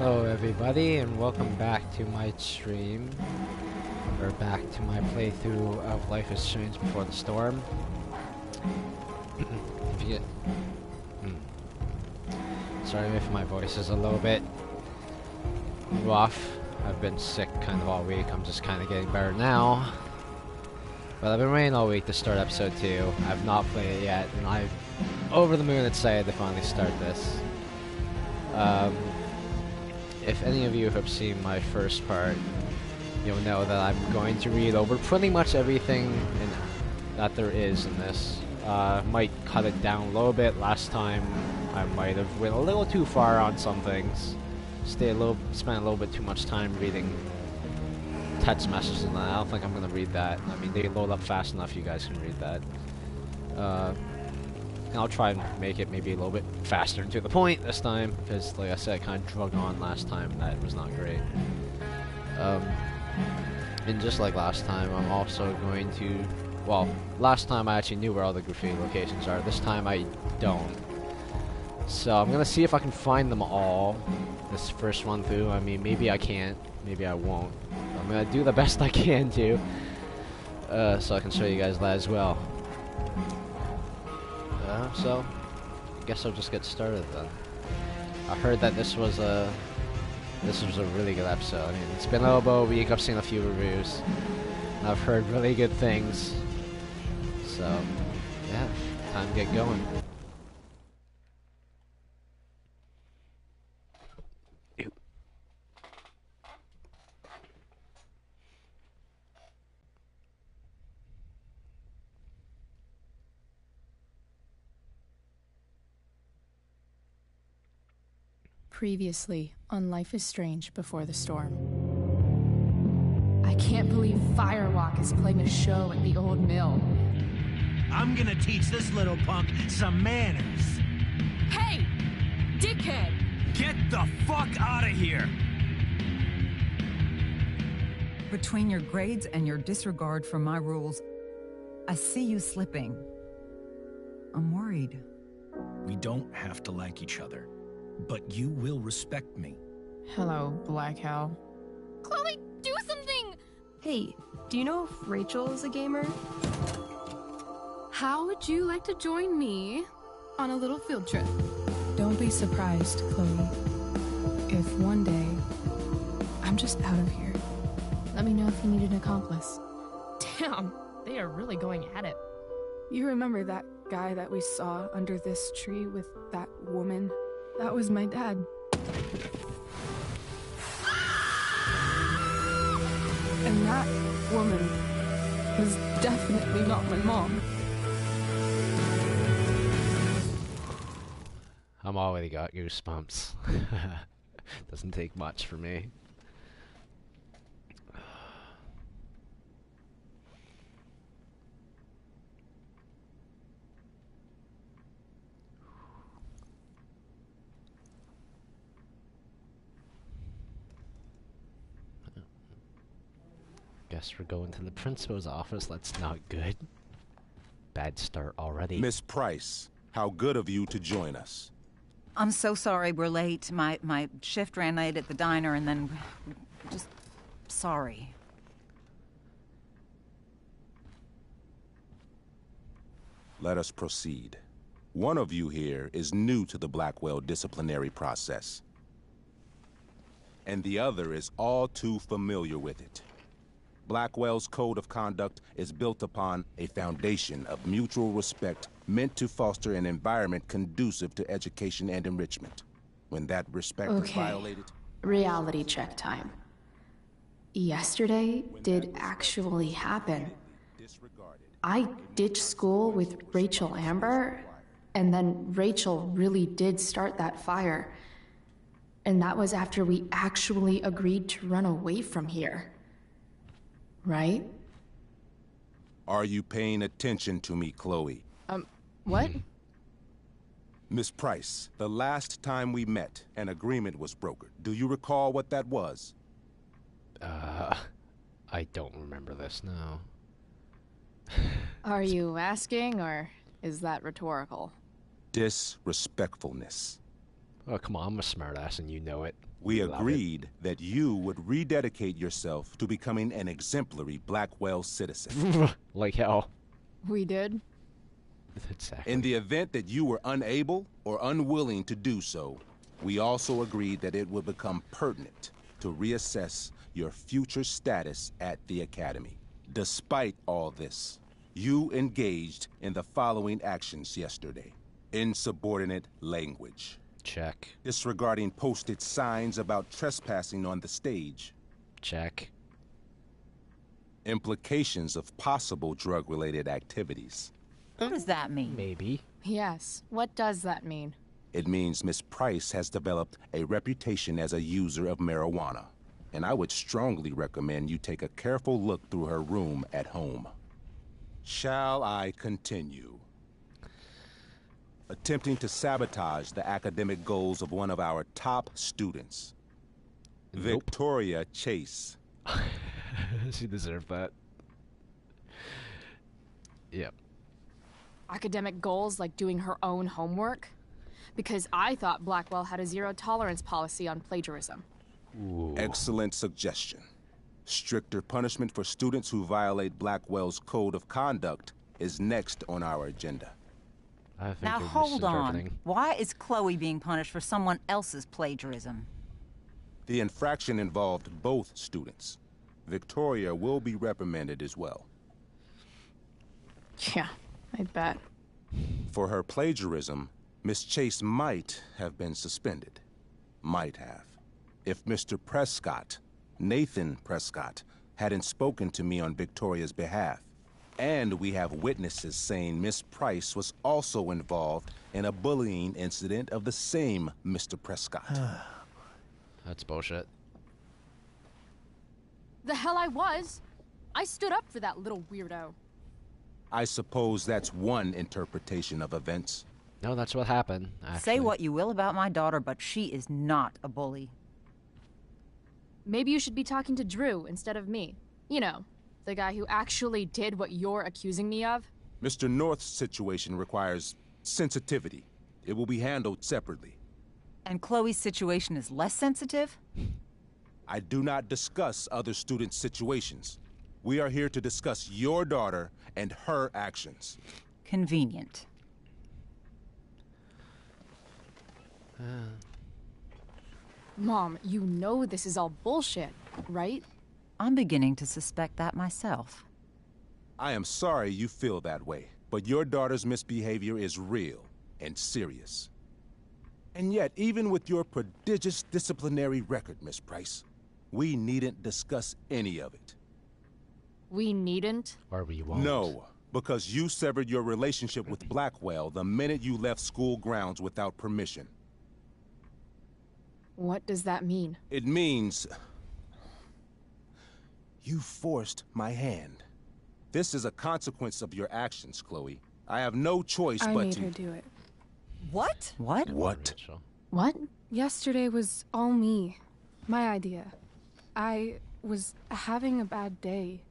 Hello everybody and welcome back to my stream, or back to my playthrough of Life is Strange Before the Storm. If you get, sorry if my voice is a little bit rough. I've been sick kind of all week. I'm just kind of getting better now. But I've been waiting all week to start episode 2. I've not played it yet, and I'm over the moon excited to finally start this. If any of you have seen my first part, you'll know that I'm going to read over pretty much everything that there is in this. Might cut it down a little bit. Last time I might have went a little too far on some things. Spent a little bit too much time reading text messages, and I don't think I'm gonna read that. I mean, they load up fast enough. You guys can read that. And I'll try and make it maybe a little bit faster and to the point this time, because like I said, I kind of drug on last time, and that was not great. And just like last time, I'm also going to, well, last time I actually knew where all the graffiti locations are. This time I don't. So I'm gonna see if I can find them all this first run through. I mean, maybe I can't, maybe I won't. I'm gonna do the best I can to, so I can show you guys that as well. So, I guess I'll just get started then. I heard that this was a really good episode. I mean, it's been a little bit a week. I've seen a few reviews, and I've heard really good things. So, yeah, time to get going. Previously on Life is Strange Before the Storm. I can't believe Firewalk is playing a show at the old mill. I'm gonna teach this little punk some manners. Hey! Dickhead! Get the fuck out of here! Between your grades and your disregard for my rules, I see you slipping. I'm worried. We don't have to like each other, but you will respect me. Hello, Black Hell. Chloe, do something! Hey, do you know if Rachel is a gamer? How would you like to join me on a little field trip? Don't be surprised, Chloe, if one day I'm just out of here. Let me know if you need an accomplice. Damn, they are really going at it. You remember that guy that we saw under this tree with that woman? That was my dad. And that woman was definitely not my mom. I'm already got goosebumps. Doesn't take much for me. Guess we're going to the principal's office. That's not good. Bad start already. Miss Price, how good of you to join us. I'm so sorry we're late. My shift ran late at the diner and then... just... sorry. Let us proceed. One of you here is new to the Blackwell disciplinary process, and the other is all too familiar with it. Blackwell's code of conduct is built upon a foundation of mutual respect meant to foster an environment conducive to education and enrichment. When that respect is violated... Reality check time. Yesterday did actually happen. I ditched school with Rachel Amber, and then Rachel really did start that fire. And that was after we actually agreed to run away from here. Right? Are you paying attention to me, Chloe? What? Miss Price, the last time we met, an agreement was brokered. Do you recall what that was? I don't remember this, no. Are you asking, or is that rhetorical? Disrespectfulness. Oh, come on, I'm a smartass and you know it. We Love agreed that you would rededicate yourself to becoming an exemplary Blackwell citizen. it. Like hell. We did? Exactly. In the event that you were unable or unwilling to do so, we also agreed that it would become pertinent to reassess your future status at the Academy. Despite all this, you engaged in the following actions yesterday. Insubordinate language. Check. Disregarding posted signs about trespassing on the stage. Check. Implications of possible drug-related activities. What does that mean? Maybe. Yes, what does that mean? It means Miss Price has developed a reputation as a user of marijuana, and I would strongly recommend you take a careful look through her room at home. Shall I continue? Attempting to sabotage the academic goals of one of our top students. Nope. Victoria Chase. She deserved that. Yep. Academic goals like doing her own homework? Because I thought Blackwell had a zero-tolerance policy on plagiarism. Ooh. Excellent suggestion. Stricter punishment for students who violate Blackwell's code of conduct is next on our agenda. I think Now you're hold on. misinterpreting. Why is Chloe being punished for someone else's plagiarism? The infraction involved both students. Victoria will be reprimanded as well. Yeah, I bet. For her plagiarism, Miss Chase might have been suspended. Might have. If Mr. Prescott, Nathan Prescott, hadn't spoken to me on Victoria's behalf. And we have witnesses saying Miss Price was also involved in a bullying incident of the same Mr. Prescott. That's bullshit. The hell I was! I stood up for that little weirdo. I suppose that's one interpretation of events. No, that's what happened, actually. Say what you will about my daughter, but she is not a bully. Maybe you should be talking to Drew instead of me. You know, the guy who actually did what you're accusing me of. Mr. North's situation requires sensitivity. It will be handled separately. And Chloe's situation is less sensitive? I do not discuss other students' situations. We are here to discuss your daughter and her actions. Convenient. Mom, you know this is all bullshit, right? I'm beginning to suspect that myself. I am sorry you feel that way, but your daughter's misbehavior is real and serious. And yet, even with your prodigious disciplinary record, Miss Price, we needn't discuss any of it. We needn't? Or we won't. No, because you severed your relationship with Blackwell the minute you left school grounds without permission. What does that mean? It means you forced my hand. This is a consequence of your actions, Chloe. I have no choice I but made to... her do it. What? What? What? Rachel. What? Yesterday was all me. My idea. I was having a bad day.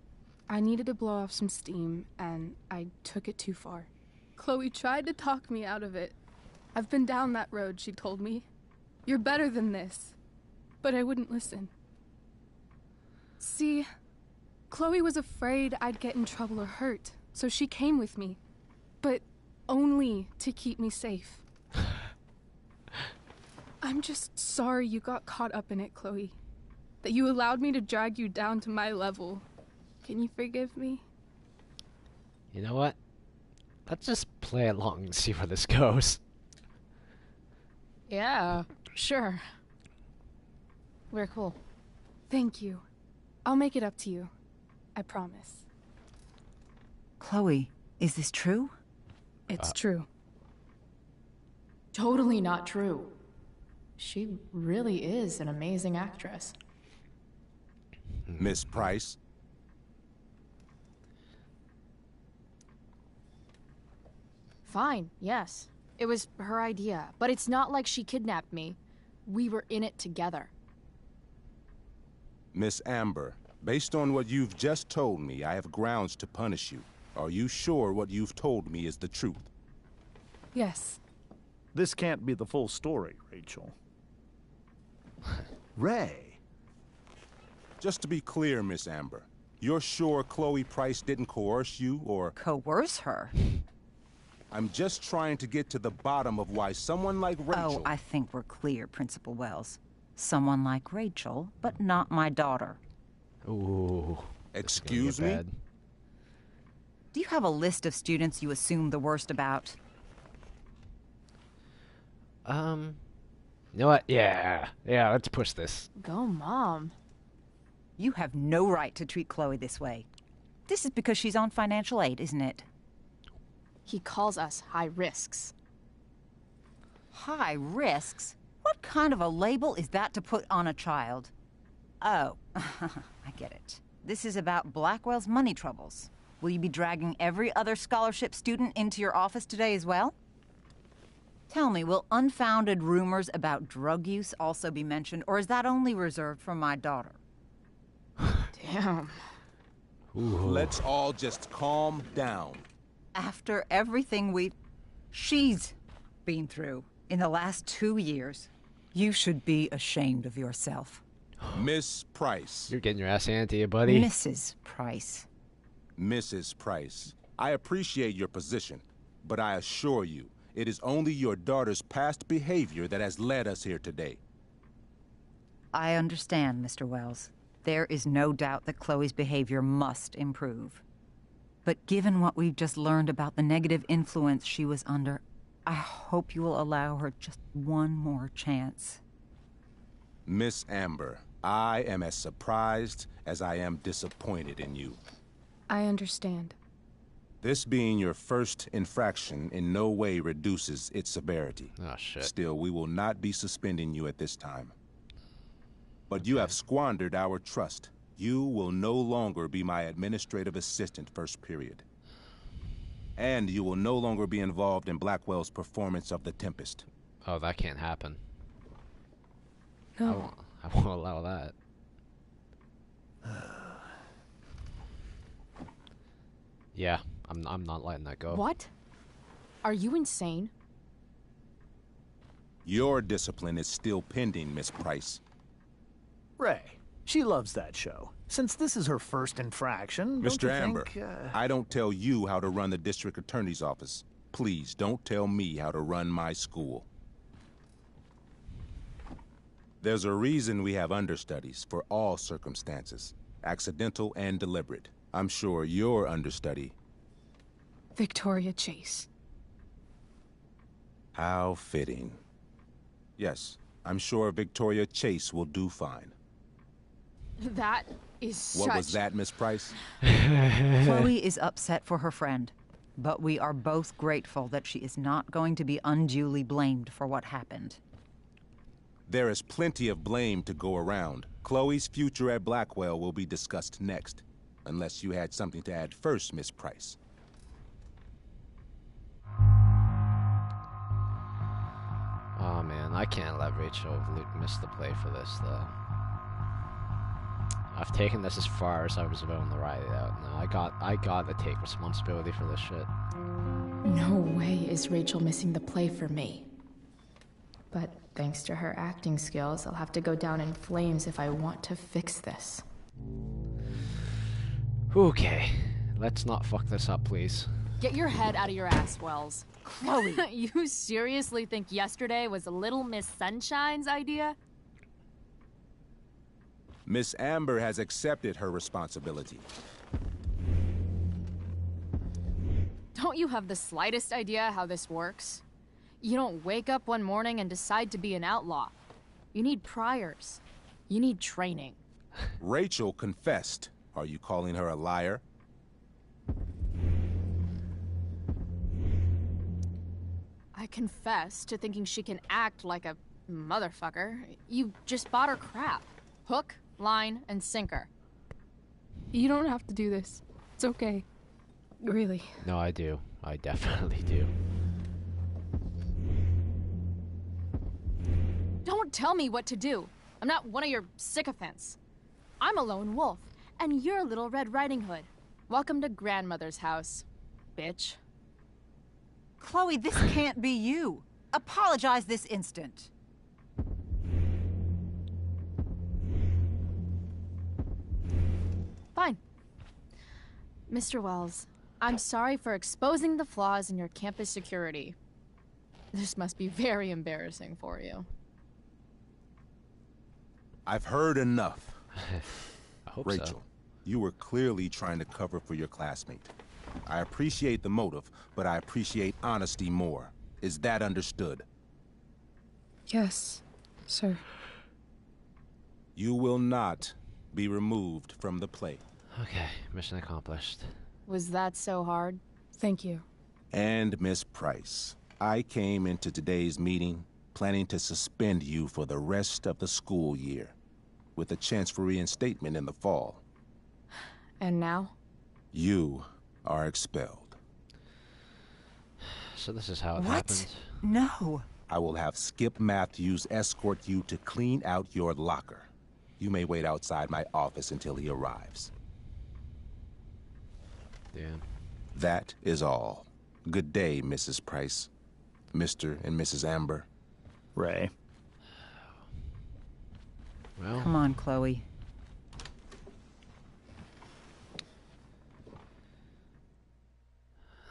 I needed to blow off some steam, and I took it too far. Chloe tried to talk me out of it. I've been down that road, she told me. You're better than this. But I wouldn't listen. See, Chloe was afraid I'd get in trouble or hurt, so she came with me. But only to keep me safe. I'm just sorry you got caught up in it, Chloe. That you allowed me to drag you down to my level. Can you forgive me? You know what? Let's just play along and see where this goes. Yeah, sure. We're cool. Thank you. I'll make it up to you. I promise. Chloe, is this true? It's true. Totally not true. She really is an amazing actress. Miss Price, Fine, yes. It was her idea, but it's not like she kidnapped me. We were in it together. Miss Amber, based on what you've just told me, I have grounds to punish you. Are you sure what you've told me is the truth? Yes. This can't be the full story, Rachel. Ray. Just to be clear, Miss Amber, you're sure Chloe Price didn't coerce you, or... Coerce her? I'm just trying to get to the bottom of why someone like Rachel... Oh, I think we're clear, Principal Wells. Someone like Rachel, but not my daughter. Ooh. Excuse me? Do you have a list of students you assume the worst about? You know what? Yeah, let's push this. Go, Mom. You have no right to treat Chloe this way. This is because she's on financial aid, isn't it? He calls us high risks. High risks? What kind of a label is that to put on a child? Oh, I get it. This is about Blackwell's money troubles. Will you be dragging every other scholarship student into your office today as well? Tell me, will unfounded rumors about drug use also be mentioned, or is that only reserved for my daughter? Damn. Ooh. Let's all just calm down. After everything she's been through in the last 2 years, you should be ashamed of yourself. Miss Price. You're getting your ass handed to you, buddy. Mrs. Price. Mrs. Price, I appreciate your position, but I assure you, it is only your daughter's past behavior that has led us here today. I understand, Mr. Wells. There is no doubt that Chloe's behavior must improve. But given what we've just learned about the negative influence she was under, I hope you will allow her just one more chance. Miss Amber, I am as surprised as I am disappointed in you. I understand. This being your first infraction in no way reduces its severity. Oh, shit. Still, we will not be suspending you at this time. But you have squandered our trust. You will no longer be my administrative assistant first period. And you will no longer be involved in Blackwell's performance of The Tempest. Oh, that can't happen. No. I won't allow that. Yeah, I'm not letting that go. What? Are you insane? Your discipline is still pending, Miss Price. Ray. She loves that show. Since this is her first infraction, don't Mr. you Amber, think, I don't tell you how to run the district attorney's office. Please don't tell me how to run my school. There's a reason we have understudies for all circumstances, accidental and deliberate. I'm sure your understudy... Victoria Chase. How fitting. Yes, I'm sure Victoria Chase will do fine. That is What was that, Miss Price? Chloe is upset for her friend, but we are both grateful that she is not going to be unduly blamed for what happened. There is plenty of blame to go around. Chloe's future at Blackwell will be discussed next. Unless you had something to add first, Miss Price. Oh man, I can't let Rachel miss the play for this though. I've taken this as far as I was willing to ride it out. Now I gotta take responsibility for this shit. No way is Rachel missing the play for me. But thanks to her acting skills, I'll have to go down in flames if I want to fix this. Okay, let's not fuck this up, please. Get your head out of your ass, Wells. Chloe! You seriously think yesterday was Little Miss Sunshine's idea? Miss Amber has accepted her responsibility. Don't you have the slightest idea how this works? You don't wake up one morning and decide to be an outlaw. You need priors. You need training. Rachel confessed. Are you calling her a liar? I confess to thinking she can act like a motherfucker. You just bought her crap. Hook, line, and sinker. You don't have to do this. It's okay. Really. No, I do. I definitely do. Don't tell me what to do. I'm not one of your sycophants. I'm a lone wolf, and you're Little Red Riding Hood. Welcome to grandmother's house, bitch. Chloe, this can't be you. apologize this instant. Fine. Mr. Wells, I'm sorry for exposing the flaws in your campus security. This must be very embarrassing for you. I've heard enough. I hope Rachel, so. you were clearly trying to cover for your classmate. I appreciate the motive, but I appreciate honesty more. Is that understood? Yes, sir. You will not be removed from the play. Okay, mission accomplished. Was that so hard? Thank you. And Miss Price, I came into today's meeting planning to suspend you for the rest of the school year, with a chance for reinstatement in the fall. And now? You are expelled. So this is how it What? happened. No. I will have Skip Matthews escort you to clean out your locker. You may wait outside my office until he arrives. Damn. That is all. Good day, Mrs. Price. Mr. and Mrs. Amber. Ray. Well, Come on, Chloe.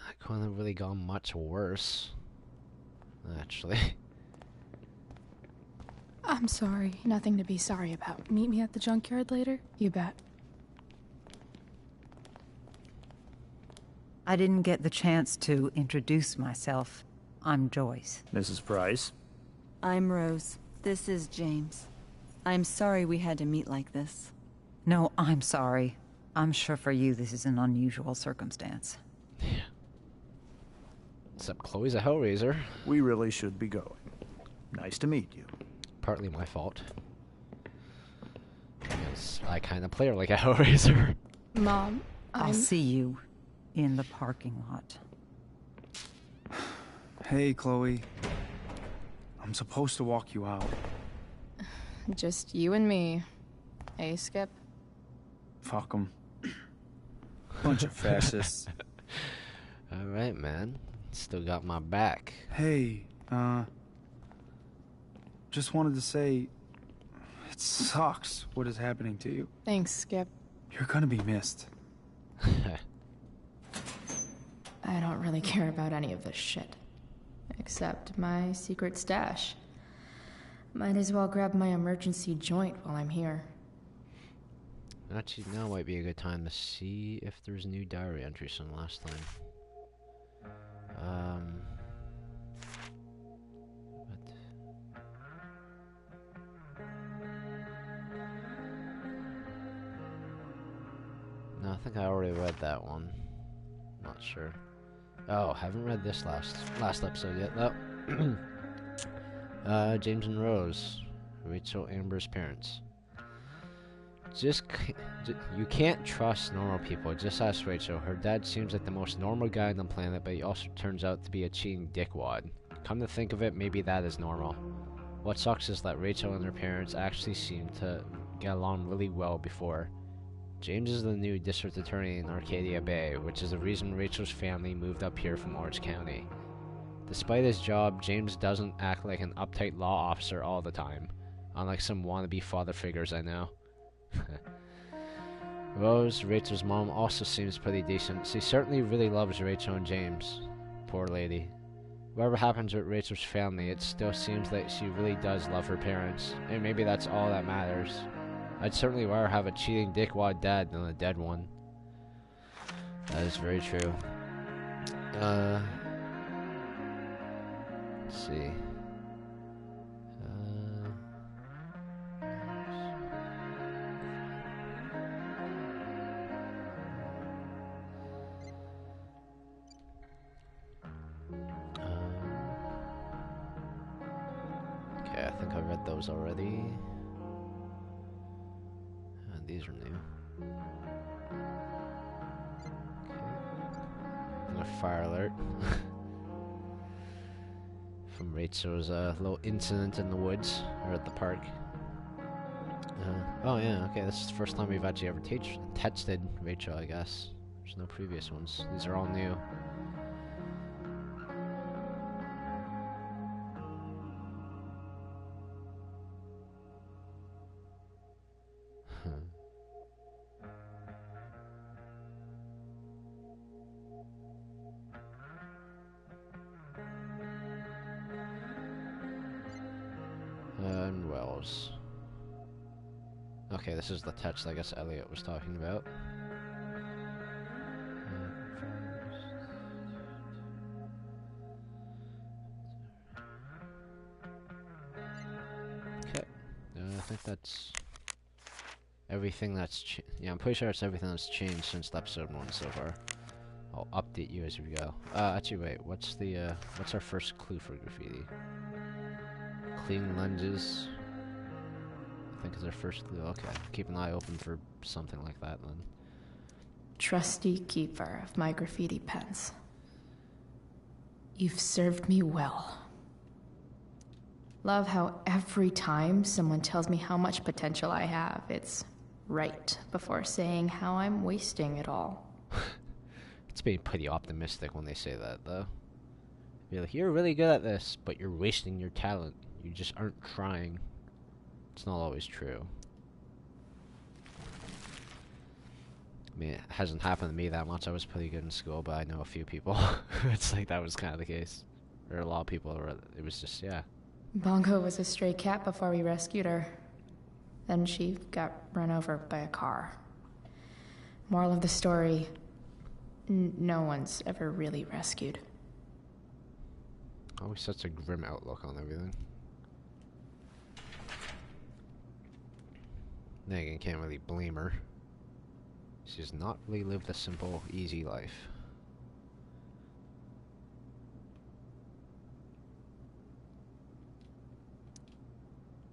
that couldn't have really gone much worse. Actually. I'm sorry. Nothing to be sorry about. Meet me at the junkyard later? You bet. I didn't get the chance to introduce myself. I'm Joyce. Mrs. Price. I'm Rose. This is James. I'm sorry we had to meet like this. No, I'm sorry. I'm sure for you this is an unusual circumstance. Yeah. Except Chloe's a Hellraiser. We really should be going. Nice to meet you. Partly my fault. Because I kind of play her like a Hellraiser. Mom, I'll see you in the parking lot. Hey, Chloe. I'm supposed to walk you out. Just you and me. Hey, Skip? Fuck 'em. Bunch of fascists. Alright, man. Still got my back. Hey, just wanted to say, it sucks what is happening to you. Thanks, Skip. You're gonna be missed. I don't really care about any of this shit. Except my secret stash. Might as well grab my emergency joint while I'm here. Actually, now might be a good time to see if there's new diary entries from last time. No, I think I already read that one. Not sure. Oh, haven't read this last episode yet. Oh. James and Rose, Rachel Amber's parents. You can't trust normal people. Just ask Rachel. Her dad seems like the most normal guy on the planet, but he also turns out to be a cheating dickwad. Come to think of it, maybe that is normal. What sucks is that Rachel and her parents actually seem to get along really well before. James is the new district attorney in Arcadia Bay, which is the reason Rachel's family moved up here from Orange County. Despite his job, James doesn't act like an uptight law officer all the time, unlike some wannabe father figures I know. Rose, Rachel's mom, also seems pretty decent. She certainly really loves Rachel and James. Poor lady. Whatever happens with Rachel's family, it still seems like she really does love her parents, and maybe that's all that matters. I'd certainly rather have a cheating dickwad dad than a dead one. That is very true. Let's see. Okay, I think I read those already. These are new. Okay. And a fire alert. From Rachel's little incident in the woods, or at the park. Oh yeah, okay, this is the first time we've actually ever texted Rachel, I guess. There's no previous ones. These are all new. Glenn Wells. Okay, this is the text I guess Elliot was talking about. Okay, I think that's everything that's yeah, I'm pretty sure it's everything that's changed since episode 1 so far. I'll update you as we go. Actually, wait, what's our first clue for graffiti? Clean lenses, I think is our first clue. Okay, keep an eye open for something like that then. Trusty keeper of my graffiti pens. You've served me well. Love how every time someone tells me how much potential I have, it's right before saying how I'm wasting it all. It's being pretty optimistic when they say that, though. You're like, you're really good at this, but you're wasting your talent. You just aren't trying. It's not always true. I mean, it hasn't happened to me that much. I was pretty good in school, but I know a few people. It's like that was kind of the case. Or a lot of people, it was just, yeah. Bongo was a stray cat before we rescued her. Then she got run over by a car. Moral of the story, no one's ever really rescued. Always such a grim outlook on everything. Then again, can't really blame her. She's not really lived a simple, easy life.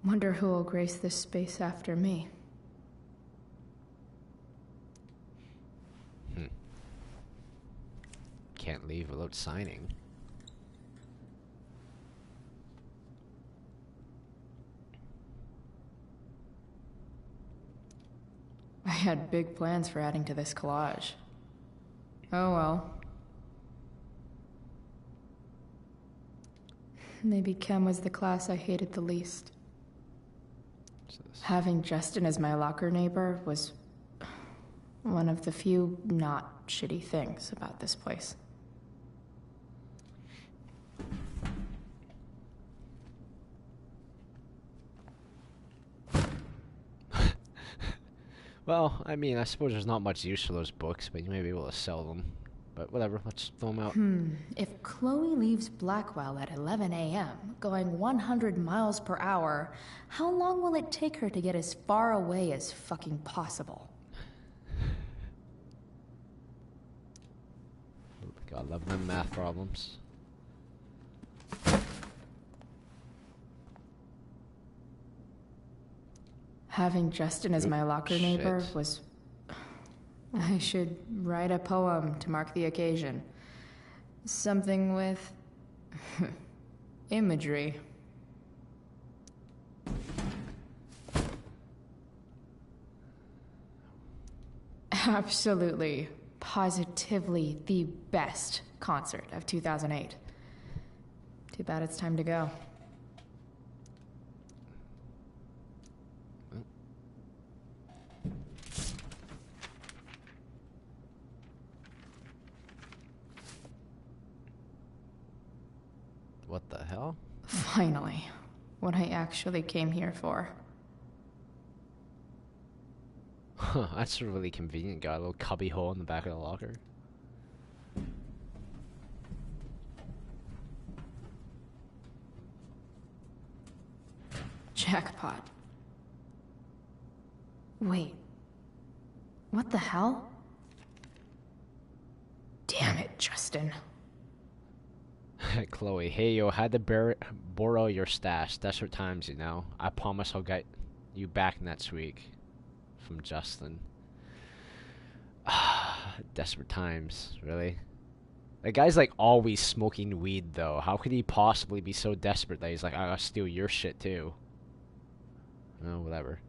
Wonder who will grace this space after me. Can't leave without signing. I had big plans for adding to this collage. Oh well. Maybe chem was the class I hated the least. Having Justin as my locker neighbor was one of the few not shitty things about this place. Well, I mean, I suppose there's not much use for those books, but you may be able to sell them. But whatever, let's throw them out. If Chloe leaves Blackwell at 11 a.m., going 100 miles per hour, how long will it take her to get as far away as fucking possible? God, love them math problems. Having Justin as my locker neighbor was... I should write a poem to mark the occasion. Something with... imagery. Absolutely, positively the best concert of 2008. Too bad it's time to go. What the hell? Finally, what I actually came here for. Huh, that's really convenient. Got a little cubby hole in the back of the locker. Jackpot. Wait. What the hell? Damn it, Justin. Chloe, hey yo, had to borrow your stash. Desperate times, you know. I promise I'll get you back next week. From Justin. Desperate times, really? The guy's like always smoking weed though. How could he possibly be so desperate that he's like, I gotta steal your shit too? No, whatever.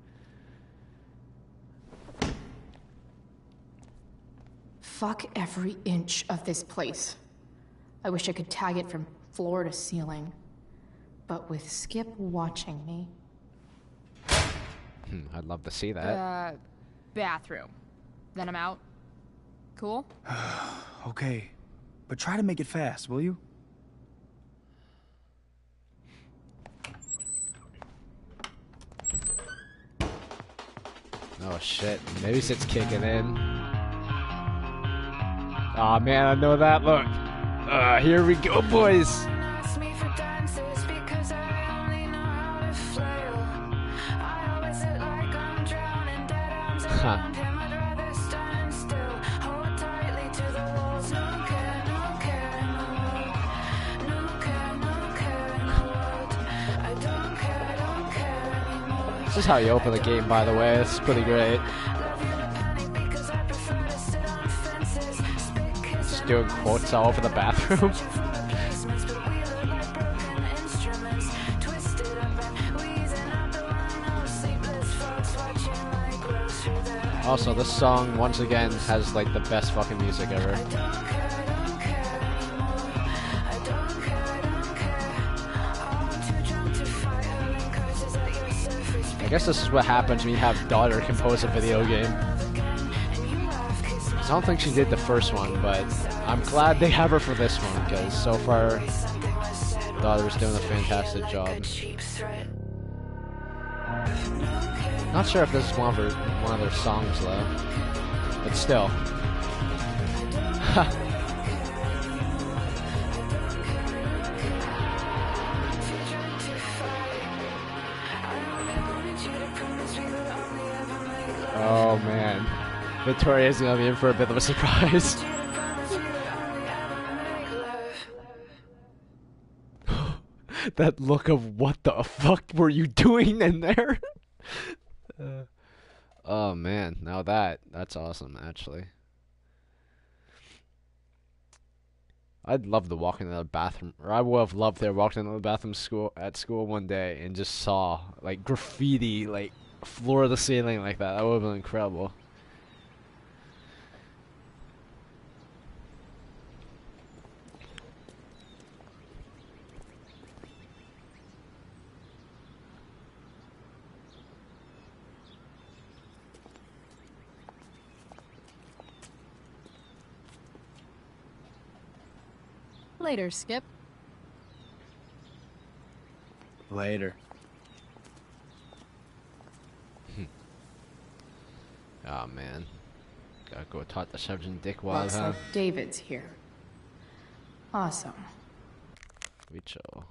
Fuck every inch of this place. I wish I could tag it from floor to ceiling. But with Skip watching me... I'd love to see that. Bathroom. Then I'm out. Cool? Okay, but try to make it fast, will you? Oh shit, maybe it's kicking in. Aw man, I know that look. Here we go, boys. Huh. This is how you open the game, by the way. It's pretty great. Just doing quotes all over the bathroom. Also, this song, once again, has like the best fucking music ever. I guess this is what happens when you have daughter compose a video game. I don't think she did the first one, but I'm glad they have her for this one, because so far, daughter's doing a fantastic job. Not sure if this is one of their songs though, but still. Oh man, Victoria's gonna be in for a bit of a surprise. That look of what the fuck were you doing in there? Oh man, now that's awesome actually. I'd love to walk into the bathroom, or I would have loved to walk into the bathroom at school one day and just saw like graffiti like floor to the ceiling like that. That would have been incredible. Later, Skip. Later. Oh man, gotta go talk to Sergeant Dickwad. Looks like David's here. Awesome. Rachel.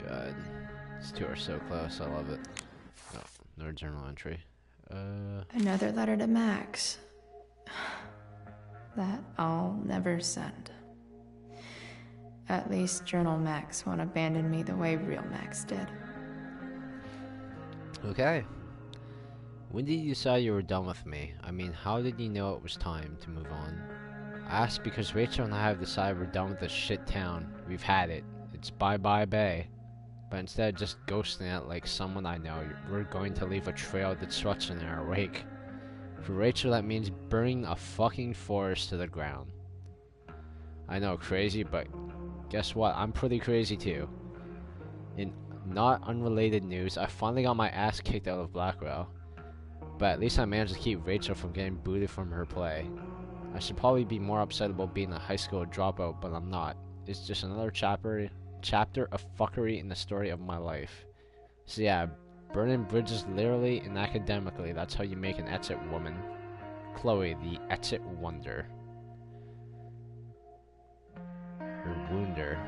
God, these two are so close. I love it. Oh, no journal entry. Another letter to Max. That I'll never send. At least Journal Max won't abandon me the way real Max did. Okay. When did you decide you were done with me? I mean, how did you know it was time to move on? I asked because Rachel and I have decided we're done with this shit town. We've had it. It's bye-bye Bay. But instead of just ghosting it like someone I know, we're going to leave a trail of destruction in our wake. For Rachel, that means burning a fucking forest to the ground. I know, crazy, but guess what? I'm pretty crazy too. In not unrelated news, I finally got my ass kicked out of Blackwell. But at least I managed to keep Rachel from getting booted from her play. I should probably be more upset about being a high school dropout, but I'm not. It's just another chapter of fuckery in the story of my life. So yeah, burning bridges literally and academically, that's how you make an Etsit woman. Chloe, the Etsit wonder. Or Wunder.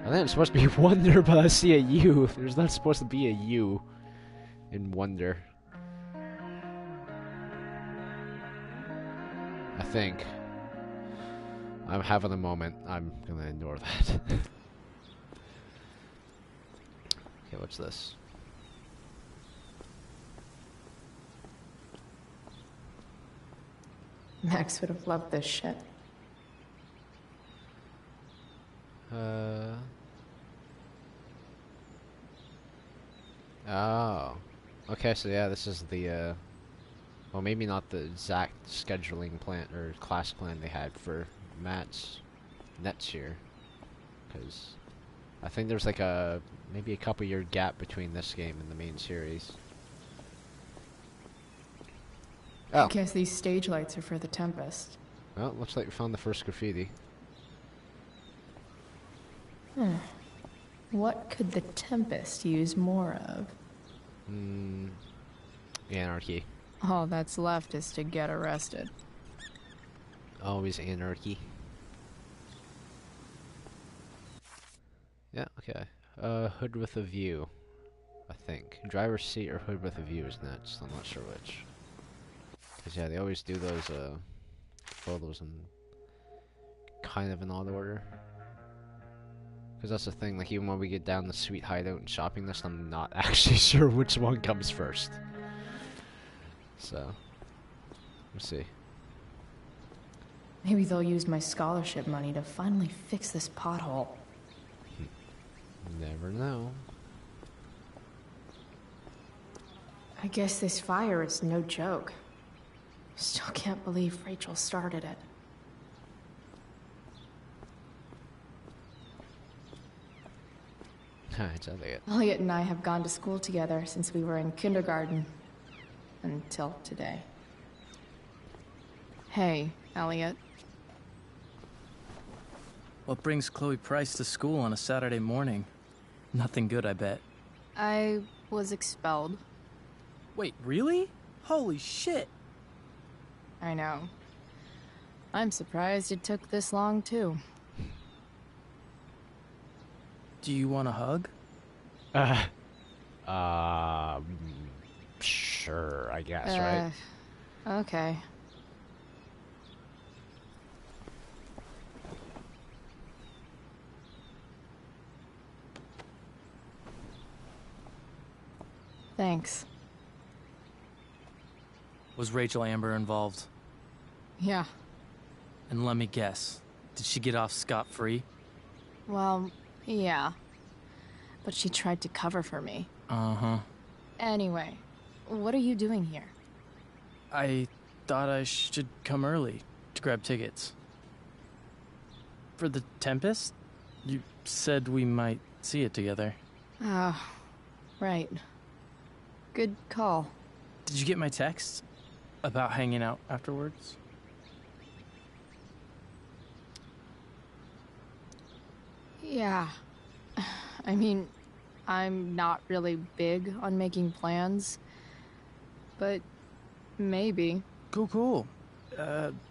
I think it's supposed to be Wonder, but I see a U. There's not supposed to be a U in Wonder. I think. I'm having a moment. I'm gonna ignore that. Okay, what's this? Max would have loved this shit. Oh. Okay, so yeah, this is the, well, maybe not the exact scheduling plan or class plan they had for Matt's next year. Because I think there's like maybe a couple year gap between this game and the main series. Oh. I guess these stage lights are for the Tempest. Well, looks like we found the first graffiti. What could the Tempest use more of? Anarchy. All that's left is to get arrested. Always anarchy. Yeah, okay. Hood with a view. I think. Driver's seat or hood with a view is next. I'm not sure which. Because, yeah, they always do those, photos in kind of an odd order. Because that's the thing, like, even when we get down the sweet hideout and shopping list, I'm not actually sure which one comes first. So, let's see. Maybe they'll use my scholarship money to finally fix this pothole. Never know. I guess this fire is no joke. Still can't believe Rachel started it. It's Elliot. Elliot and I have gone to school together since we were in kindergarten. Until today. Hey, Elliot. What brings Chloe Price to school on a Saturday morning? Nothing good, I bet. I was expelled. Wait, really? Holy shit! I know. I'm surprised it took this long, too. Do you want a hug? Sure, I guess, right? Okay. Thanks. Was Rachel Amber involved? Yeah. And let me guess, did she get off scot-free? Well, yeah. But she tried to cover for me. Uh-huh. Anyway, what are you doing here? I thought I should come early to grab tickets. For the Tempest? You said we might see it together. Oh, right. Good call. Did you get my text about hanging out afterwards? Yeah. I mean, I'm not really big on making plans, but maybe. Cool.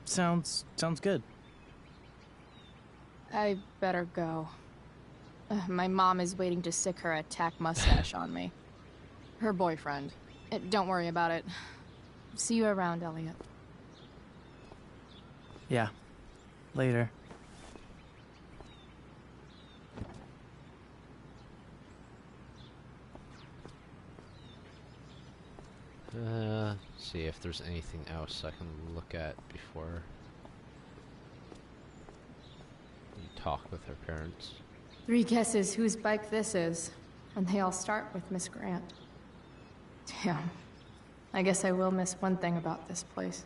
Sounds good. I better go. My mom is waiting to sick her attack mustache on me. Her boyfriend. Don't worry about it. See you around, Elliot. Yeah. Later. See if there's anything else I can look at before you talk with her parents. 3 guesses whose bike this is, and they all start with Miss Grant. Damn. I guess I will miss one thing about this place.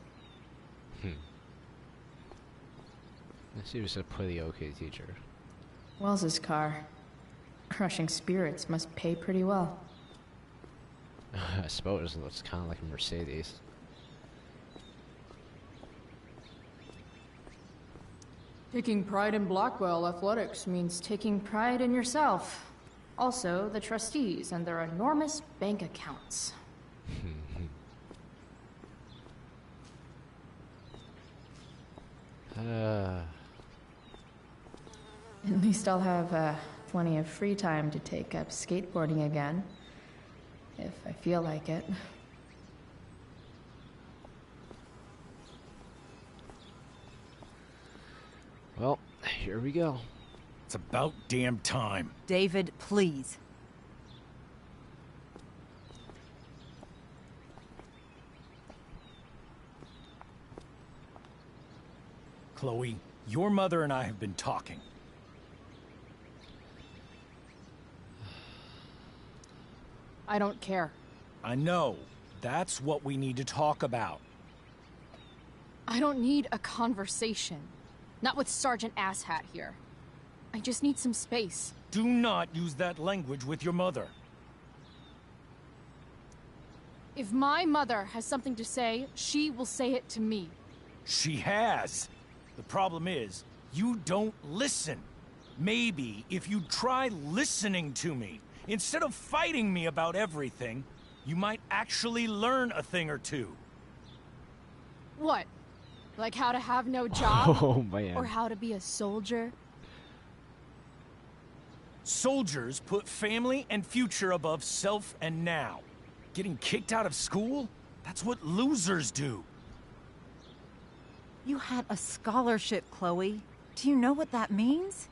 She was a pretty okay teacher. Wells's car. Crushing spirits must pay pretty well. I suppose it looks kind of like a Mercedes. Taking pride in Blackwell athletics means taking pride in yourself. Also, the trustees and their enormous bank accounts. At least I'll have plenty of free time to take up skateboarding again. If I feel like it. Well, here we go. It's about damn time. David, please. Chloe, your mother and I have been talking. I don't care. I know. That's what we need to talk about. I don't need a conversation. Not with Sergeant Asshat here. I just need some space. Do not use that language with your mother. If my mother has something to say, she will say it to me. She has. The problem is, you don't listen. Maybe if you'd try listening to me, instead of fighting me about everything, you might actually learn a thing or two. What? Like how to have no job? Oh, man. Or how to be a soldier? Soldiers put family and future above self and now. Getting kicked out of school? That's what losers do. You had a scholarship, Chloe. Do you know what that means?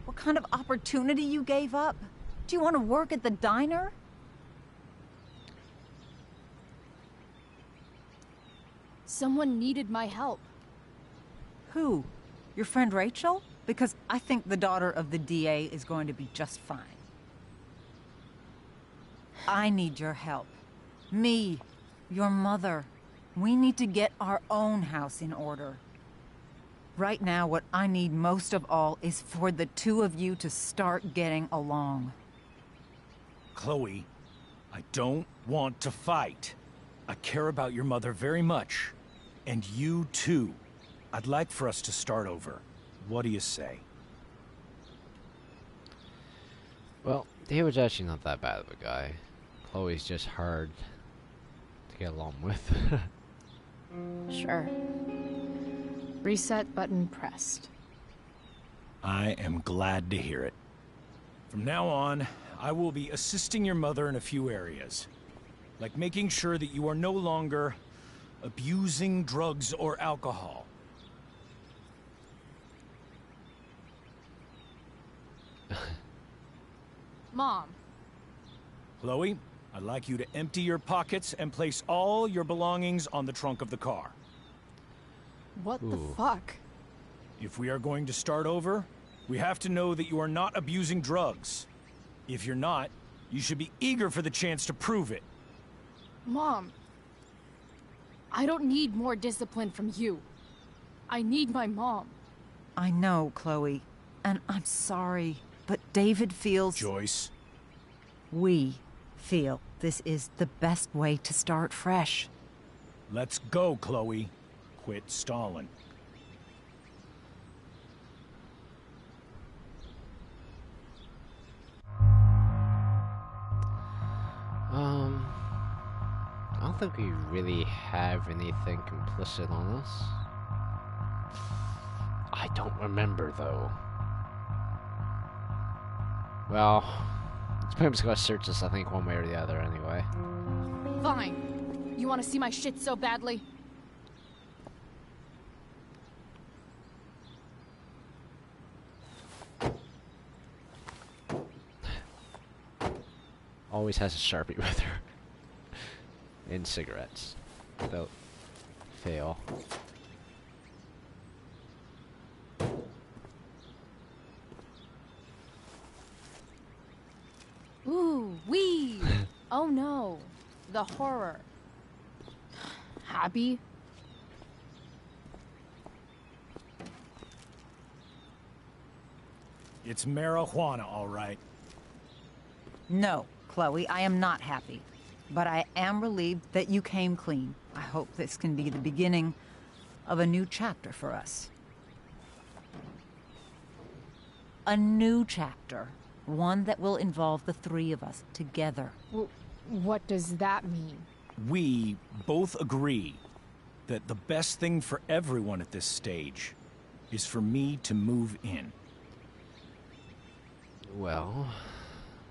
What kind of opportunity you gave up? Do you want to work at the diner? Someone needed my help. Who? Your friend Rachel? Because I think the daughter of the DA is going to be just fine. I need your help. Me, your mother. We need to get our own house in order. Right now, what I need most of all is for the two of you to start getting along. Chloe, I don't want to fight. I care about your mother very much. And you too. I'd like for us to start over. What do you say? Well, David's actually not that bad of a guy. Chloe's just hard to get along with. Sure. Reset button pressed. I am glad to hear it. From now on, I will be assisting your mother in a few areas. Like making sure that you are no longer abusing drugs or alcohol. Mom. Chloe, I'd like you to empty your pockets and place all your belongings on the trunk of the car. What the fuck? If we are going to start over, we have to know that you are not abusing drugs. If you're not, you should be eager for the chance to prove it. Mom. I don't need more discipline from you. I need my mom. I know, Chloe. And I'm sorry, but David feels... Joyce. We feel this is the best way to start fresh. Let's go, Chloe. Quit stalling. I don't think we really have anything complicit on us. I don't remember, though. Well, it's probably just gonna search us, I think, one way or the other, anyway. Fine. You want to see my shit so badly? Always has a Sharpie with her. And cigarettes. Without fail. Ooh, wee! Oh no. The horror. Happy? It's marijuana, all right. No, Chloe, I am not happy. But I am relieved that you came clean. I hope this can be the beginning of a new chapter for us. A new chapter. One that will involve the three of us together. What does that mean? We both agree that the best thing for everyone at this stage is for me to move in. Well...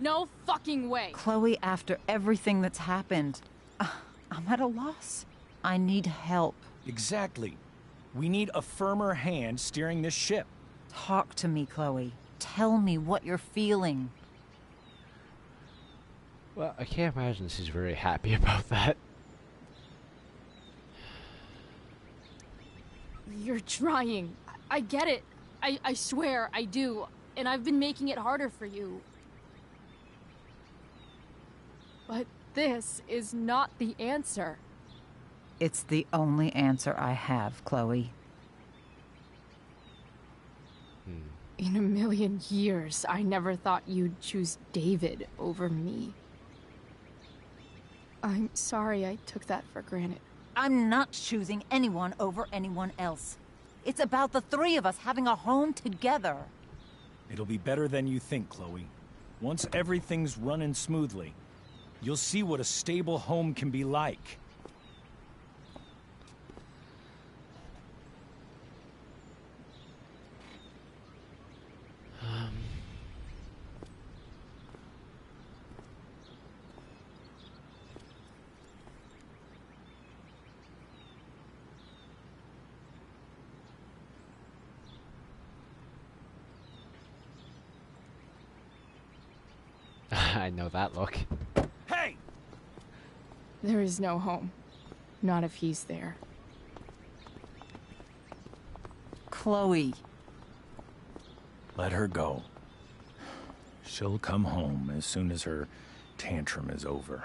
No fucking way! Chloe, after everything that's happened, I'm at a loss. I need help. Exactly. We need a firmer hand steering this ship. Talk to me, Chloe. Tell me what you're feeling. Well, I can't imagine she's very happy about that. You're trying. I get it. I swear, I do. And I've been making it harder for you. But this is not the answer. It's the only answer I have, Chloe. In a million years, I never thought you'd choose David over me. I'm sorry I took that for granted. I'm not choosing anyone over anyone else. It's about the three of us having a home together. It'll be better than you think, Chloe. Once everything's running smoothly, you'll see what a stable home can be like. I know that look. Hey! There is no home. Not if he's there. Chloe. Let her go. She'll come home as soon as her tantrum is over.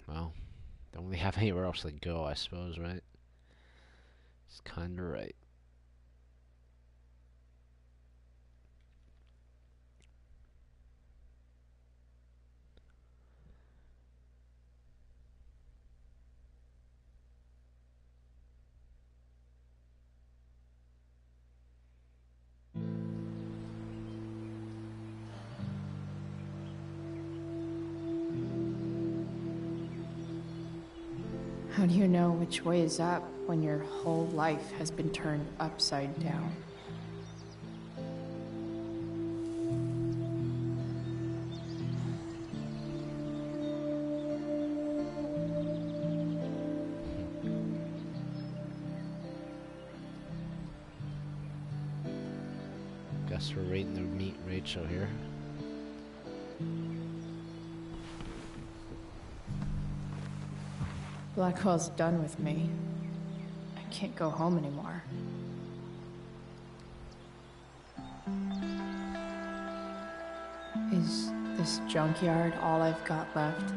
Well, don't really have anywhere else to go, I suppose, right? It's kinda right. How do you know which way is up when your whole life has been turned upside down? Guess we're waiting to meet Rachel here. Blackwell's done with me. I can't go home anymore. Is this junkyard all I've got left?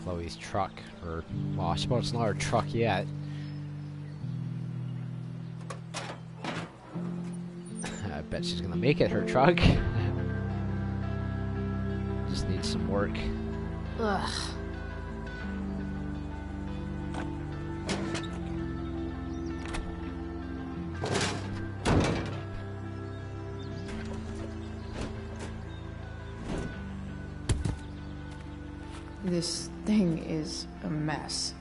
Chloe's truck, or, well, I suppose it's not her truck yet. I bet she's gonna make it her truck. Just needs some work. Ugh. This thing is a mess.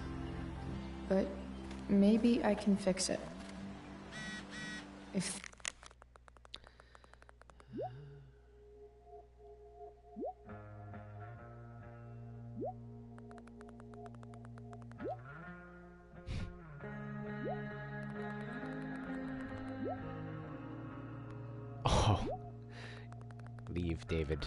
But maybe I can fix it. If... Oh. Leave, David.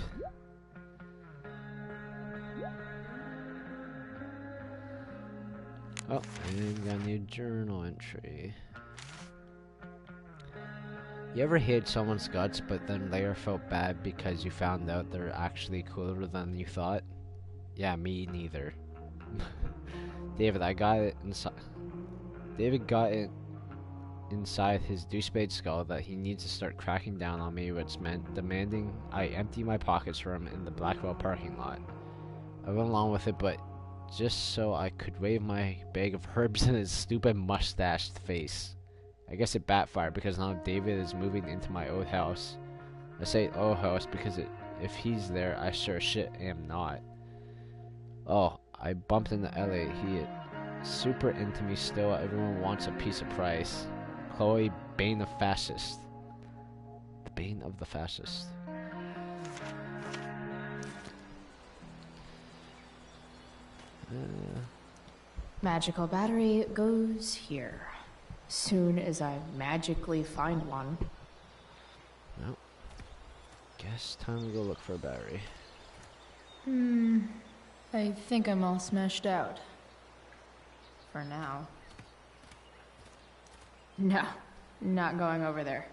Oh, and got a new journal entry. You ever hate someone's guts, but then later felt bad because you found out they're actually cooler than you thought? Yeah, me neither. David, I got it inside. David got it inside his douchebag skull that he needs to start cracking down on me, which meant demanding I empty my pockets for him in the Blackwell parking lot. I went along with it, but just so I could wave my bag of herbs in his stupid mustached face. I guess it backfired because now David is moving into my old house. I say old house because if he's there, I sure shit am not. Oh, I bumped into Ellie. He is super into me still. Everyone wants a piece of price. Chloe, Bane of Fascist. The Bane of the Fascist. Magical battery goes here. Soon as I magically find one. Well, guess time to go look for a battery. I think I'm all smashed out. For now. No, not going over there.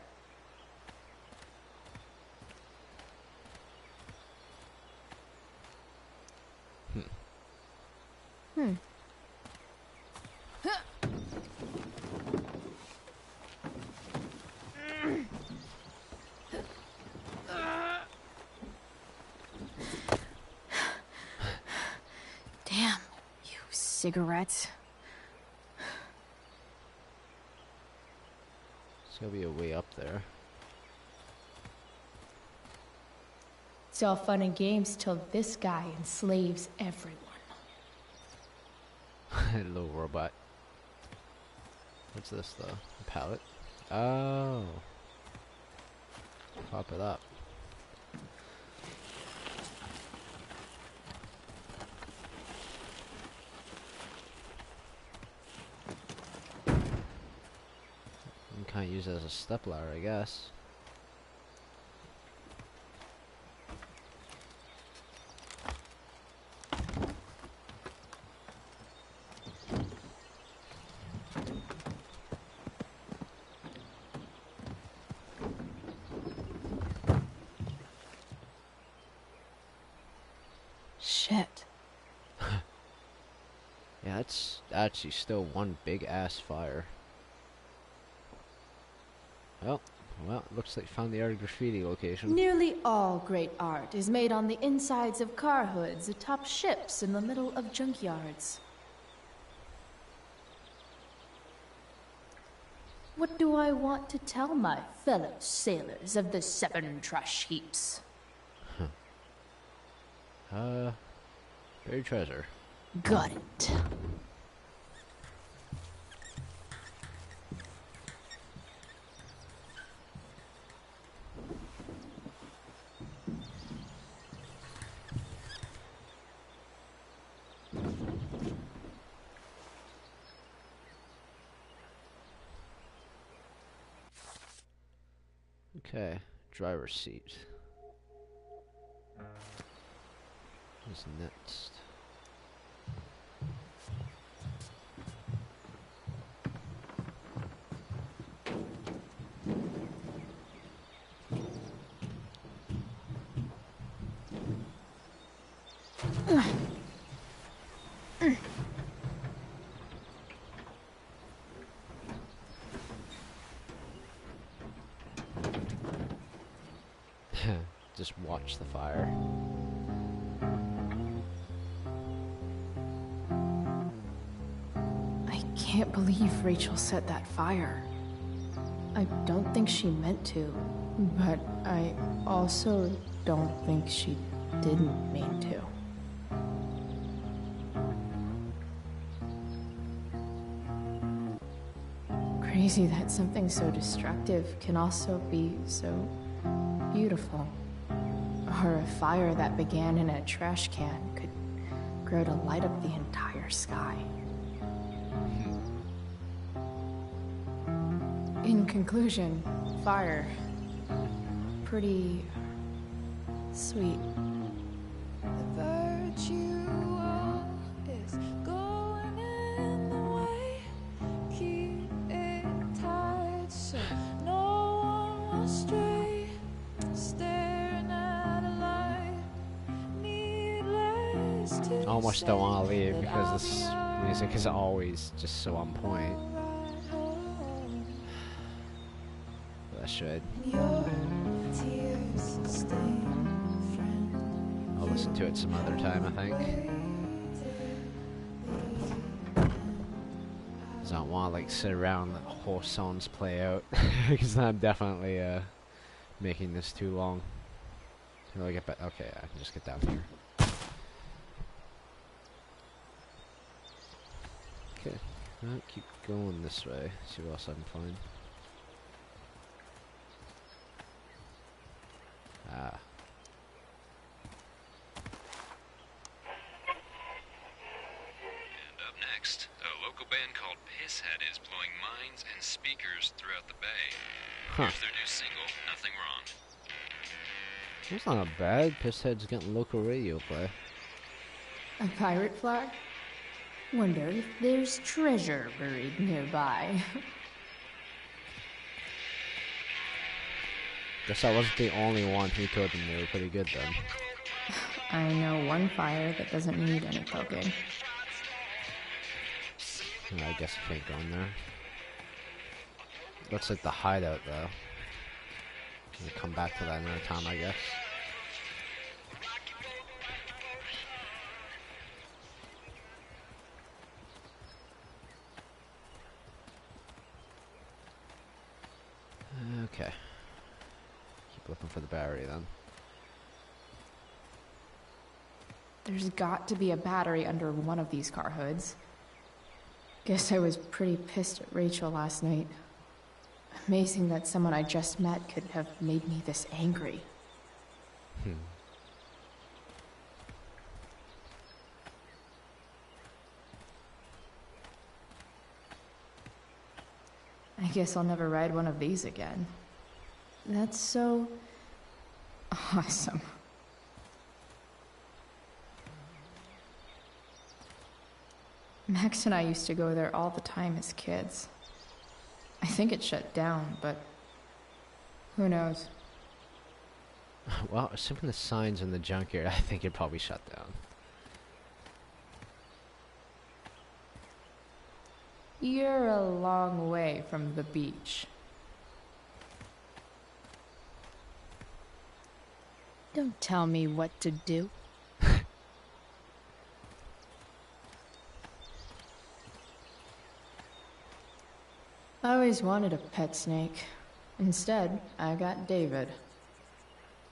Damn, you cigarettes. There's gotta be a way up there. It's all fun and games till this guy enslaves everyone. Little robot. What's this though? A pallet? Oh. Pop it up. You can't use it as a step ladder, I guess. Shit. Yeah, that's actually still one big ass fire. Well, looks like found the art graffiti location. Nearly all great art is made on the insides of car hoods atop ships in the middle of junkyards. What do I want to tell my fellow sailors of the 7 trash heaps? Buried treasure. Got it. Okay, driver's seat. What's next? Just watch the fire. I can't believe Rachel set that fire. I don't think she meant to, but I also don't think she didn't mean to. Crazy that something so destructive can also be so beautiful. Or a fire that began in a trash can could grow to light up the entire sky. In conclusion, fire. Pretty sweet. I almost don't want to leave because this music is always just so on point. But I should. I'll listen to it some other time, I think. Because I don't want to like sit around and let the whole songs play out. Because then I'm definitely making this too long. How do I get back? Okay, I can just get down here. Okay, I'll keep going this way, see what else I can find. Ah. Pisshead is blowing mines and speakers throughout the bay. Huh. Here's their new single, Nothing Wrong. That's not bad. Pisshead's getting local radio play. A pirate flag? Wonder if there's treasure buried nearby. Guess I wasn't the only one who told them they were pretty good then. I know one fire that doesn't need any poking. I guess I can't go in there. Looks like the hideout though. We'll come back to that another time, I guess. Okay. Keep looking for the battery then. There's got to be a battery under one of these car hoods. Guess I was pretty pissed at Rachel last night. Amazing that someone I just met could have made me this angry. I guess I'll never ride one of these again. That's so awesome. Max and I used to go there all the time as kids. I think it shut down, but who knows? Well, assuming the signs in the junkyard, I think it probably shut down. You're a long way from the beach. Don't tell me what to do. I always wanted a pet snake. Instead, I got David.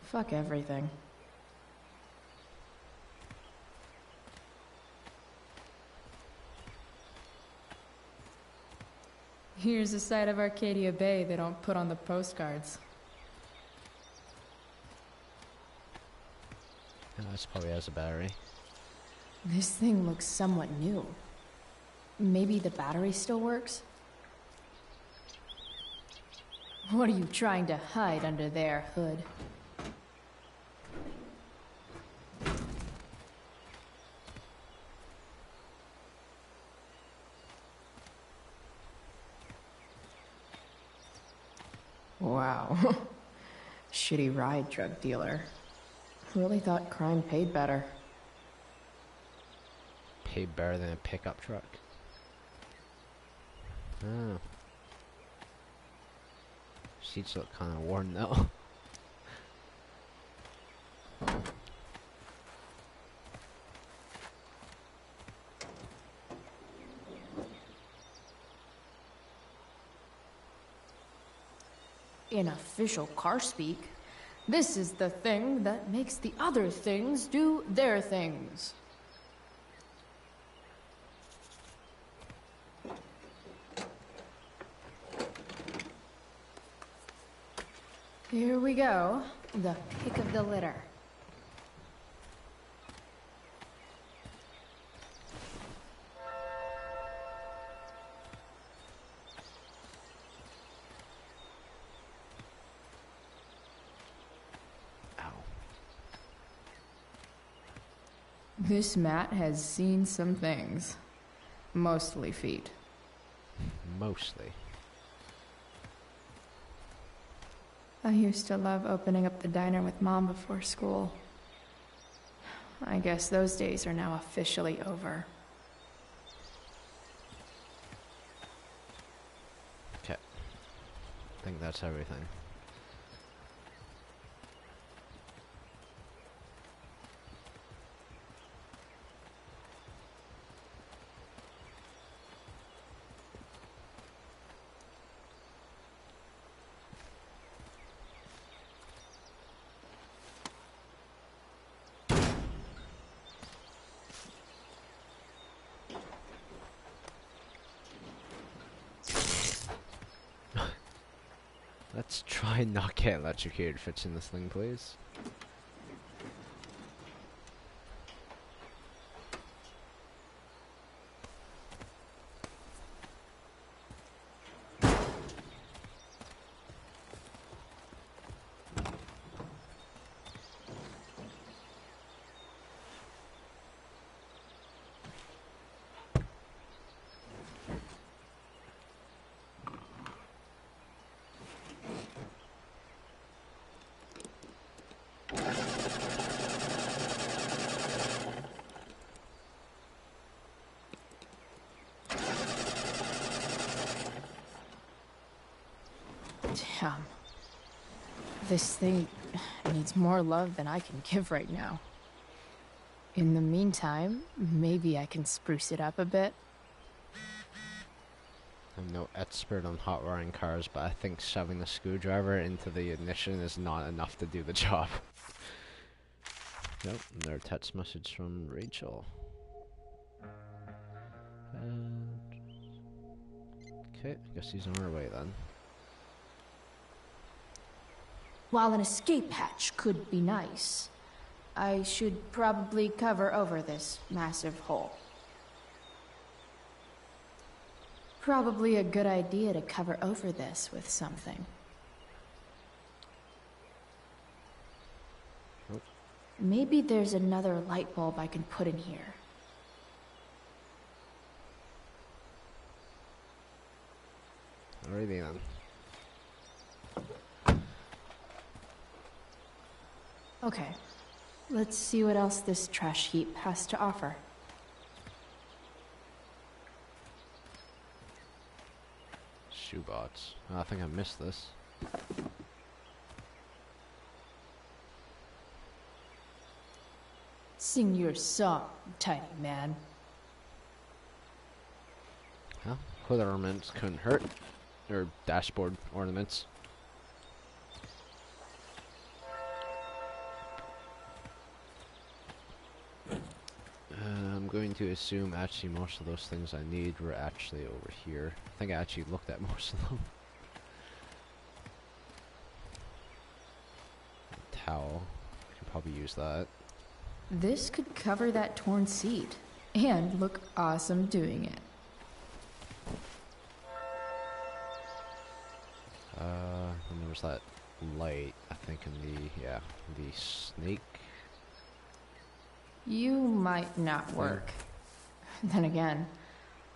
Fuck everything. Here's a side of Arcadia Bay they don't put on the postcards. This probably has a battery. This thing looks somewhat new. Maybe the battery still works? What are you trying to hide under there, Hood? Wow. Shitty ride drug dealer. Really thought crime paid better. Paid better than a pickup truck. Oh. Seats look kind of worn though. In official car speak, this is the thing that makes the other things do their things. Here we go, the pick of the litter. This mat has seen some things. Mostly feet. Mostly. I used to love opening up the diner with Mom before school. I guess those days are now officially over. Okay. I think that's everything. Let's try and not get electrocuted if it's in this thing, please. Damn. This thing needs more love than I can give right now. In the meantime, maybe I can spruce it up a bit. I'm no expert on hot wiring cars, but I think shoving the screwdriver into the ignition is not enough to do the job. Nope, another text message from Rachel. Okay, I guess he's on our way then. While an escape hatch could be nice, I should probably cover over this massive hole. Probably a good idea to cover over this with something. Nope. Maybe there's another light bulb I can put in here. Alrighty then. Okay, let's see what else this trash heap has to offer. Shoebox. Oh, I think I missed this. Sing your song, tiny man. Well, hood ornaments couldn't hurt. Or dashboard ornaments. I'm going to assume actually most of those things I need were actually over here. I think I actually looked at most of them. Towel. Could probably use that. This could cover that torn seat and look awesome doing it. And there was that light, I think, in the snake. You might not work. Then again,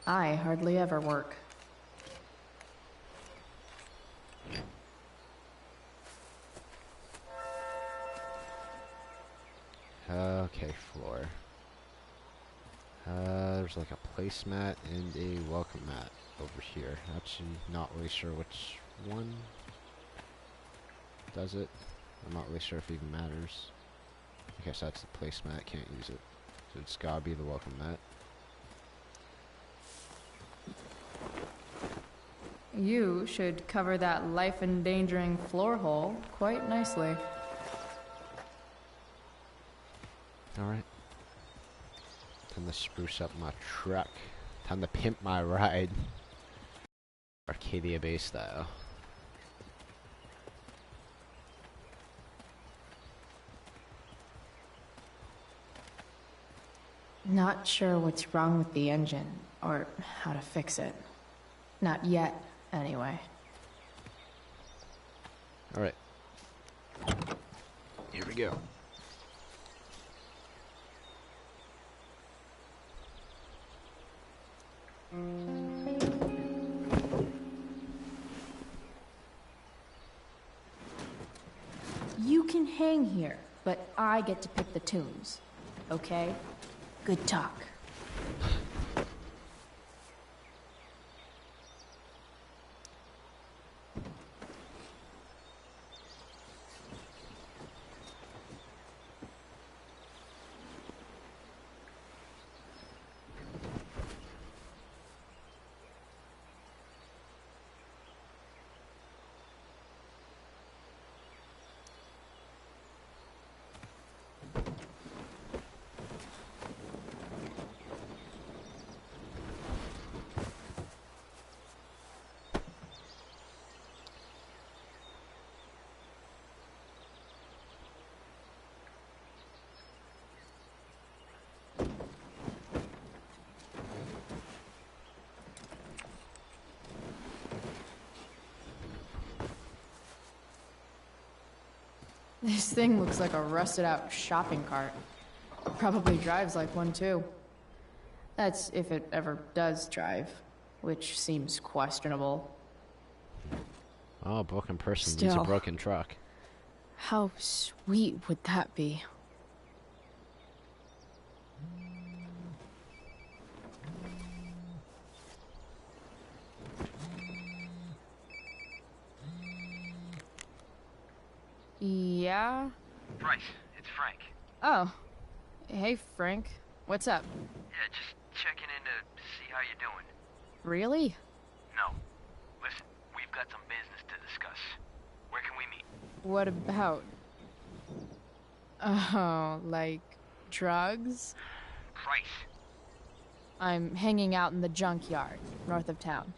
I hardly ever work. Okay, floor. There's like a placemat and a welcome mat over here. Actually, not really sure which one does it. I'm not really sure if it even matters. I guess that's the placemat, can't use it. So it's gotta be the welcome mat. You should cover that life-endangering floor hole quite nicely. Alright. Time to spruce up my truck. Time to pimp my ride. Arcadia Bay style. Not sure what's wrong with the engine, or how to fix it. Not yet, anyway. Alright. Here we go. You can hang here, but I get to pick the tunes. Okay? Good talk. This thing looks like a rusted out shopping cart. Probably drives like one too. That's if it ever does drive, which seems questionable. Oh, a broken person needs a Still. broken truck. How sweet would that be? Yeah? Bryce, it's Frank. Oh. Hey, Frank. What's up? Yeah, just checking in to see how you're doing. Really? No. Listen, we've got some business to discuss. Where can we meet? What about? Oh, like drugs? Price. I'm hanging out in the junkyard, north of town.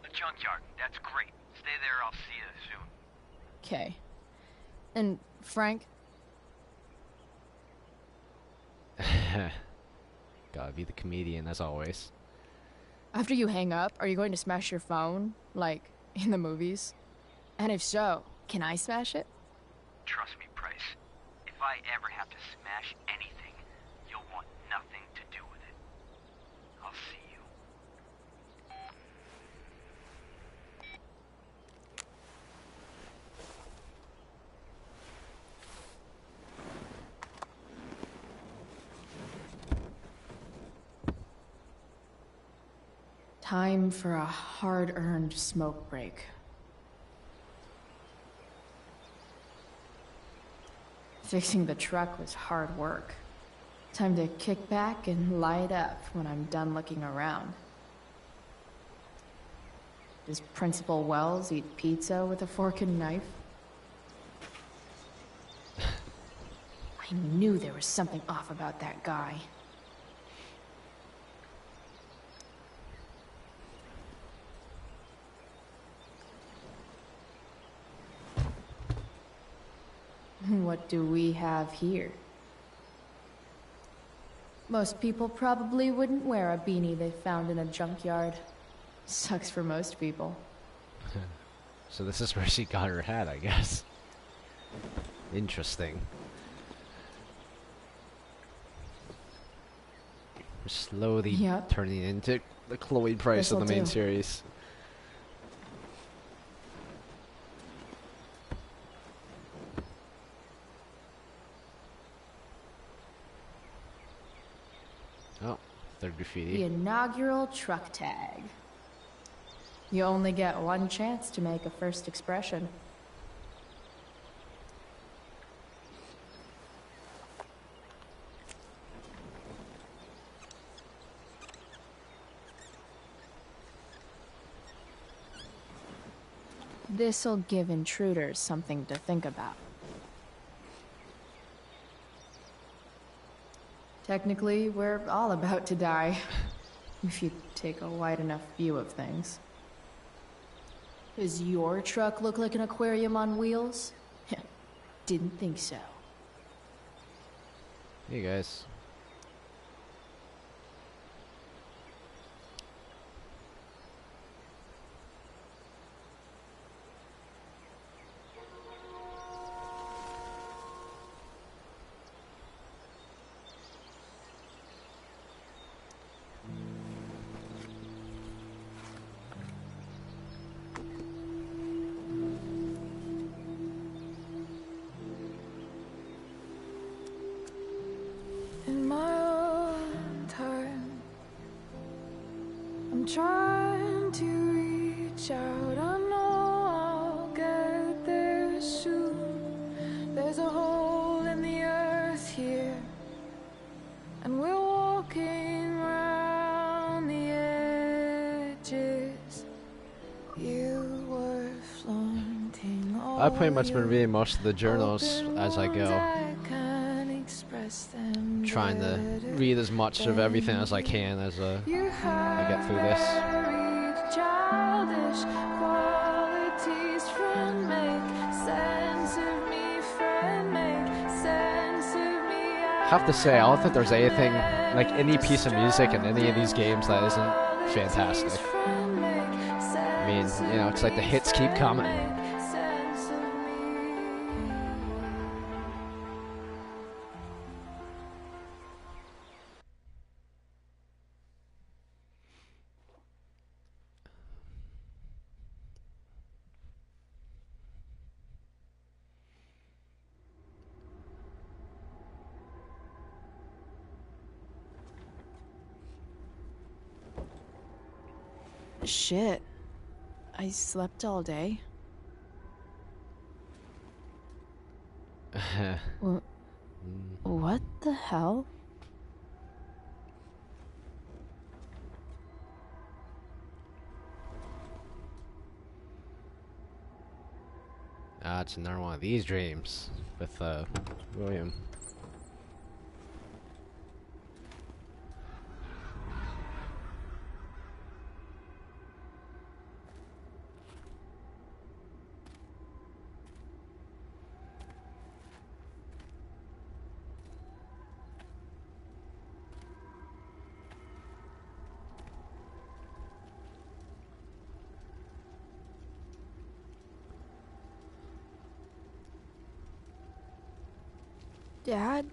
The junkyard. That's great. Stay there, I'll see you soon. Okay. And Frank? Gotta be the comedian, as always. After you hang up, are you going to smash your phone, like in the movies? And if so, can I smash it? Trust me, Price. If I ever have to smash anything, you'll want nothing to do with it. I'll see you. Time for a hard-earned smoke break. Fixing the truck was hard work. Time to kick back and light up when I'm done looking around. Does Principal Wells eat pizza with a fork and knife? I knew there was something off about that guy. What do we have here? Most people probably wouldn't wear a beanie they found in a junkyard. Sucks for most people. So this is where she got her hat, I guess. Interesting. We're slowly turning into the Chloe Price of the main series. Oh, they're graffiti. The inaugural truck tag. You only get one chance to make a first expression. This'll give intruders something to think about. Technically, we're all about to die, if you take a wide enough view of things. Does your truck look like an aquarium on wheels? Didn't think so. Hey guys. In my own time, I'm trying to reach out. I know I'll get there soon. There's a hole in the earth here, and we're walking around the edges. You were flaunting all I've pretty much been reading most of the journals as I go. Trying to read as much of everything as I can as I get through this. Have to say, I don't think there's anything, like any piece of music in any of these games that isn't fantastic. I mean, you know, it's like the hits keep coming. Shit. I slept all day. What the hell? Ah, it's another one of these dreams with William. Dad?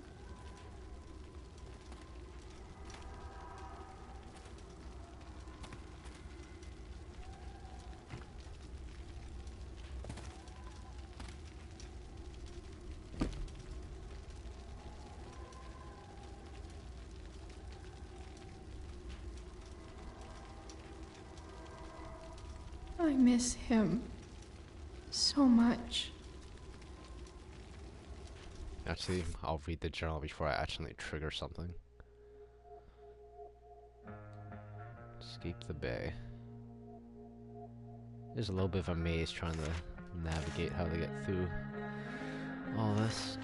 I miss him so much. Actually, I'll read the journal before I actually trigger something. Escape the bay. There's a little bit of a maze trying to navigate how to get through all this.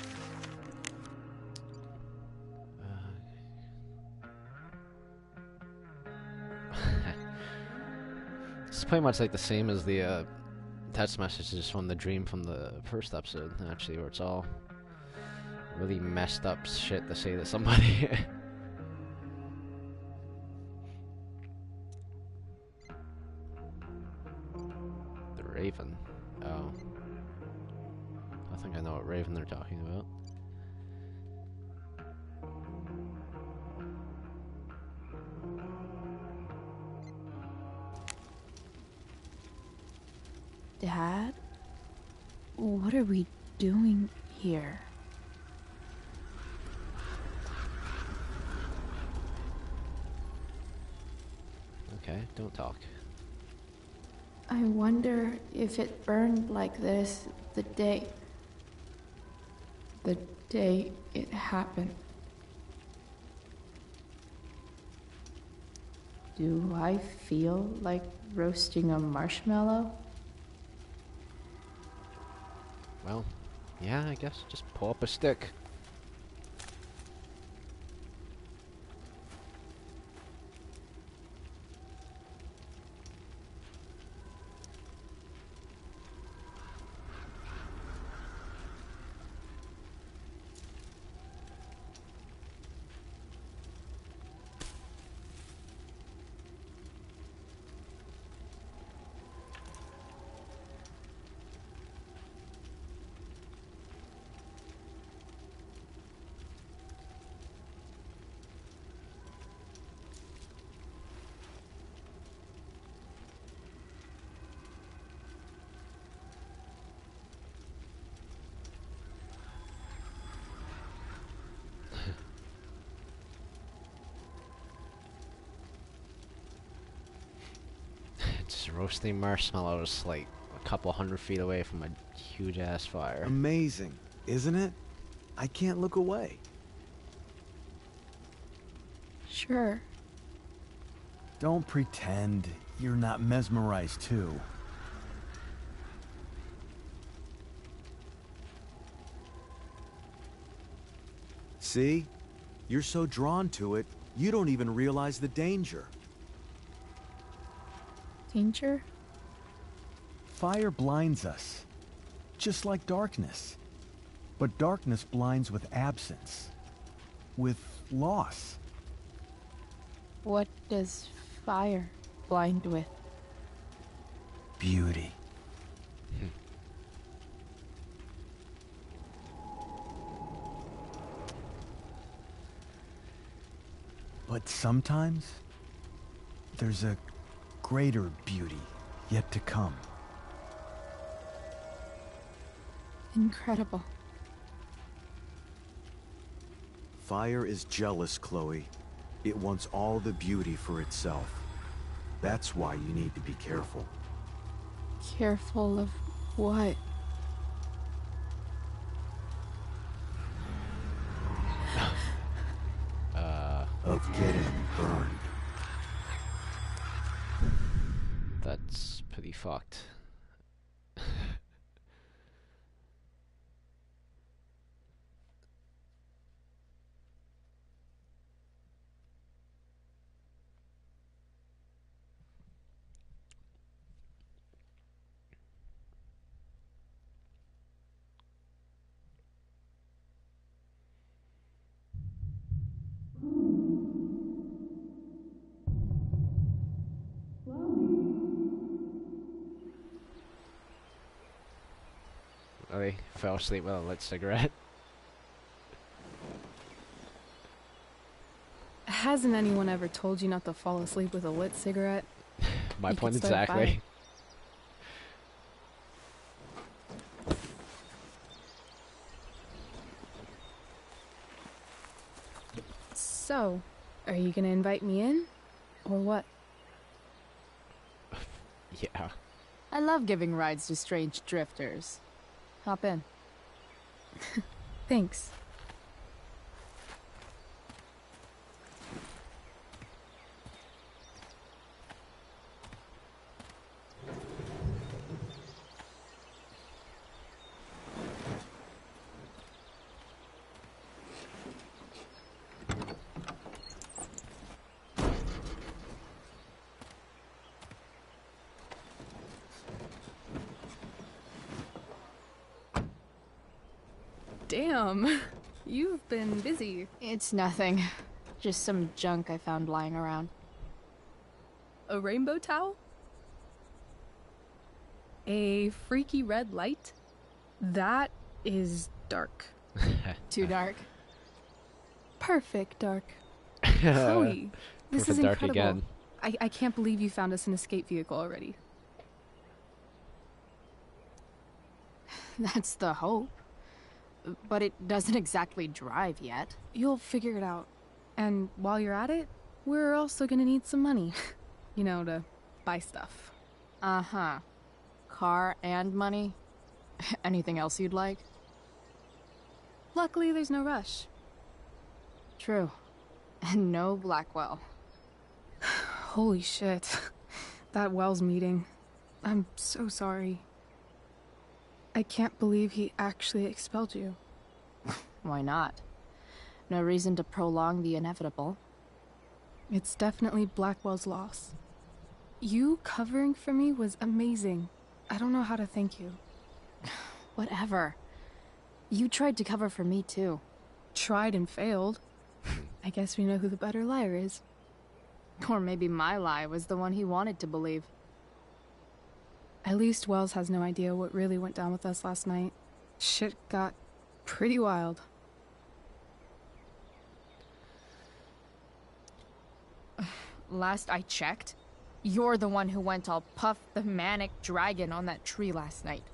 It's pretty much like the same as the text messages from the dream from the first episode, actually, where it's all really messed up shit to say to somebody. The Raven. Oh. I think I know what Raven they're talking about. Dad? What are we doing here? Okay, don't talk. I wonder if it burned like this the day it happened. Do I feel like roasting a marshmallow? Well, yeah, I guess just pull up a stick. Just roasting marshmallows like a couple 100 feet away from a huge ass fire. Amazing, isn't it? I can't look away. Sure. Don't pretend you're not mesmerized too. See? You're so drawn to it, you don't even realize the danger. Danger? Fire blinds us, just like darkness. But darkness blinds with absence, with loss. What does fire blind with? Beauty. But sometimes, there's a greater beauty yet to come. Incredible. Fire is jealous, Chloe. It wants all the beauty for itself. That's why you need to be careful. Careful of what? of getting burned. That's pretty fucked. Really fell asleep with a lit cigarette. Hasn't anyone ever told you not to fall asleep with a lit cigarette? My You point could start a fire. exactly. So, are you gonna invite me in? Or what? Yeah. I love giving rides to strange drifters. Hop in. Thanks. Damn, you've been busy. It's nothing. Just some junk I found lying around. A rainbow towel? A freaky red light? That is dark. Too dark? Perfect dark. Chloe, this is Perfect dark incredible. again. I can't believe you found us an escape vehicle already. That's the hope. But it doesn't exactly drive yet. You'll figure it out. And while you're at it, we're also gonna need some money. You know, to buy stuff. Uh-huh. Car and money? Anything else you'd like? Luckily, there's no rush. True. And no Blackwell. Holy shit. That Wells meeting. I'm so sorry. I can't believe he actually expelled you. Why not? No reason to prolong the inevitable. It's definitely Blackwell's loss. You covering for me was amazing. I don't know how to thank you. Whatever. You tried to cover for me too. Tried and failed. I guess we know who the better liar is. Or maybe my lie was the one he wanted to believe. At least Wells has no idea what really went down with us last night. Shit got pretty wild. Last I checked, you're the one who went all Puff the Manic Dragon on that tree last night.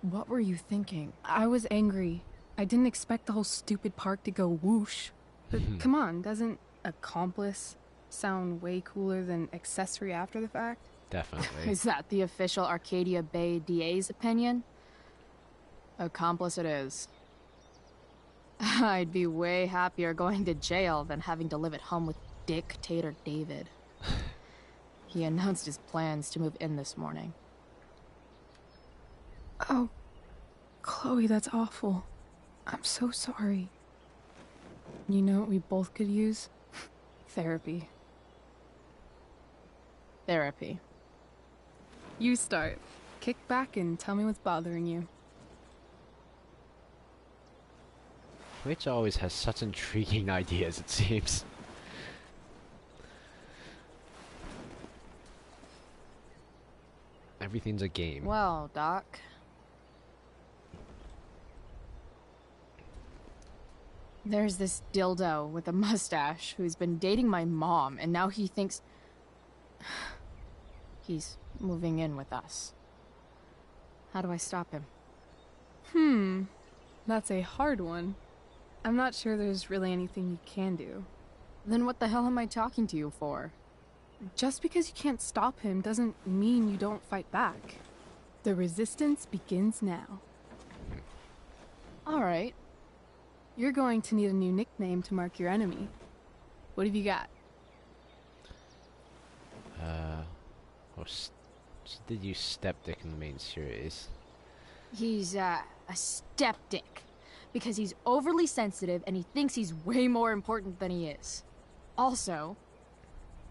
What were you thinking? I was angry. I didn't expect the whole stupid park to go whoosh. But come on, doesn't accomplice sound way cooler than accessory after the fact? Definitely. Is that the official Arcadia Bay DA's opinion? Accomplice it is. I'd be way happier going to jail than having to live at home with Dictator David. He announced his plans to move in this morning. Oh, Chloe, that's awful. I'm so sorry. You know what we both could use? Therapy. Therapy. You start. Kick back and tell me what's bothering you. Rachel always has such intriguing ideas, it seems. Everything's a game. Well, Doc. There's this dildo with a mustache who's been dating my mom, and now he thinks he's moving in with us. How do I stop him? That's a hard one. I'm not sure there's really anything you can do. Then what the hell am I talking to you for? Just because you can't stop him doesn't mean you don't fight back. The resistance begins now. All right. You're going to need a new nickname to mark your enemy. What have you got? Did you stepdick in the main series? He's, a skeptic. Because he's overly sensitive and he thinks he's way more important than he is. Also,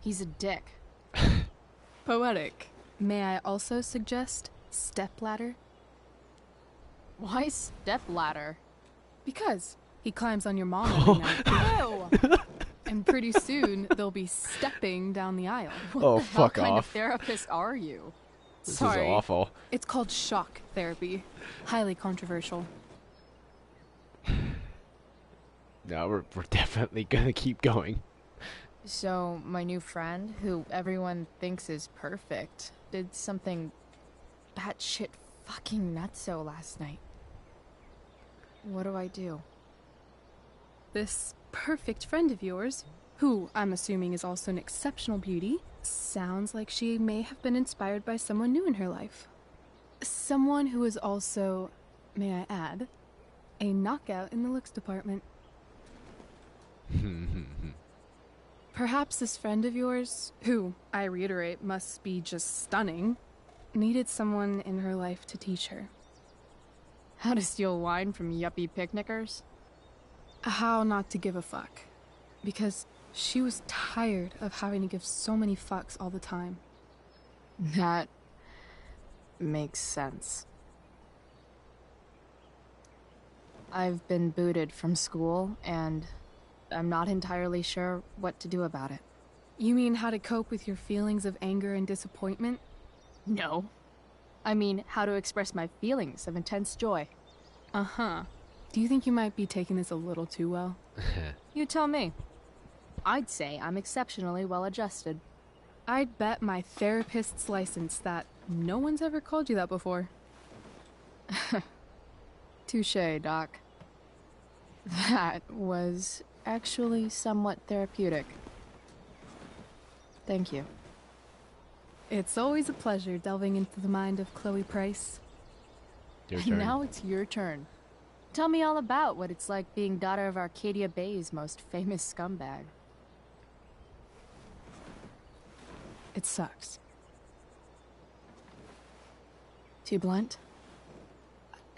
he's a dick. Poetic. May I also suggest stepladder? Why stepladder? Because he climbs on your mom every night. Ew! And pretty soon, they'll be stepping down the aisle. Oh, fuck What kind of off. therapist are you? This Sorry. is awful. It's called shock therapy. Highly controversial. No, we're definitely gonna keep going. So, my new friend, who everyone thinks is perfect, did something batshit fucking nutso last night. What do I do? This perfect friend of yours, who I'm assuming is also an exceptional beauty, sounds like she may have been inspired by someone new in her life. Someone who is also, may I add, a knockout in the looks department. Perhaps this friend of yours, who, I reiterate, must be just stunning, needed someone in her life to teach her. How to steal wine from yuppie picnickers? How not to give a fuck. Because she was tired of having to give so many fucks all the time. That makes sense. I've been booted from school, and I'm not entirely sure what to do about it. You mean how to cope with your feelings of anger and disappointment? No. I mean, how to express my feelings of intense joy. Uh-huh. Do you think you might be taking this a little too well? You tell me. I'd say I'm exceptionally well adjusted. I'd bet my therapist's license that no one's ever called you that before. Touché, Doc. That was actually somewhat therapeutic. Thank you. It's always a pleasure delving into the mind of Chloe Price. Your And turn. now it's your turn. Tell me all about what it's like being daughter of Arcadia Bay's most famous scumbag. It sucks. Too blunt?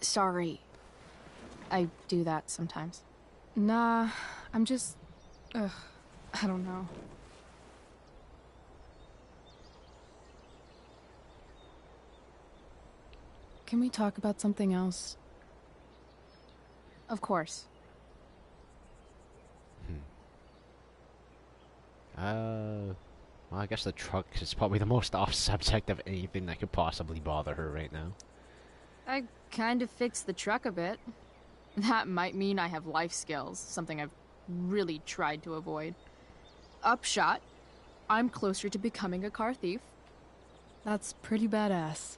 Sorry. I do that sometimes. Nah, I'm just... I don't know. Can we talk about something else? Of course. Well, I guess the truck is probably the most off subject of anything that could possibly bother her right now. I kind of fixed the truck a bit. That might mean I have life skills, something I've really tried to avoid. Upshot, I'm closer to becoming a car thief. That's pretty badass.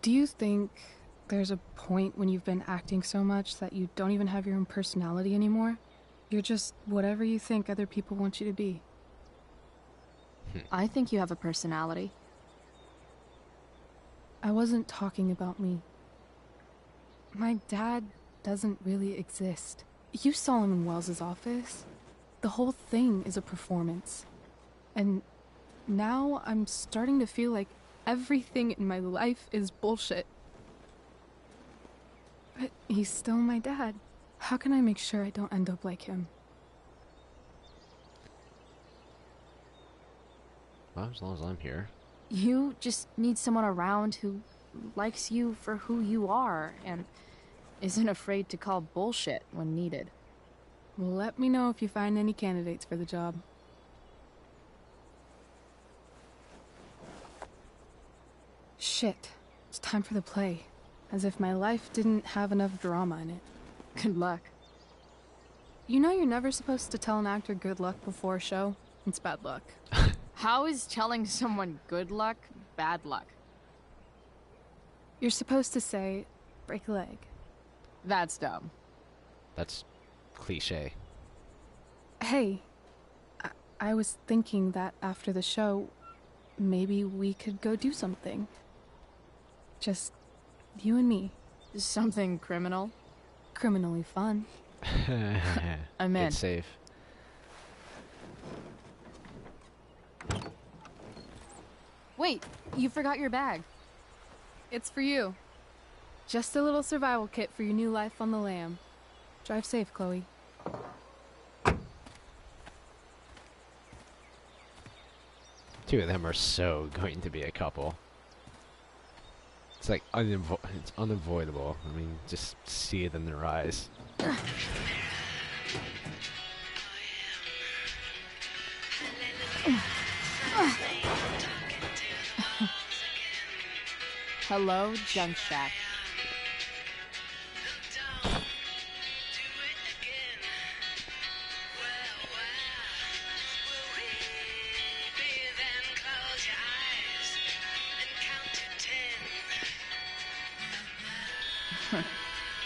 Do you think there's a point when you've been acting so much that you don't even have your own personality anymore? You're just whatever you think other people want you to be. I think you have a personality. I wasn't talking about me. My dad doesn't really exist. You saw him in Wells's office. The whole thing is a performance. And now I'm starting to feel like everything in my life is bullshit. But he's still my dad. How can I make sure I don't end up like him? Well, as long as I'm here. You just need someone around who likes you for who you are and isn't afraid to call bullshit when needed. Well, let me know if you find any candidates for the job. Shit. It's time for the play. As if my life didn't have enough drama in it. Good luck. You know you're never supposed to tell an actor good luck before a show? It's bad luck. How is telling someone good luck bad luck? You're supposed to say, break a leg. That's dumb. That's cliche. Hey, I was thinking that after the show, maybe we could go do something. Just you and me. Something criminal? Criminally fun. I'm in. Get safe. Wait, you forgot your bag. It's for you. Just a little survival kit for your new life on the lam. Drive safe, Chloe. Two of them are so going to be a couple. It's like it's unavoidable. I mean, just see it in their eyes. Hello, Junk Shack.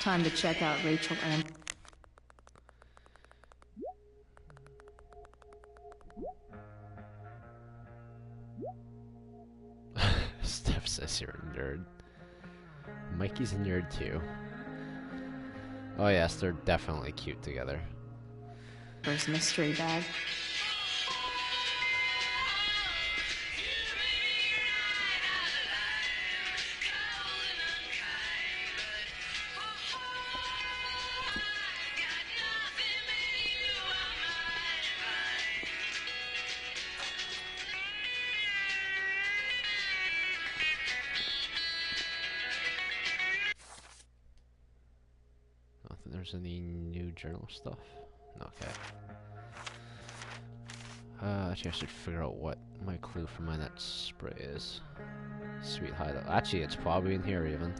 Time to check out Rachel and... Steph says you're a nerd. Mikey's a nerd too. Oh yes, they're definitely cute together. Where's mystery bag? Any new journal stuff? Okay. Actually, I should figure out what my clue for my next spray is. Sweet hideout. Actually, it's probably in here even.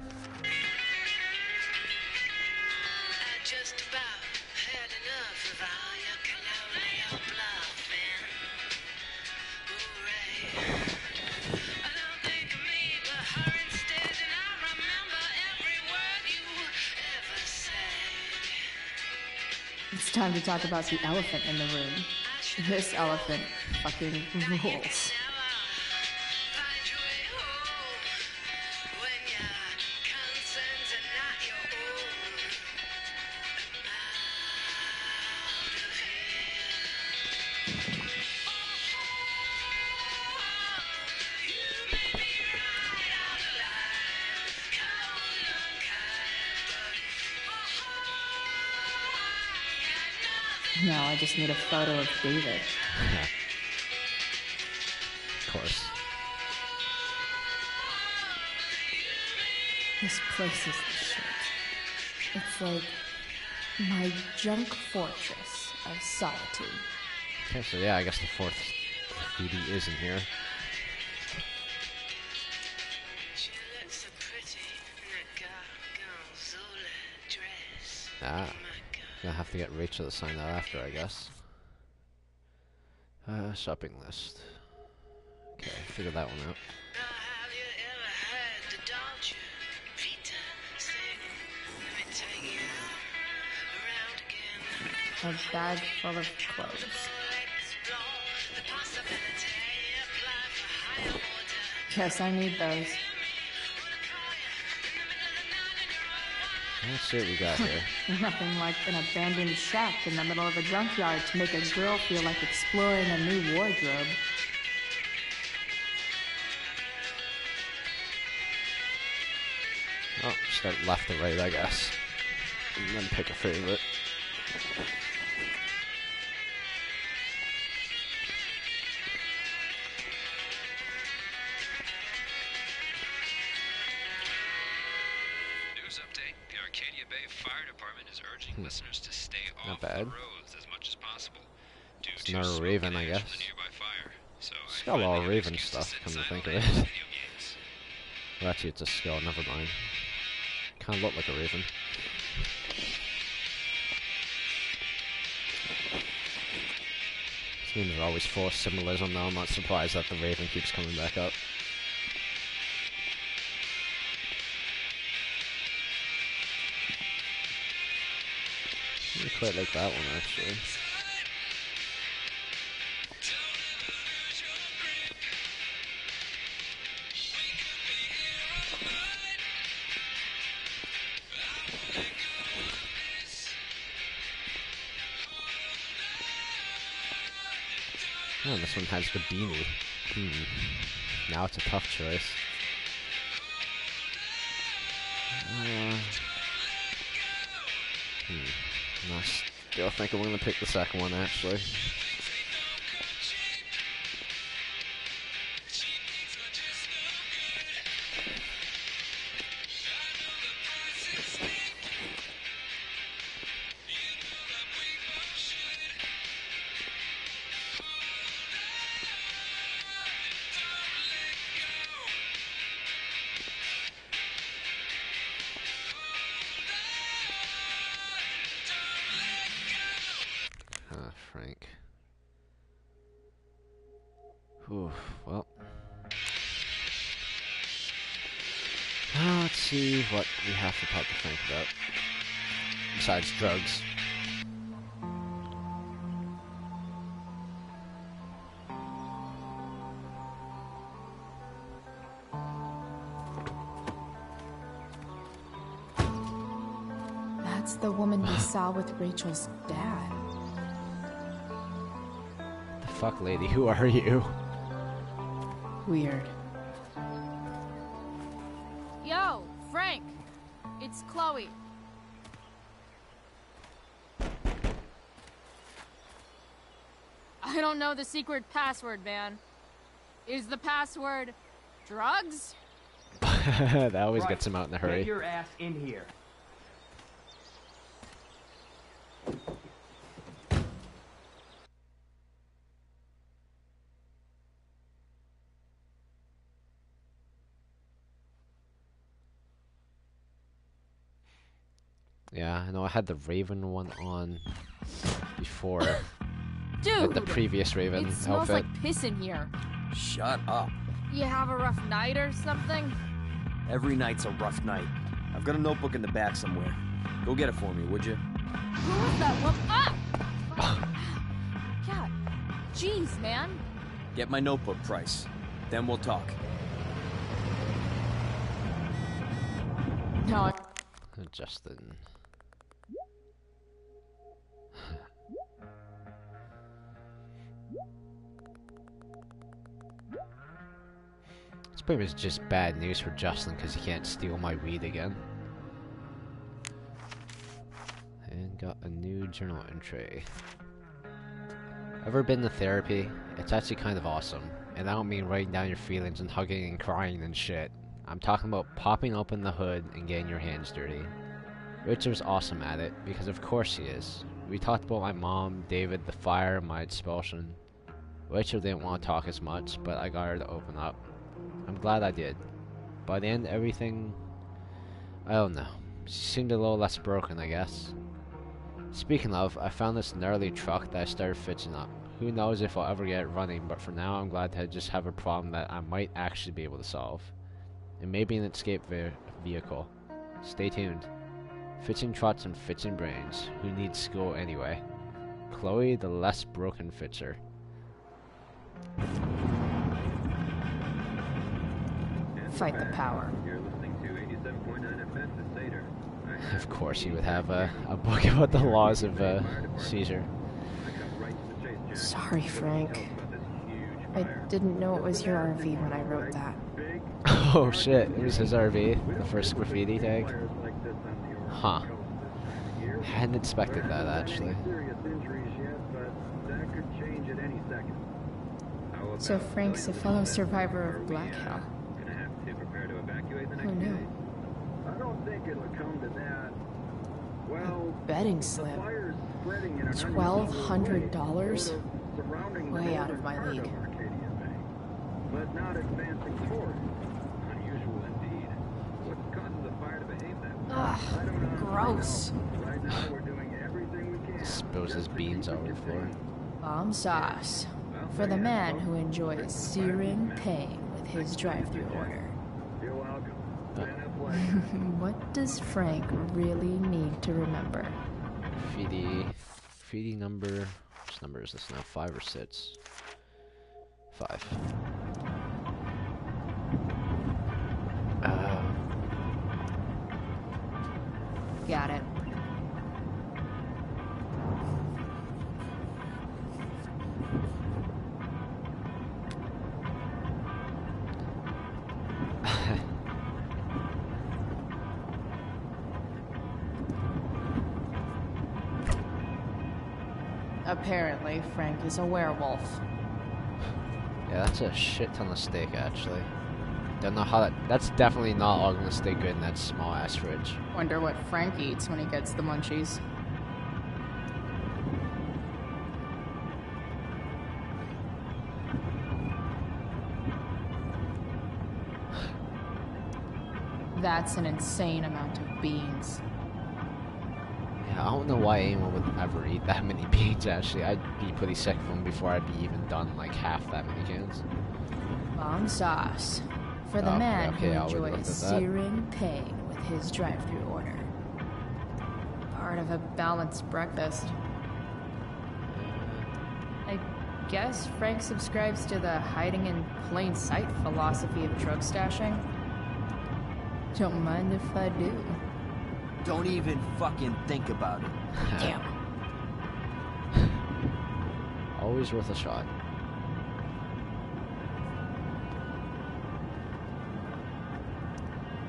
It's time to talk about the elephant in the room. This elephant fucking rules. Now I just need a photo of David. Of course. This place is the shit. It's like my junk fortress of solitude. Okay, so yeah, I guess the fourth graffiti is in here. Ah. Gonna have to get Rachel to sign that after, I guess. Shopping list. Okay, figure that one out. A bag full of clothes. Guess I need those. Let's see what we got here. Nothing like an abandoned shack in the middle of a junkyard to make a girl feel like exploring a new wardrobe. Oh, start left to right, I guess. And then pick a favorite. Listeners to stay Not off bad. the roads as much as possible. It's another Raven, I guess. It's got a lot of Raven stuff, come to think of it. Well, actually, it's a skull, never mind. Kinda look like a Raven. These games are always full of symbolism, though. I'm not surprised that the Raven keeps coming back up. I quite like that one, actually. Oh, this one has the beanie. Now it's a tough choice. I still think I'm gonna pick the second one, actually. Frank. Whew, well. Let's see what we have to talk to Frank about. Besides drugs. That's the woman we saw with Rachel's dad. The fuck, lady, who are you? Weird. Yo, Frank! It's Chloe. I don't know the secret password, man. Is the password drugs? That always gets him out in a hurry. Get your ass in here. Yeah, I know I had the Raven one on before. Dude! Like the previous Raven It smells outfit. like piss in here. Shut up. You have a rough night or something? Every night's a rough night. I've got a notebook in the back somewhere. Go get it for me, would you? Who was that one? Ah! God. Jeez, man. Get my notebook, Price. Then we'll talk. No. Justin. It's pretty much just bad news for Justin because he can't steal my weed again. And got a new journal entry. Ever been to therapy? It's actually kind of awesome. And I don't mean writing down your feelings and hugging and crying and shit. I'm talking about popping open the hood and getting your hands dirty. Richard's awesome at it, because of course he is. We talked about my mom, David, the fire, my expulsion. Rachel didn't want to talk as much, but I got her to open up. I'm glad I did. By the end, everything... I don't know. She seemed a little less broken, I guess. Speaking of, I found this gnarly truck that I started fixing up. Who knows if I'll ever get it running, but for now I'm glad to just have a problem that I might actually be able to solve. And maybe an escape vehicle. Stay tuned. Fixing trots and fixing brains. Who needs school anyway? Chloe, the less broken fixer. Fight the power. Of course he would have a book about the laws of Caesar. Sorry, Frank. I didn't know it was your RV when I wrote that. Oh shit, it was his RV, the first graffiti tag. Huh. Hadn't expected that, actually. So Frank's a fellow survivor of Black Hell. Who knew? I don't think it'll come to that. Well, Betting slip. $1,200? Way out of my league. But not advancing forward. Unusual indeed. What causes a fire to behave that way? Ugh, gross. Right now we're doing everything we can. Disposes beans all over the floor. Bomb sauce. For the man who enjoys searing pain with his drive-thru order. You're welcome. What does Frank really need to remember? Graffiti number... Which number is this now? 5 or 6? 5. Got it. Apparently, Frank is a werewolf. Yeah, that's a shit ton of steak, actually. Don't know how that's definitely not all gonna stay good in that small ass fridge. Wonder what Frank eats when he gets the munchies. That's an insane amount of beans. Yeah, I don't know why anyone would ever eat that many beans, actually. I'd be pretty sick of them before I'd be even done like half that many cans. Bomb sauce. For the man okay, who I would've enjoys looked at that. searing pain with his drive-thru order. Part of a balanced breakfast. I guess Frank subscribes to the hiding in plain sight philosophy of drug stashing. Don't mind if I do. Don't even fucking think about it. Damn. Always worth a shot.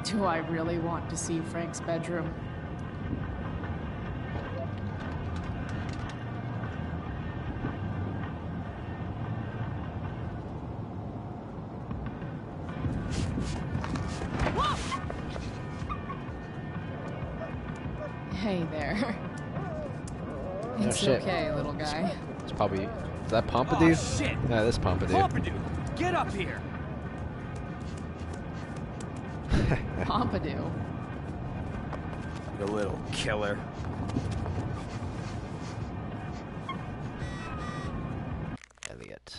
Do I really want to see Frank's bedroom? Hey there. Oh, It's shit. okay, little guy. It's probably... Is that Pompidou? Oh, shit. Yeah, that's Pompidou. Pompidou, get up here! Pompidou. You little killer. Elliot.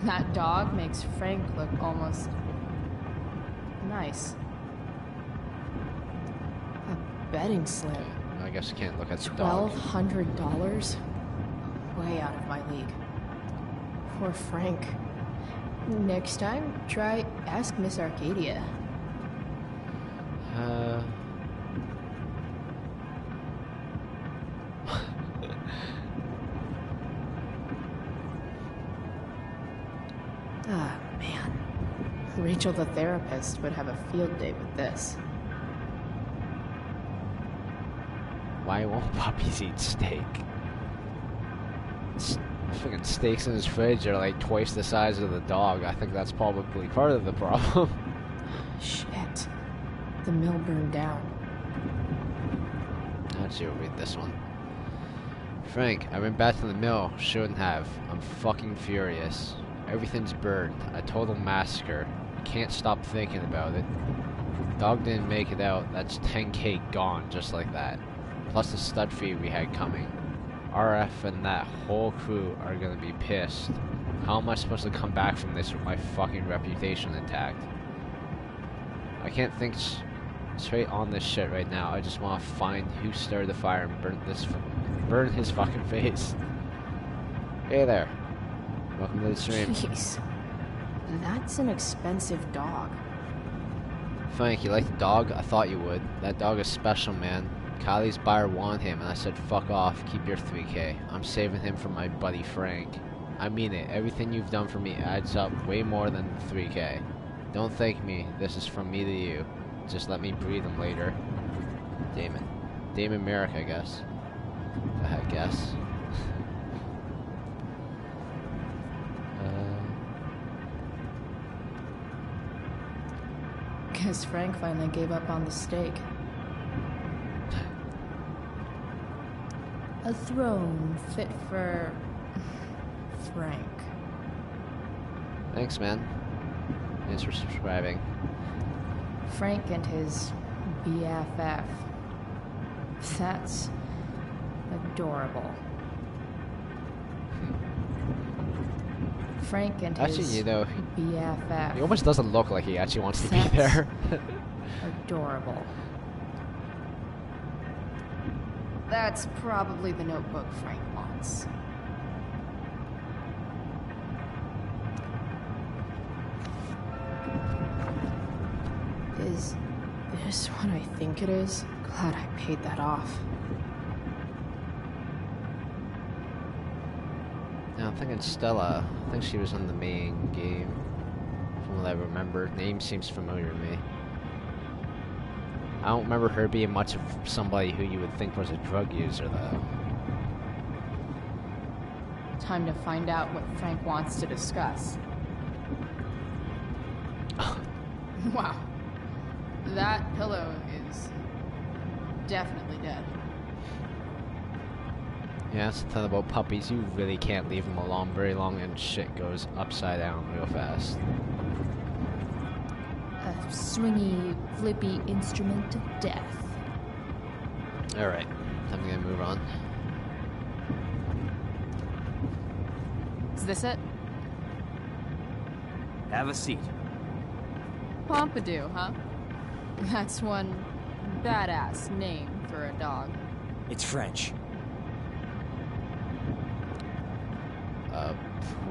That dog makes Frank look almost nice. A betting slip. I guess you can't look at the dog. $1,200? Way out of my league. Poor Frank. Next time, try ask Miss Arcadia. Ah, man. Rachel the therapist would have a field day with this. Why won't puppies eat steak? Fucking steaks in his fridge are like twice the size of the dog. I think that's probably part of the problem. Shit. The mill burned down. Actually, we'll read this one. Frank, I went back to the mill. Shouldn't have. I'm fucking furious. Everything's burned. A total massacre. Can't stop thinking about it. Dog didn't make it out. That's 10K gone just like that. Plus the stud fee we had coming. RF and that whole crew are gonna be pissed. How am I supposed to come back from this with my fucking reputation intact? I can't think straight on this shit right now. I just want to find who started the fire and burn his fucking face. Hey there. Welcome to the stream. Jeez. That's an expensive dog. Frank, you like the dog? I thought you would. That dog is special, man. Kylie's buyer wanted him, and I said, fuck off, keep your 3K. I'm saving him for my buddy Frank. I mean it, everything you've done for me adds up way more than the 3K. Don't thank me, this is from me to you. Just let me breathe him later. Damon. Damon Merrick, I guess. I guess. Guess Frank finally gave up on the steak. A throne fit for Frank. Thanks, man. Thanks for subscribing. Frank and his BFF. That's adorable. Frank and Actually, his you know, BFF. he almost doesn't look like he actually wants to be there. Adorable. That's probably the notebook Frank wants. Is this what I think it is? Glad I paid that off. I'm thinking Stella. I think she was in the main game. From what I remember. Name seems familiar to me. I don't remember her being much of somebody who you would think was a drug user, though. Time to find out what Frank wants to discuss. Wow. That pillow is definitely dead. Yeah, that's the thing about puppies. You really can't leave them alone very long and shit goes upside down real fast. A swingy, flippy instrument of death. Alright, time to move on. Is this it? Have a seat. Pompidou, huh? That's one badass name for a dog. It's French.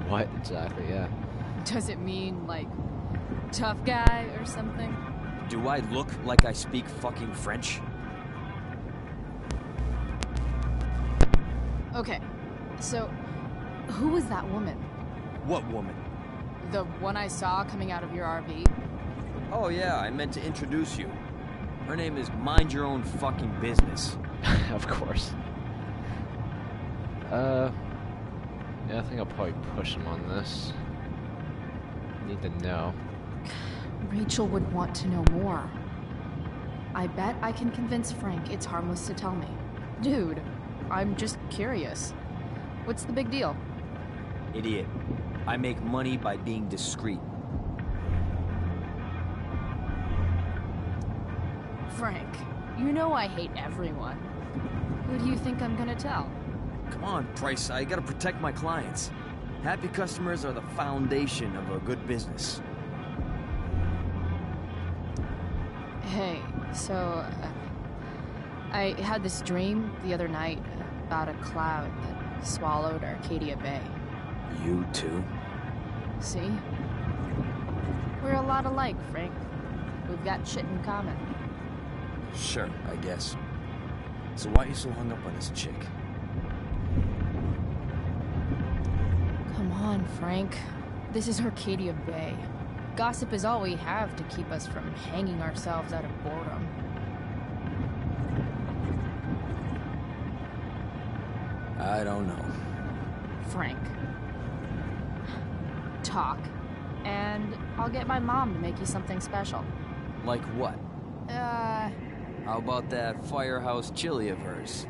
What exactly? Yeah. Does it mean, like, tough guy or something? Do I look like I speak fucking French? Okay, so who was that woman? What woman? The one I saw coming out of your RV? Oh yeah, I meant to introduce you. Her name is Mind Your Own Fucking Business. Of course. Yeah, I think I'll probably push him on this. Need to know. Rachel would want to know more. I bet I can convince Frank it's harmless to tell me. Dude, I'm just curious. What's the big deal? Idiot. I make money by being discreet. Frank, you know I hate everyone. Who do you think I'm gonna tell? Come on, Price, I gotta protect my clients. Happy customers are the foundation of a good business. Hey, so, I had this dream the other night about a cloud that swallowed Arcadia Bay. You too? See? We're a lot alike, Frank. We've got shit in common. Sure, I guess. So why are you so hung up on this chick? Come on, Frank. This is Arcadia Bay. Gossip is all we have to keep us from hanging ourselves out of boredom. I don't know. Frank. Talk, and I'll get my mom to make you something special. Like what? How about that firehouse chili of hers?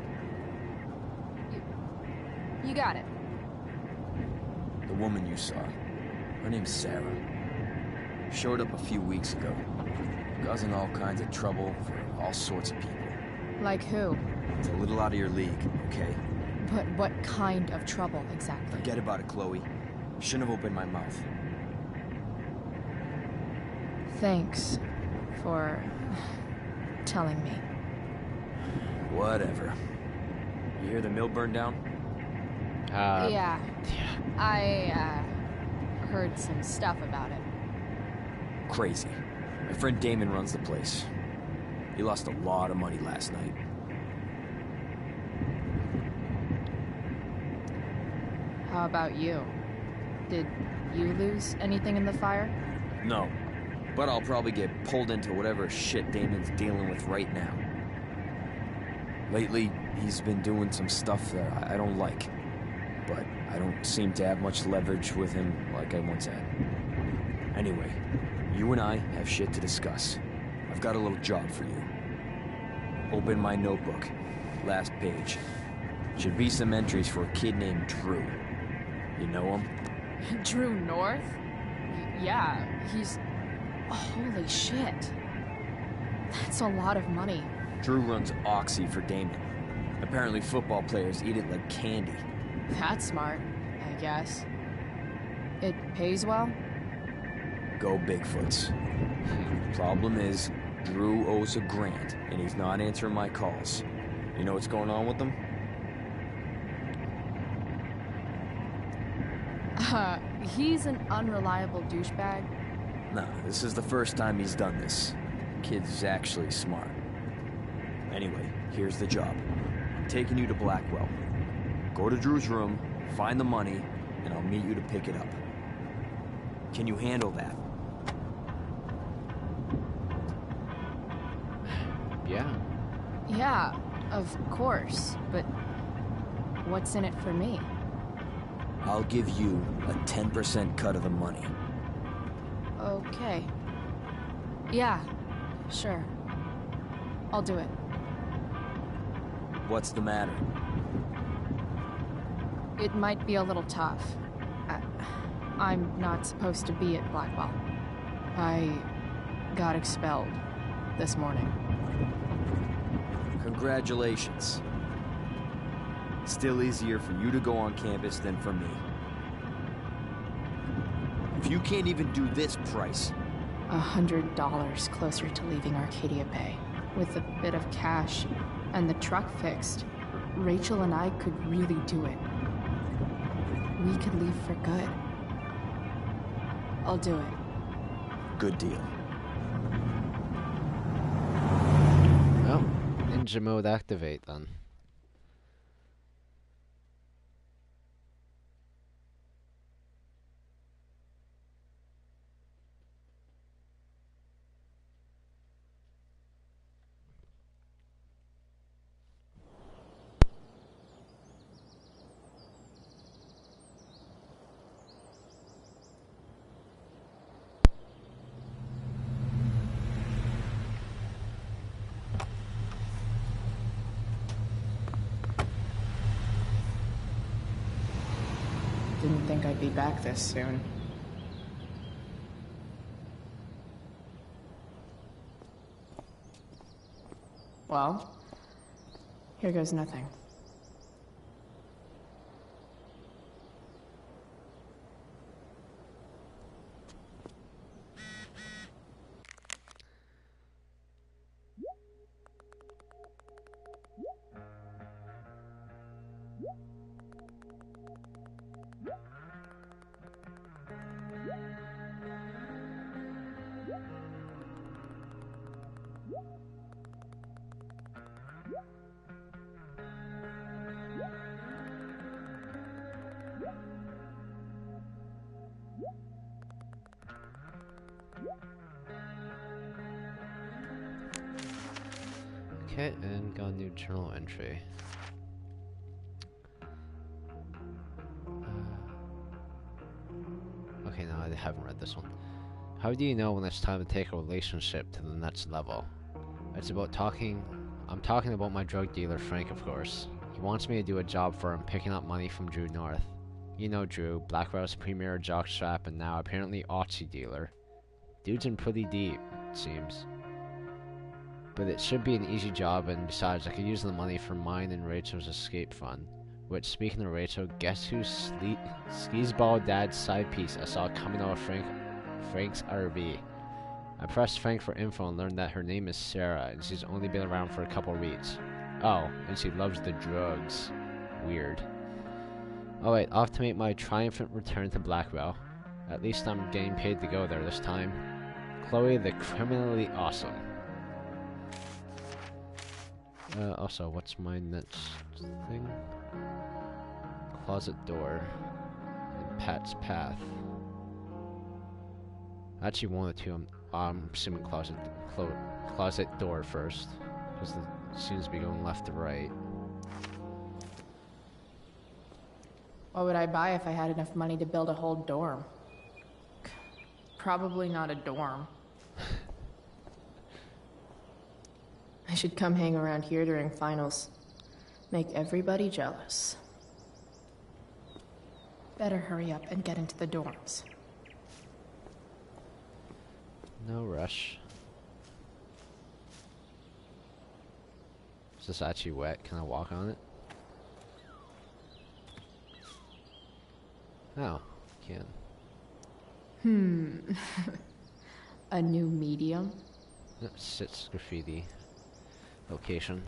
You got it. The woman you saw. Her name's Sarah. Showed up a few weeks ago. Causing all kinds of trouble for all sorts of people. Like who? It's a little out of your league, okay? But what kind of trouble, exactly? Forget about it, Chloe. Shouldn't have opened my mouth. Thanks for telling me. Whatever. You hear the mill burned down? Yeah. I heard some stuff about it. Crazy. My friend Damon runs the place. He lost a lot of money last night. How about you? Did you lose anything in the fire? No. But I'll probably get pulled into whatever shit Damon's dealing with right now. Lately, he's been doing some stuff that I don't like. But I don't seem to have much leverage with him like I once had. Anyway, you and I have shit to discuss. I've got a little job for you. Open my notebook. Last page. Should be some entries for a kid named Drew. You know him? Drew North? Yeah, he's... Holy shit. That's a lot of money. Drew runs Oxy for Damon. Apparently football players eat it like candy. That's smart, I guess. It pays well? Go Bigfoots. Problem is, Drew owes a grant, and he's not answering my calls. You know what's going on with him? He's an unreliable douchebag. Nah, this is the first time he's done this. Kid's actually smart. Anyway, here's the job. I'm taking you to Blackwell. Go to Drew's room, find the money, and I'll meet you to pick it up. Can you handle that? Yeah. Yeah, of course, but what's in it for me? I'll give you a 10% cut of the money. Okay. Yeah, sure. I'll do it. What's the matter? It might be a little tough. I'm not supposed to be at Blackwell. I got expelled this morning. Congratulations. Still easier for you to go on campus than for me. If you can't even do this price... $100 closer to leaving Arcadia Bay. With a bit of cash and the truck fixed, Rachel and I could really do it. We could leave for good. I'll do it. Good deal. Well, ninja mode activate then. Didn't think I'd be back this soon. Well, here goes nothing. Okay, and got a new journal entry. Okay, no, I haven't read this one. How do you know when it's time to take a relationship to the next level? It's about talking... I'm talking about my drug dealer, Frank, of course. He wants me to do a job for him, picking up money from Drew North. You know Drew, Blackwell's premier jockstrap and now apparently Oxy dealer. Dude's in pretty deep, it seems. But it should be an easy job, and besides, I could use the money for mine and Rachel's escape fund. Which, speaking of Rachel, guess who's Sleazeball Dad's side piece I saw coming out of Frank's RV. I pressed Frank for info and learned that her name is Sarah, and she's only been around for a couple weeks. Oh, and she loves the drugs. Weird. Alright, off to make my triumphant return to Blackwell. At least I'm getting paid to go there this time. Chloe the criminally awesome. Also, what's my next thing? Closet door. And Pat's path. Actually, one of the two. I'm assuming closet door first, because it seems to be going left to right. What would I buy if I had enough money to build a whole dorm? Probably not a dorm. I should come hang around here during finals. Make everybody jealous. Better hurry up and get into the dorms. No rush. Is this actually wet? Can I walk on it? Oh, can. A new medium? No, sits graffiti. Location.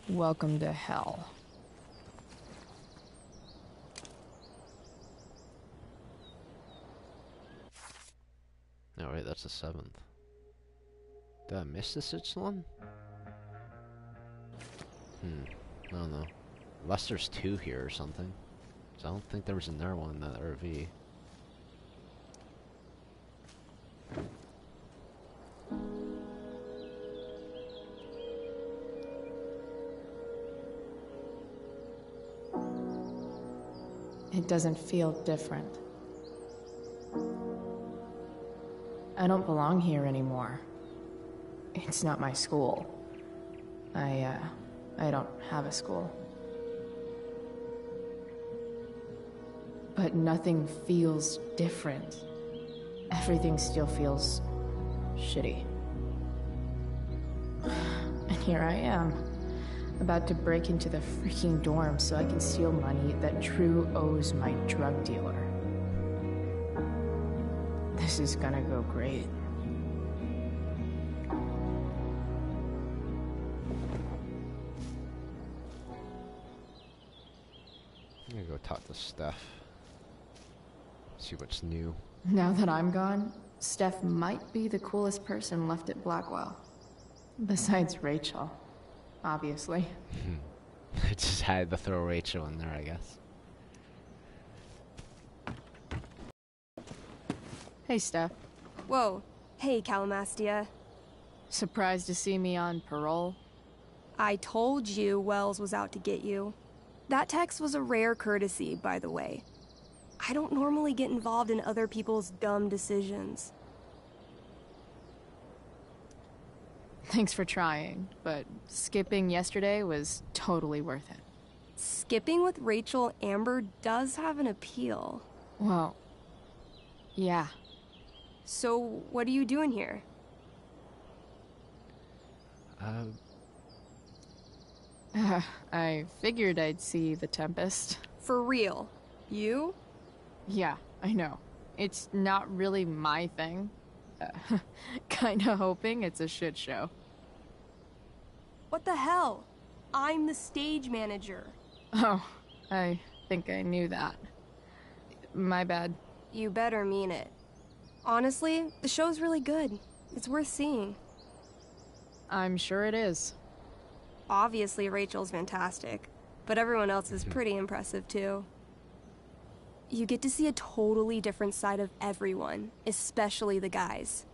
Welcome to hell. wait, that's the 7th. Did I miss the 6th one? I don't know. Unless there's 2 here or something. 'Cause I don't think there was another one in that RV. It doesn't feel different. I don't belong here anymore. It's not my school. I don't have a school. But nothing feels different. Everything still feels shitty. And here I am, about to break into the freaking dorm so I can steal money that Drew owes my drug dealer. This is gonna go great. I'm gonna go talk to Steph. See what's new. Now that I'm gone, Steph might be the coolest person left at Blackwell. Besides Rachel, obviously. I just had to throw Rachel in there, I guess. Hey, Steph. Whoa. Hey, Calamastia. Surprised to see me on parole? I told you Wells was out to get you. That text was a rare courtesy, by the way. I don't normally get involved in other people's dumb decisions. Thanks for trying, but skipping yesterday was totally worth it. Skipping with Rachel Amber does have an appeal. Well, yeah. So, what are you doing here? I figured I'd see the Tempest. For real? You? Yeah, I know. It's not really my thing. Kinda hoping it's a shit show. What the hell? I'm the stage manager. Oh, I think I knew that. My bad. You better mean it. Honestly, the show's really good. It's worth seeing. I'm sure it is. Obviously, Rachel's fantastic, but everyone else is pretty impressive too. You get to see a totally different side of everyone, especially the guys.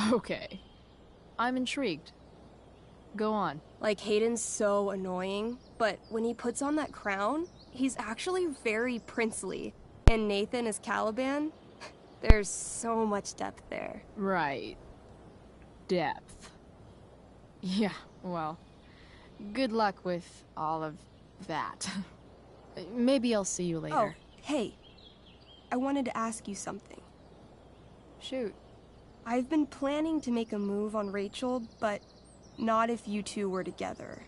Okay. I'm intrigued. Go on. Like, Hayden's so annoying, but when he puts on that crown, he's actually very princely. And Nathan as Caliban, there's so much depth there. Right. Depth. Yeah, well, good luck with all of that. Maybe I'll see you later. Oh, hey. I wanted to ask you something. Shoot. I've been planning to make a move on Rachel, but not if you two were together.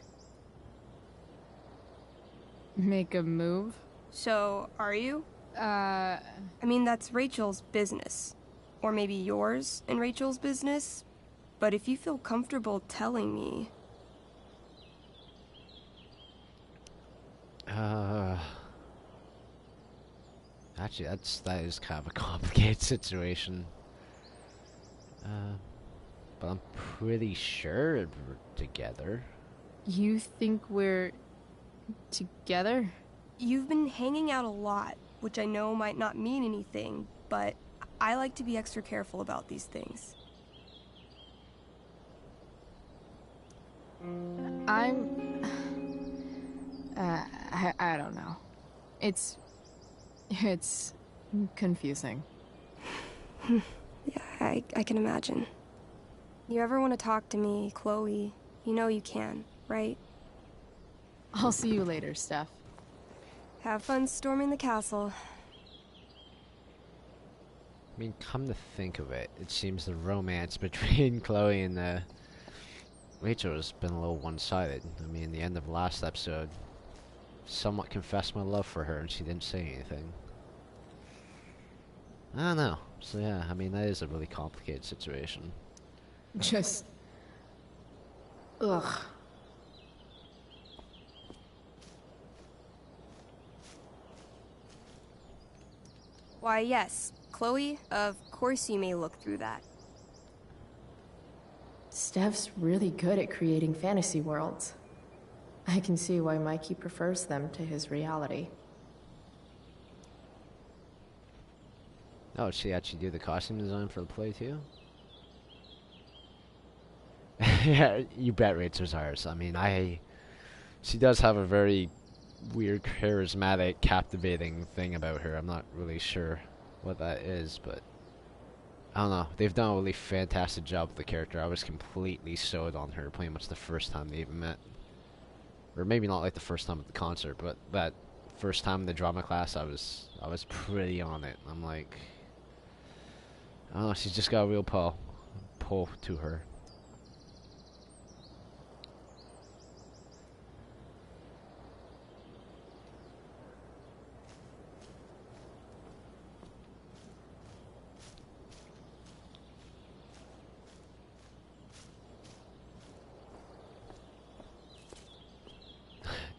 Make a move? So, are you? I mean, that's Rachel's business. Or maybe yours and Rachel's business. But if you feel comfortable telling me... Actually, that is kind of a complicated situation. But I'm pretty sure we're together. You think we're... together? You've been hanging out a lot, which I know might not mean anything, but I like to be extra careful about these things. I don't know. It's confusing. Yeah, I can imagine. You ever want to talk to me, Chloe, you know you can, right? I'll see you later, Steph. Have fun storming the castle. I mean, come to think of it, it seems the romance between Chloe and Rachel has been a little one-sided. I mean, the end of last episode, somewhat confessed my love for her and she didn't say anything. I don't know. So yeah, I mean, that is a really complicated situation. Just... ugh. Why, yes, Chloe, of course you may look through that. Steph's really good at creating fantasy worlds. I can see why Mikey prefers them to his reality. Oh, she actually do the costume design for the play too? Yeah, you bet Rachel's ours. I mean, she does have a very weird, charismatic, captivating thing about her. I'm not really sure what that is, but I don't know. They've done a really fantastic job with the character. I was completely sold on her pretty much the first time they even met. Or maybe not like the first time at the concert, but that first time in the drama class, I was pretty on it. I'm like, I don't know, she's just got a real pull to her.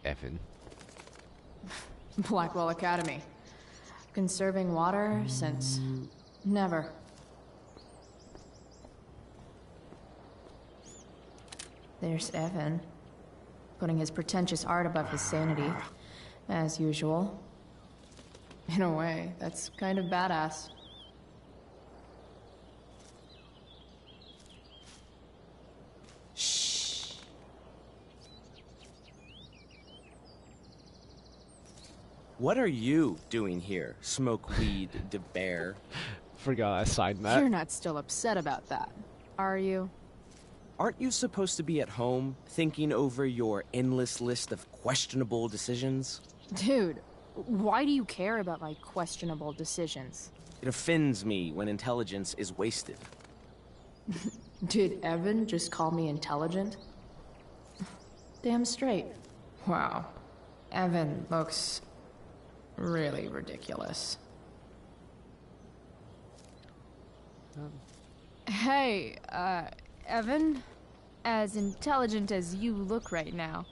Evan. Blackwell Academy. Conserving water since never. There's Evan, putting his pretentious art above his sanity, as usual. In a way, that's kind of badass. What are you doing here? Smoke weed, de bear. Forgot I signed that. You're not still upset about that, are you? Aren't you supposed to be at home, thinking over your endless list of questionable decisions? Dude, why do you care about my questionable decisions? It offends me when intelligence is wasted. Did Evan just call me intelligent? Damn straight. Wow. Evan looks really ridiculous. Hey, Evan, as intelligent as you look right now,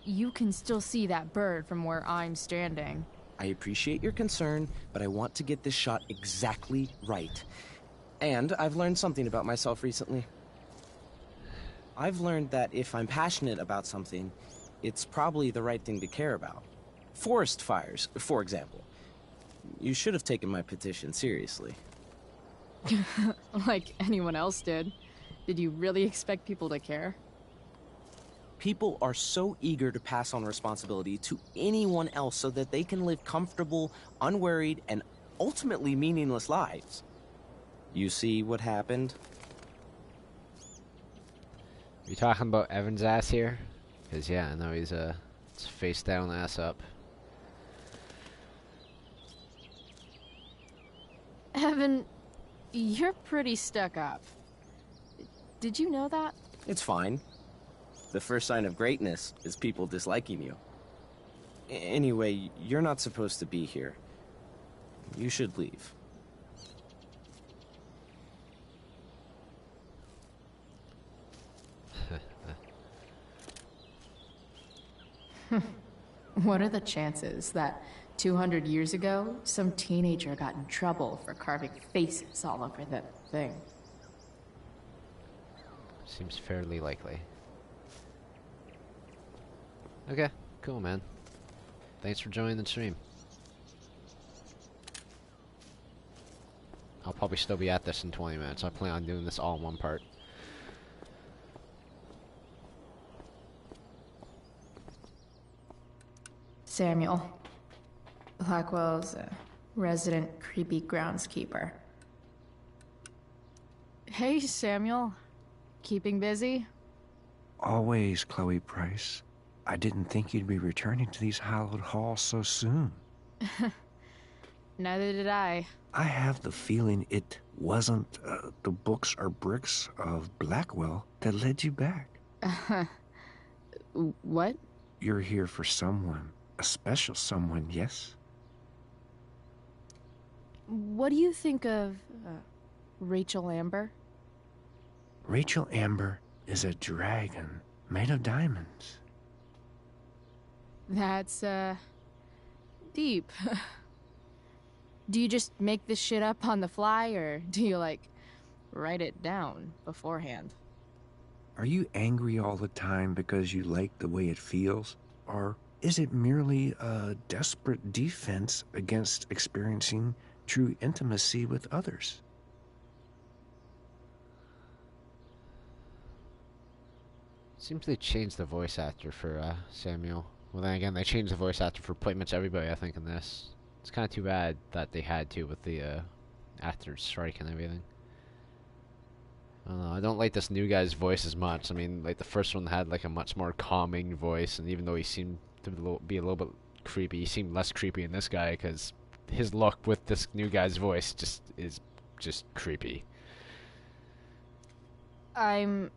you can still see that bird from where I'm standing. I appreciate your concern, but I want to get this shot exactly right. And I've learned something about myself recently. I've learned that if I'm passionate about something, it's probably the right thing to care about. Forest fires, for example. You should have taken my petition seriously. Like anyone else did. Did you really expect people to care? People are so eager to pass on responsibility to anyone else so that they can live comfortable, unworried, and ultimately meaningless lives. You see what happened? You talking about Evan's ass here? Because yeah, I know he's it's face down, ass up. Evan, you're pretty stuck up. Did you know that? It's fine. The first sign of greatness is people disliking you. Anyway, you're not supposed to be here. You should leave. What are the chances that 200 years ago, some teenager got in trouble for carving faces all over the thing? Seems fairly likely. Okay, cool, man. Thanks for joining the stream. I'll probably still be at this in 20 minutes. I plan on doing this all in one part. Samuel. Blackwell's resident creepy groundskeeper. Hey, Samuel. Keeping busy? Always, Chloe Price. I didn't think you'd be returning to these hallowed halls so soon. Neither did I. I have the feeling it wasn't the books or bricks of Blackwell that led you back. What? You're here for someone. A special someone, yes? What do you think of Rachel Amber? Rachel Amber is a dragon made of diamonds. That's, deep. Do you just make this shit up on the fly, or do you, like, write it down beforehand? Are you angry all the time because you like the way it feels? Or is it merely a desperate defense against experiencing true intimacy with others? Seems they changed the voice actor for Samuel. Well, then again, they changed the voice actor for pretty much everybody, I think, in this. It's kind of too bad that they had to with the actors strike and everything. I don't know, I don't like this new guy's voice as much. I mean, like, the first one had, like, a much more calming voice, and even though he seemed to be a little bit creepy, he seemed less creepy in this guy, because his look with this new guy's voice is just creepy. I'm,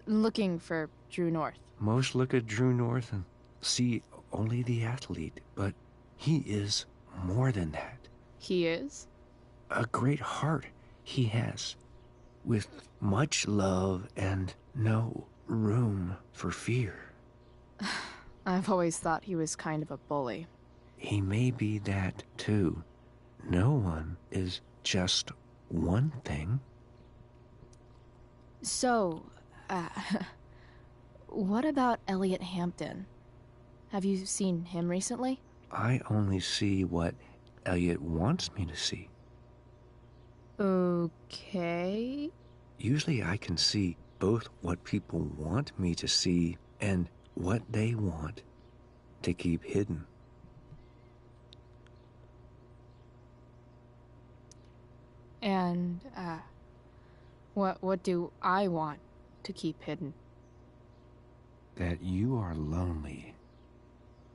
looking for Drew North. Most look at Drew North and see only the athlete, but he is more than that. He is? A great heart he has, with much love and no room for fear. I've always thought he was kind of a bully. He may be that too. No one is just one thing. So, what about Elliot Hampton? Have you seen him recently? I only see what Elliot wants me to see. Okay. Usually I can see both what people want me to see and what they want to keep hidden. And, what do I want to keep hidden? That you are lonely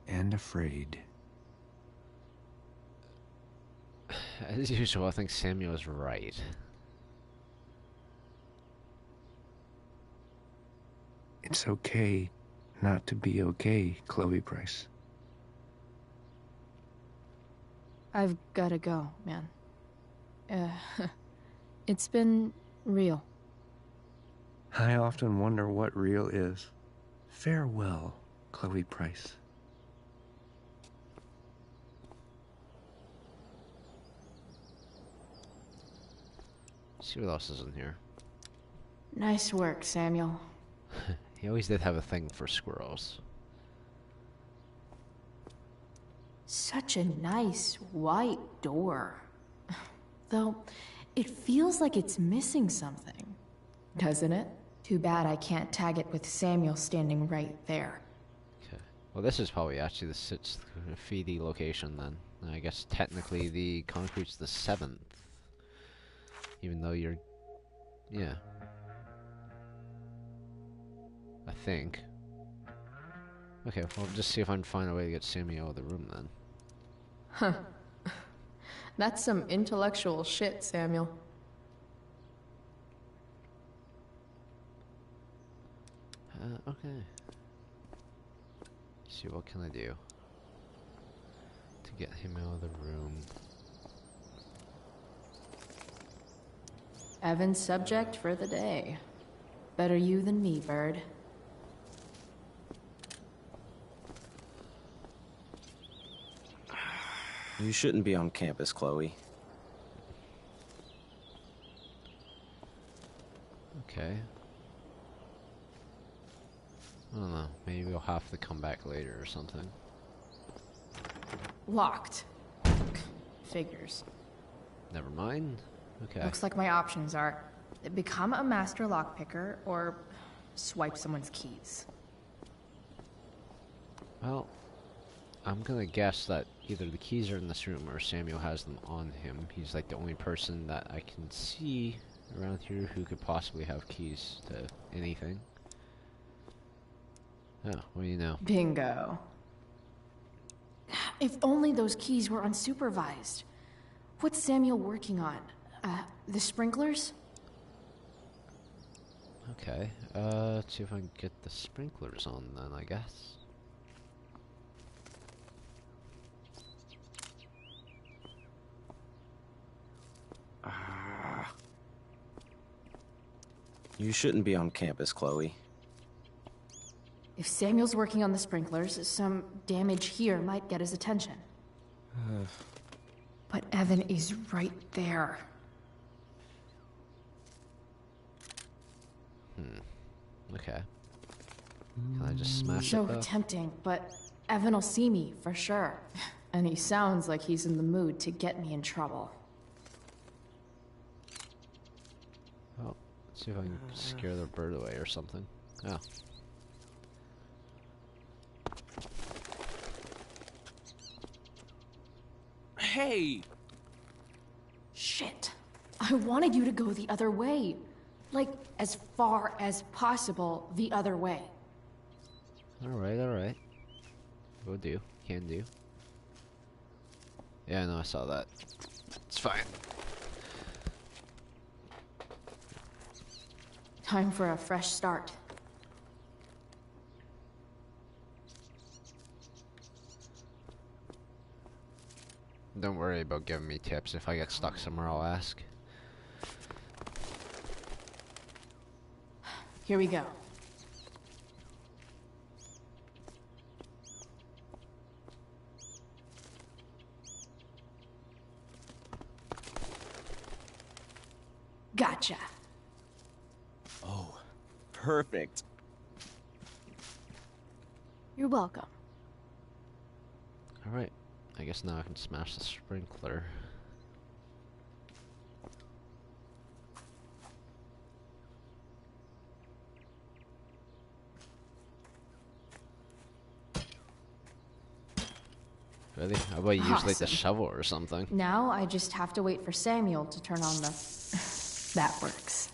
and afraid. As usual, I think Samuel is right. It's okay not to be okay, Chloe Price. I've gotta go, man. It's been real. I often wonder what real is. Farewell, Chloe Price. See what else is in here. Nice work, Samuel. He always did have a thing for squirrels. Such a nice white door. Though, it feels like it's missing something. Doesn't it? Too bad I can't tag it with Samuel standing right there. Okay. Well, this is probably actually the 6th graffiti location then. I guess technically the concrete's the 7th. Even though you're... yeah. I think. Okay, well, just see if I can find a way to get Samuel out of the room then. Huh. That's some intellectual shit, Samuel. Okay. See, what can I do to get him out of the room? Evan's subject for the day. Better you than me, Bird. You shouldn't be on campus, Chloe. Okay. I don't know. Maybe we'll have to come back later or something. Locked. Figures. Never mind. Okay. Looks like my options are become a master lockpicker or swipe someone's keys. Well, I'm gonna guess that either the keys are in this room or Samuel has them on him. He's like the only person that I can see around here who could possibly have keys to anything. Oh, what do you know? Bingo. If only those keys were unsupervised. What's Samuel working on? The sprinklers? Okay, let's see if I can get the sprinklers on then, I guess. You shouldn't be on campus, Chloe. If Samuel's working on the sprinklers, some damage here might get his attention. But Evan is right there. Okay. Can I just smash So it though? tempting, but Evan will see me for sure. And he sounds like he's in the mood to get me in trouble. Oh, let's see if I can scare the bird away or something. Oh. Hey! Shit. I wanted you to go the other way. Like, as far as possible the other way. Alright, alright. Will do. Can do. Yeah, no, I saw that. It's fine. Time for a fresh start. Don't worry about giving me tips. If I get stuck somewhere, I'll ask. Here we go. Gotcha. Oh, perfect. You're welcome. Alright. I guess now I can smash the sprinkler. Really? How about you use like the Awesome. shovel or something? Now I just have to wait for Samuel to turn on the... That works.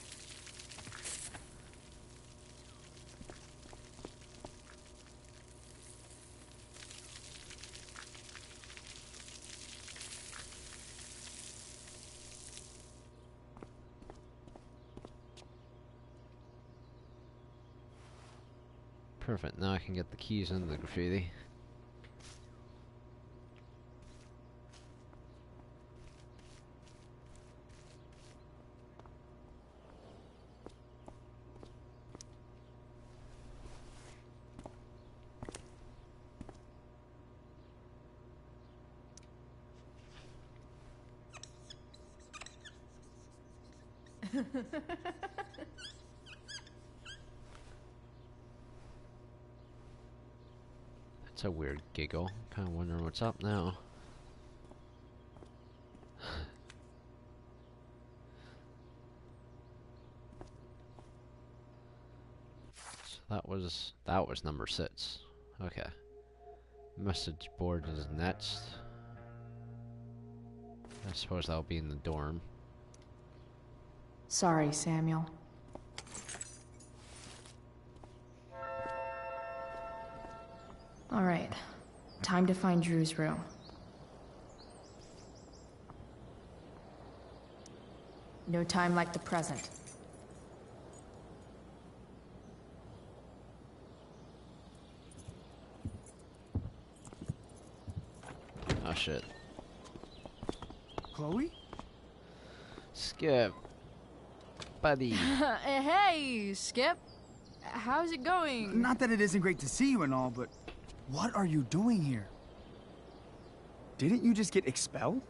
Perfect. Now I can get the keys into the graffiti. That's a weird giggle. Kind of wondering what's up now. So that was number 6. Okay. Message board is next. I suppose that'll be in the dorm. Sorry, Samuel. All right. Time to find Drew's room. No time like the present. Oh shit. Chloe? Skip. Buddy. Hey, Skip. How's it going? Not that it isn't great to see you and all, but what are you doing here? Didn't you just get expelled?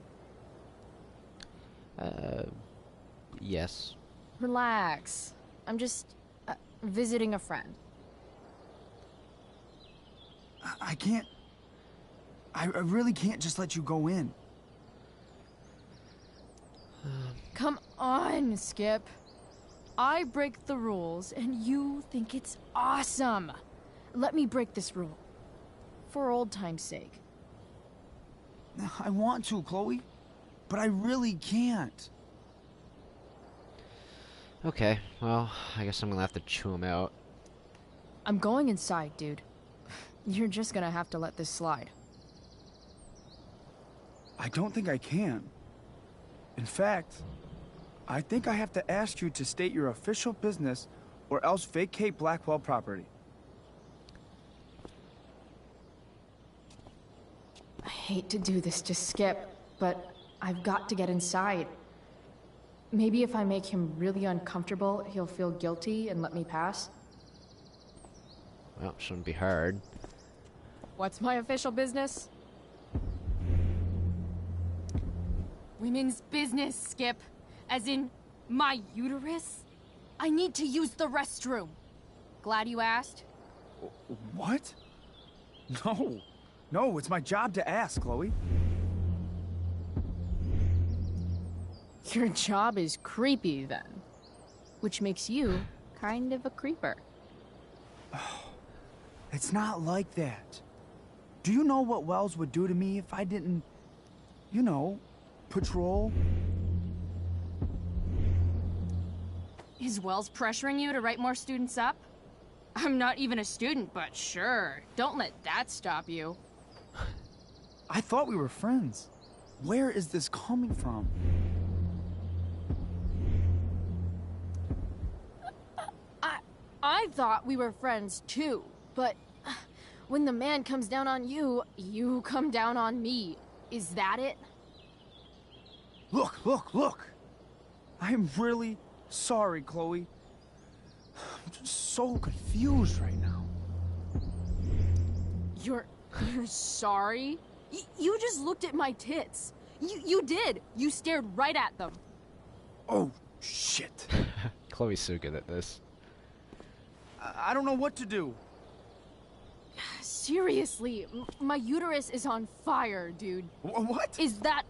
Yes. Relax. I'm just visiting a friend. I can't... I really can't just let you go in. Come on, Skip. I break the rules, and you think it's awesome. Let me break this rule. For old time's sake. I want to, Chloe, but I really can't. Okay, well, I guess I'm gonna have to chew him out. I'm going inside, dude. You're just gonna have to let this slide. I don't think I can. In fact, I think I have to ask you to state your official business or else vacate Blackwell property. I hate to do this to Skip, but I've got to get inside. Maybe if I make him really uncomfortable, he'll feel guilty and let me pass. Well, shouldn't be hard. What's my official business? Women's business, Skip. As in, my uterus? I need to use the restroom. Glad you asked. What? No. No, it's my job to ask, Chloe. Your job is creepy, then. Which makes you kind of a creeper. It's not like that. Do you know what Wells would do to me if I didn't, you know, patrol? Is Wells pressuring you to write more students up? I'm not even a student, but sure. Don't let that stop you. I thought we were friends. Where is this coming from? I thought we were friends too, but when the man comes down on you, you come down on me. Is that it? Look! I am really sorry, Chloe. I'm just so confused right now. You're sorry? You just looked at my tits. You did. You stared right at them. Oh, shit. Chloe's so good at this. I don't know what to do. Seriously, my uterus is on fire, dude. What? Is that,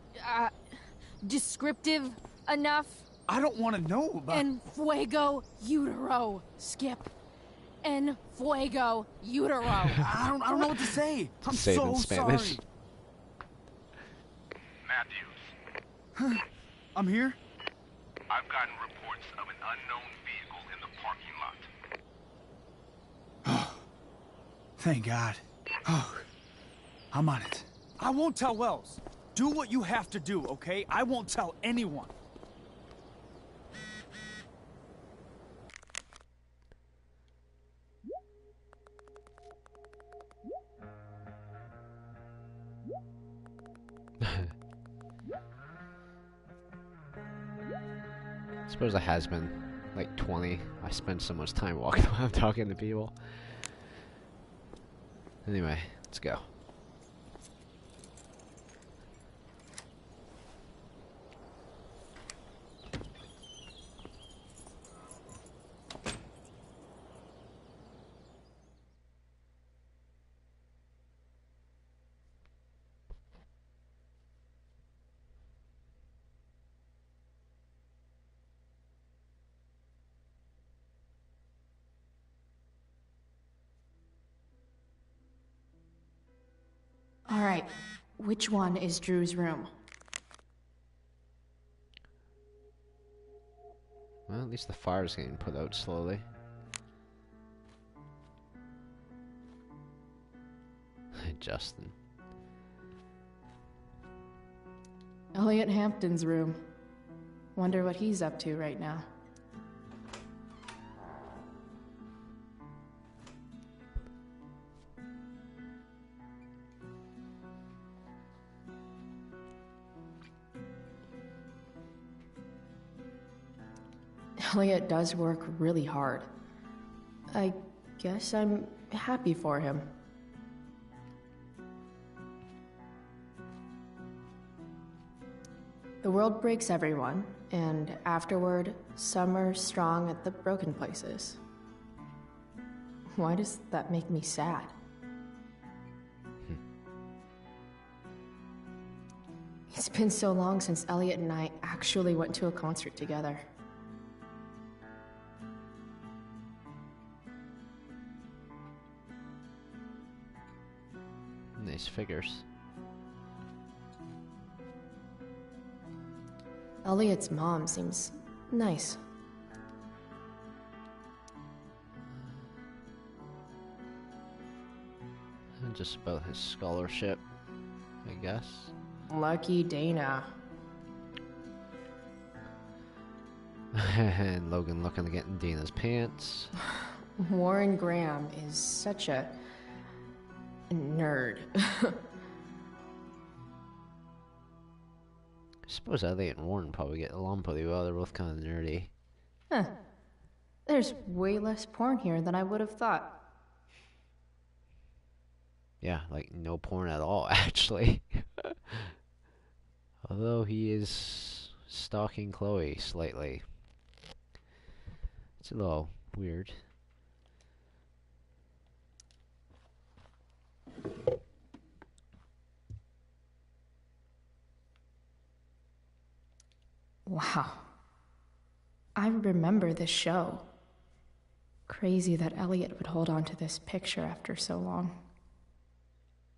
descriptive enough? I don't want to know about... En fuego utero, Skip. En fuego utero. I don't know what to say. I'm Say it so in Spanish. sorry. Matthews, I'm here? I've gotten reports of an unknown vehicle in the parking lot. Thank God. Oh, I'm on it. I won't tell Wells. Do what you have to do, okay? I won't tell anyone. I suppose it has been like 20. I spend so much time walking around talking to people. Anyway, let's go. All right, which one is Drew's room? Well, at least the fire's getting put out slowly. Justin. Elliot Hampton's room. Wonder what he's up to right now. Elliot does work really hard. I guess I'm happy for him. The world breaks everyone, and afterward, some are strong at the broken places. Why does that make me sad? It's been so long since Elliot and I actually went to a concert together. Nice figures. Elliot's mom seems nice. And just about his scholarship, I guess. Lucky Dana. And Logan looking to get in Dana's pants. Warren Graham is such a nerd. I suppose Elliot and Warren probably get along pretty well. They're both kind of nerdy. Huh. There's way less porn here than I would have thought. Yeah, like no porn at all, actually. Although he is stalking Chloe slightly. It's a little weird. Wow. I remember this show. Crazy that Elliot would hold on to this picture after so long.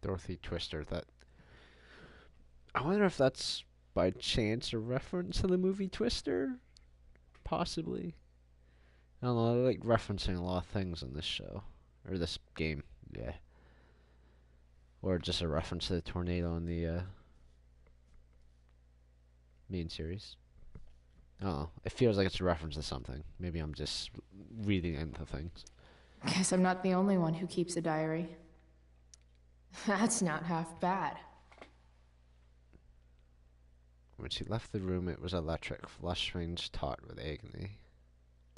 Dorothy Twister, that... I wonder if that's by chance a reference to the movie Twister? Possibly. I don't know, I like referencing a lot of things in this show. Or this game, yeah. Or just a reference to the tornado in the main series. I don't know. It feels like it's a reference to something. Maybe I'm just reading into things. Guess I'm not the only one who keeps a diary. That's not half bad. When she left the room, it was electric. Flush strange taut with agony.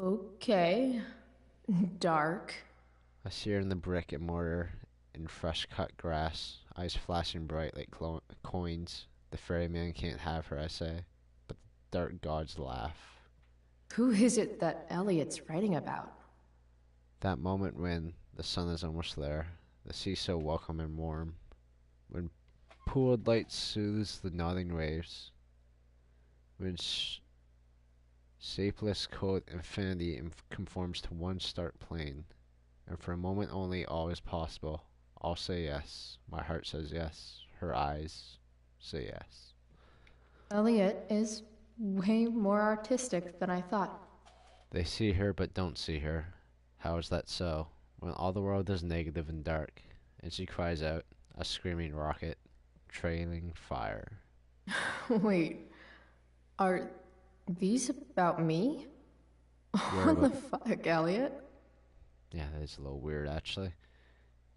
Okay. Dark. I see her in the brick and mortar, in fresh cut grass, eyes flashing bright like coins. The ferryman can't have her, I say. But the dark gods laugh. Who is it that Elliot's writing about? That moment when the sun is almost there, the sea so welcome and warm, when pooled light soothes the nodding waves, when shapeless cold infinity conforms to one stark plane, and for a moment only all is possible. I'll say yes. My heart says yes. Her eyes say yes. Elliot is way more artistic than I thought. They see her but don't see her. How is that so? When all the world is negative and dark, and she cries out, a screaming rocket, trailing fire. Wait, are these about me? What the fuck, Elliot? Yeah, that is a little weird, actually.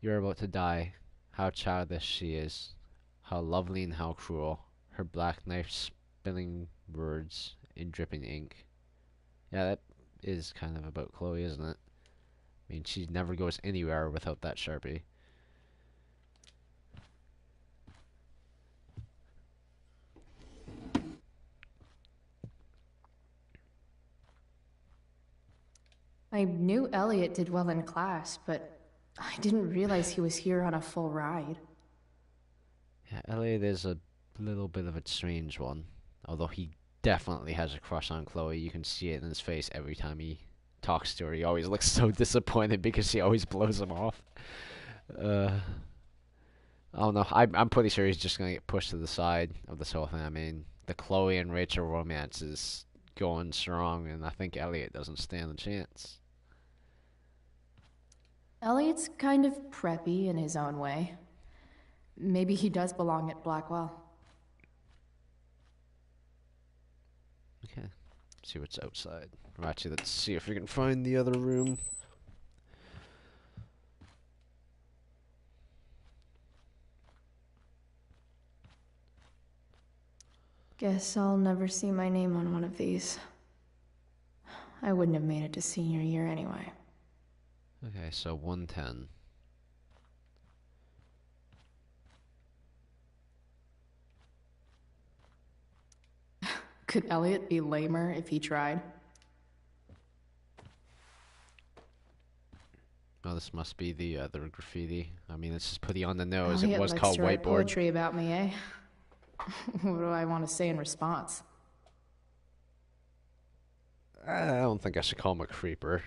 You're about to die. How childish she is. How lovely and how cruel. Her black knife spilling words in dripping ink. Yeah, that is kind of about Chloe, isn't it? I mean, she never goes anywhere without that Sharpie. I knew Elliot did well in class, but I didn't realize he was here on a full ride. Yeah, Elliot is a little bit of a strange one. Although he definitely has a crush on Chloe. You can see it in his face every time he talks to her. He always looks so disappointed because she always blows him off. I don't know. I'm pretty sure he's just going to get pushed to the side of this whole thing. I mean, the Chloe and Rachel romance is going strong, and I think Elliot doesn't stand a chance. Elliot's kind of preppy in his own way. Maybe he does belong at Blackwell. Okay. See what's outside. Or actually, let's see if we can find the other room. Guess I'll never see my name on one of these. I wouldn't have made it to senior year anyway. Okay, so 110. Could Elliot be lamer if he tried? Oh, this must be the other graffiti. I mean, it's just pretty on the nose. Elliot It was likes called to write whiteboard. poetry about me, eh? What do I want to say in response? I don't think I should call him a creeper.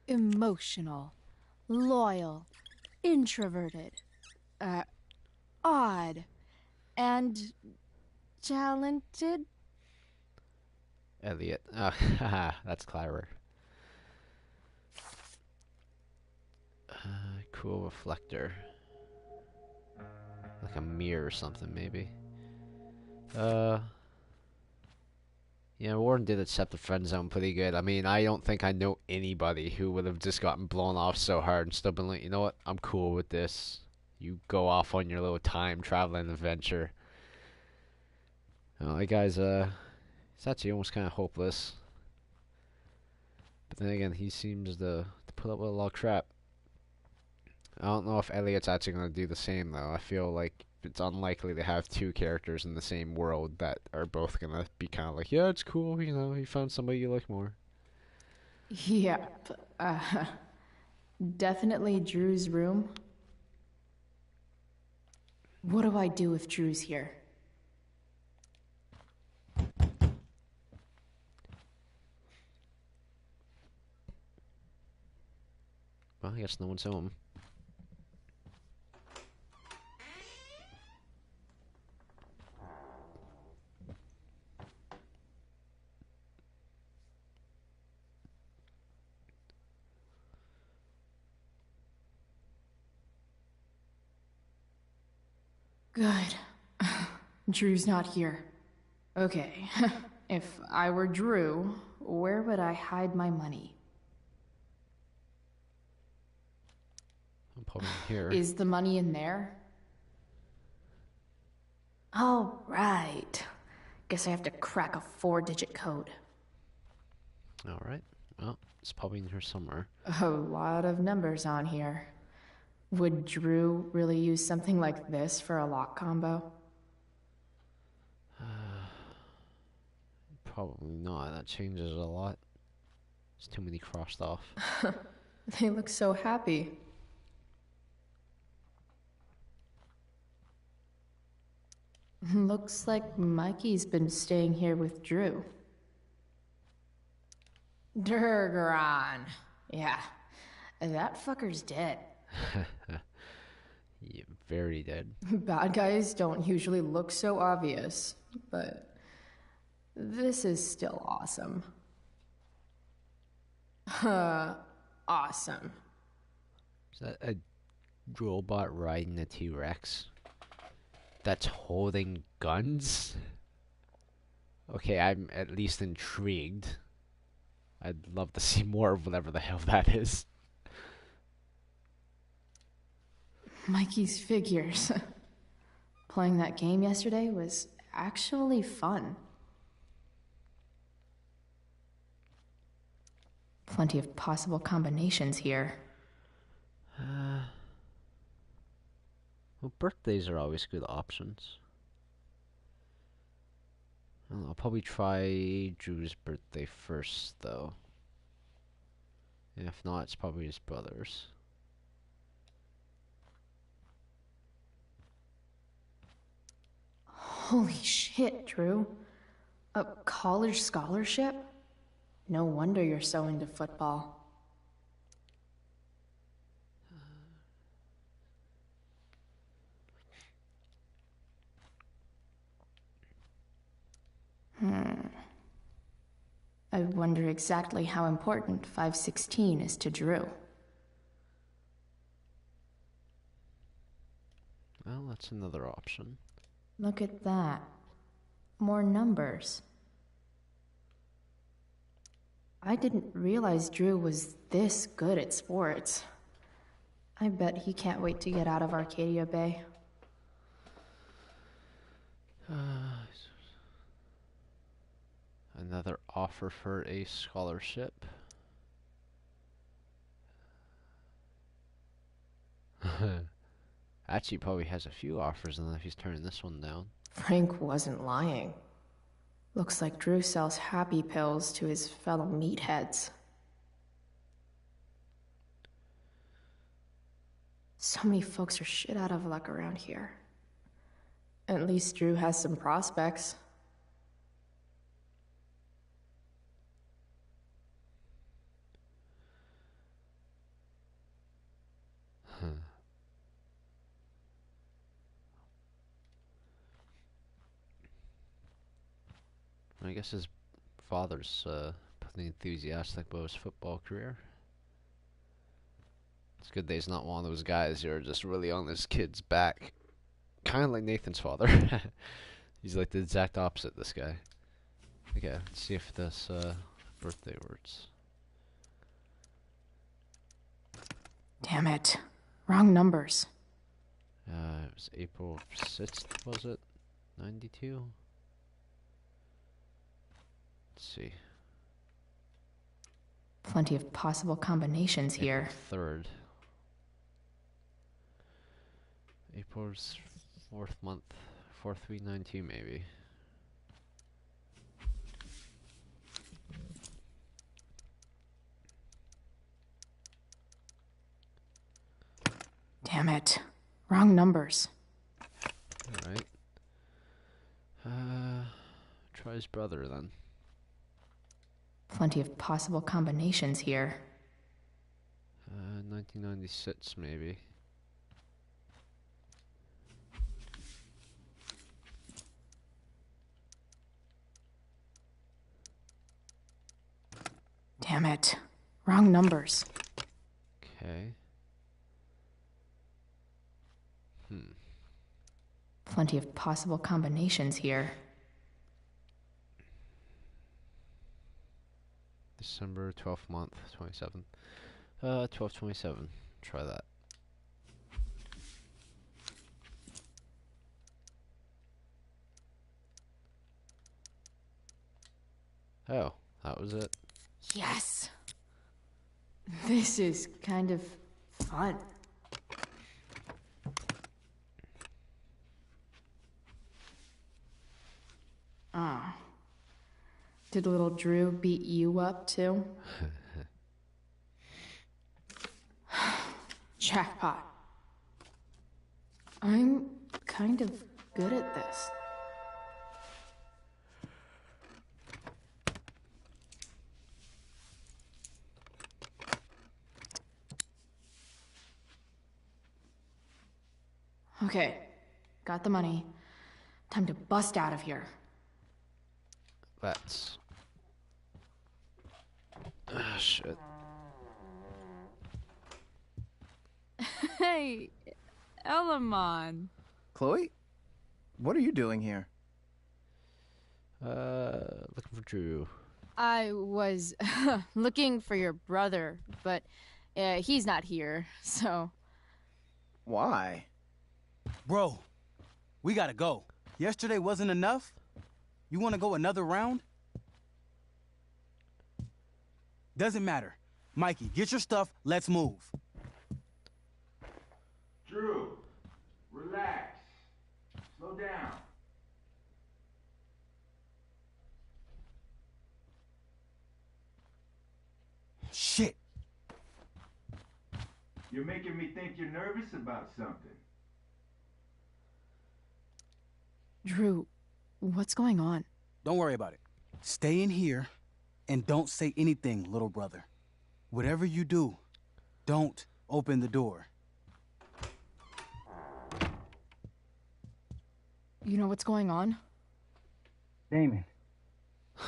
Emotional, loyal, introverted, odd, and talented. Elliot. That's clever. Cool reflector. Like a mirror or something, maybe. Yeah, Warren did accept the friend zone pretty good. I mean, I don't think I know anybody who would have just gotten blown off so hard and still been like, you know what, I'm cool with this. You go off on your little time traveling adventure. That guy's, he's actually almost kind of hopeless. But then again, he seems to put up with a lot of crap. I don't know if Elliot's actually going to do the same, though. I feel like it's unlikely to have two characters in the same world that are both going to be kind of like, yeah, it's cool, you know, you found somebody you like more. Yep. Definitely Drew's room. What do I do if Drew's here? Well, I guess no one's home. Good. Drew's not here. Okay. If I were Drew, where would I hide my money? I'm probably here. Is the money in there? Oh, right. Guess I have to crack a 4-digit code. Alright. Well, it's probably in here somewhere. A lot of numbers on here. Would Drew really use something like this for a lock combo? Probably not. That changes a lot. There's too many crossed off. They look so happy. Looks like Mikey's been staying here with Drew. Durgaron. Yeah, that fucker's dead. Yeah, very dead. Bad guys don't usually look so obvious, but this is still awesome. Awesome. Is that a robot riding a T-Rex that's holding guns? Okay, I'm at least intrigued. I'd love to see more of whatever the hell that is. Mikey's figures. Playing that game yesterday was actually fun. Plenty of possible combinations here. Well, birthdays are always good options. I'll probably try Drew's birthday first, though. And if not, it's probably his brother's. Holy shit, Drew. A college scholarship? No wonder you're so into football. I wonder exactly how important 516 is to Drew. Well, that's another option. Look at that. More numbers. I didn't realize Drew was this good at sports. I bet he can't wait to get out of Arcadia Bay. Another offer for a scholarship. Actually, probably has a few offers, and if he's turning this one down. Frank wasn't lying. Looks like Drew sells happy pills to his fellow meatheads. So many folks are shit out of luck around here. At least Drew has some prospects. I guess his father's pretty enthusiastic about his football career. It's good that he's not one of those guys who are just really on his kid's back. Kind of like Nathan's father. He's like the exact opposite, this guy. Okay, let's see if this birthday works. Damn it. Wrong numbers. It was April 6th, was it? 92? Let's see. Plenty of possible combinations here. April 3rd. April's 4th month. 4392 maybe. Damn it. Wrong numbers. Alright. Try his brother then. Plenty of possible combinations here. 1996 maybe. Damn it. Wrong numbers. Okay. Plenty of possible combinations here. December 12th month, 27th. 1227. Try that. Oh, that was it. Yes! This is kind of fun. Oh. Did little Drew beat you up too? Jackpot. I'm kind of good at this. Okay, got the money. Time to bust out of here. Let's. Ah, shit. Hey, Elamon. Chloe? What are you doing here? Looking for Drew. I was looking for your brother, but he's not here, so... Why? Bro, we gotta go. Yesterday wasn't enough? You wanna go another round? Doesn't matter. Mikey, get your stuff, let's move. Drew, relax. Slow down. Shit. You're making me think you're nervous about something. Drew, what's going on? Don't worry about it. Stay in here and don't say anything, little brother. Whatever you do, don't open the door. You know what's going on? Damon,